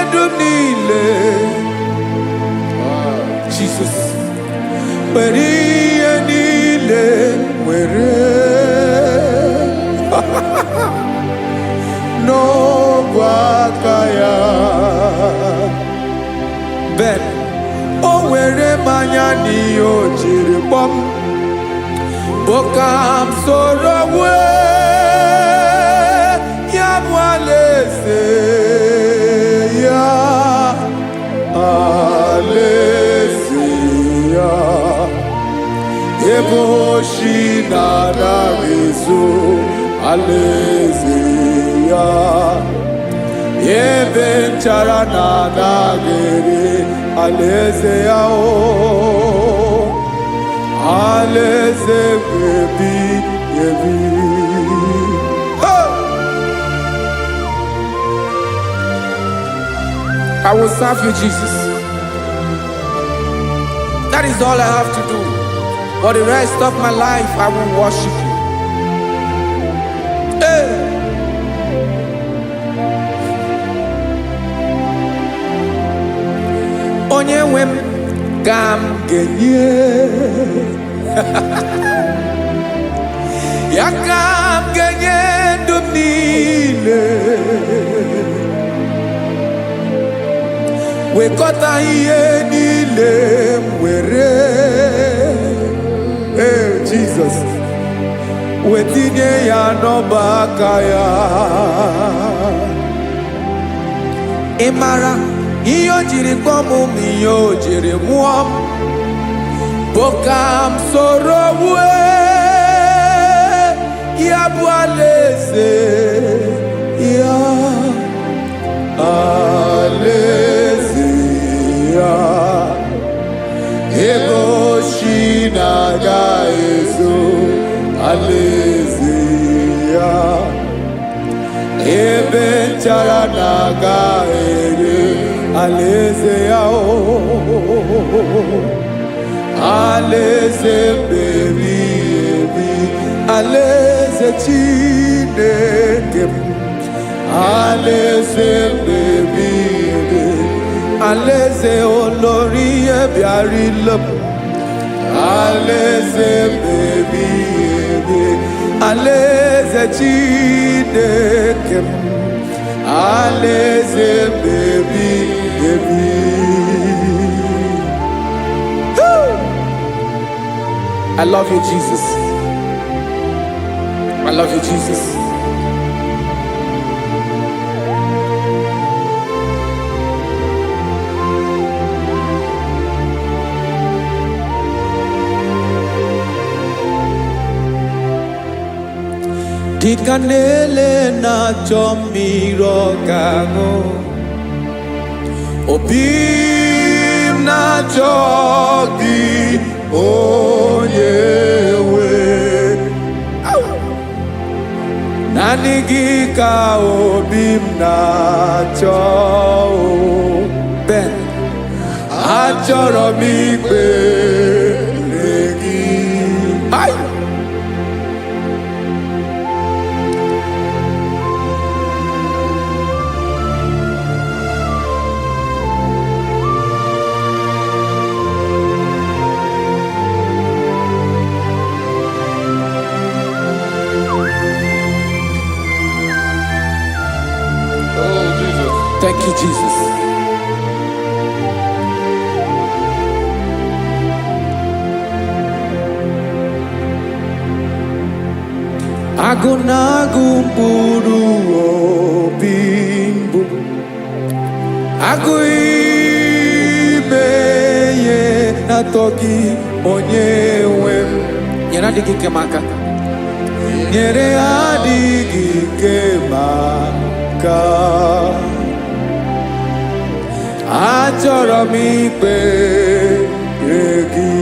ndụ m niile. Jesus, were ihe niile were n'ọbụ aka ya. Ben, o were mmanya n'ihe o jiri kpọm, Bokam soro ya bụ alaeze ya, alaeze ya, ebe oshi na-anaghị ezo, alaeze ya, ebe nchara na-anaghị ere, alaeze ya o. Alaeze ebi ebi. I will serve you, Jesus. That is all I have to do. For the rest of my life, I will worship you. Hey. Onye nwe m ka m ga-enye, ya ka m ga-enye ndụ m niile. Wekọta ihe niile m were, Jesus, wetinye ya n'ọba aka ya. Ị mara ihe o jiri kpọọ m, ihe o jiri mụọ m, Bokam soro ya bụ alaeze ya, alaeze ya, ebe oshi na-agaghị ezo, alaeze ya, ebe nchara na-agaghị ere, alaeze ya o. Alaeze ebi ebi, alaeze Chineke m, alaeze ebi ebi, alaeze olori ebiarila m, alaeze ebi ebi, alaeze Chineke m, alaeze ebi ebi. I love you, Jesus. I love you, Jesus. Dịka na-ele na-achọ mmiri ọ ga-aṅụ, obi m na-achọ gị, onye nwe. Naanị gị ka obi m na-achọ. Ben, achọrọ m ikpere gị. Thank you, Jesus. Agụ na-agụ mkpụrụ obi mbụ, agụ ime ihe na-atọ gị, onye nwe m. Nyere adịghị ike m aka. nyere adịghị ike maka achọrọ m ikpere gị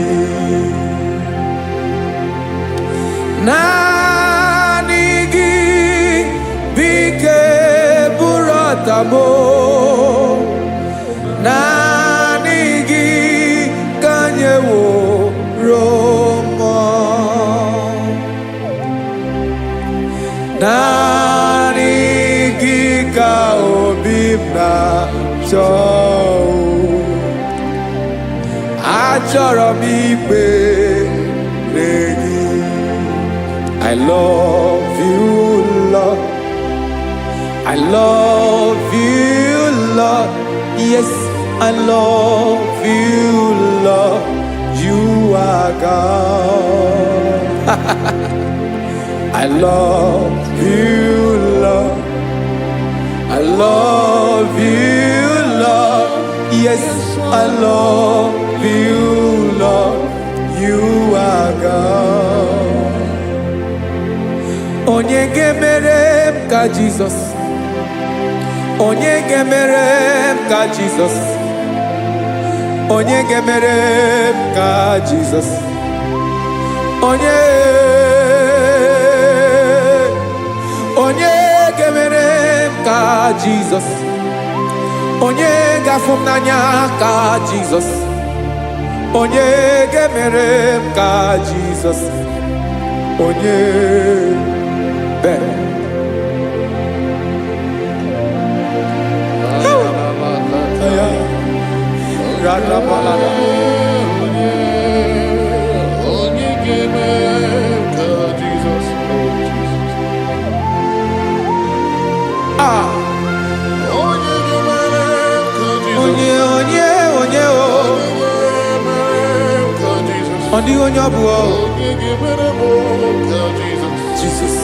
naanị gị bike bụrụ ọtamo naanị gị ka nyeworo m naanị gị ka obi m na-achọ achọrọ m ikpere gị I love you, Lord. I love you, Lord. Yes, I love you, Lord. You are God. I love you, Lord. I love you, Lord. Yes, I love you, Lord. You are God. Onye ga-emere m ka Jizọs. Onye ga-emere m ka Jizọs. Onye ga-emere m ka Jizọs. Onye ga-emere m ka Jizọs. Onye ga-afụ m n'anya ka Jizọs. Onye ga-emere m ka Jizọs. Onye onye ọ bụ Jesus.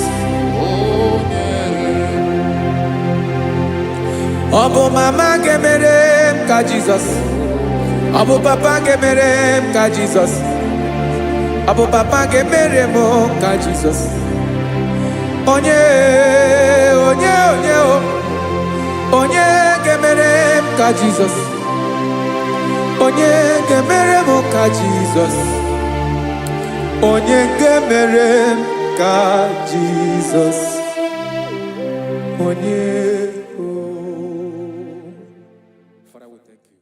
Ọ bụ mama ga-emere m ka Jizọs. Ọ bụ papa ga-emere m ka Jizọs. Ọ bụ papa ga-emere m ka Jizọs. Onye ga-emere m ka Jizọs. Onye ga-emere m ka Jizọs. Onye ga-emere m ka Jizọs. Onye Father, we thank you.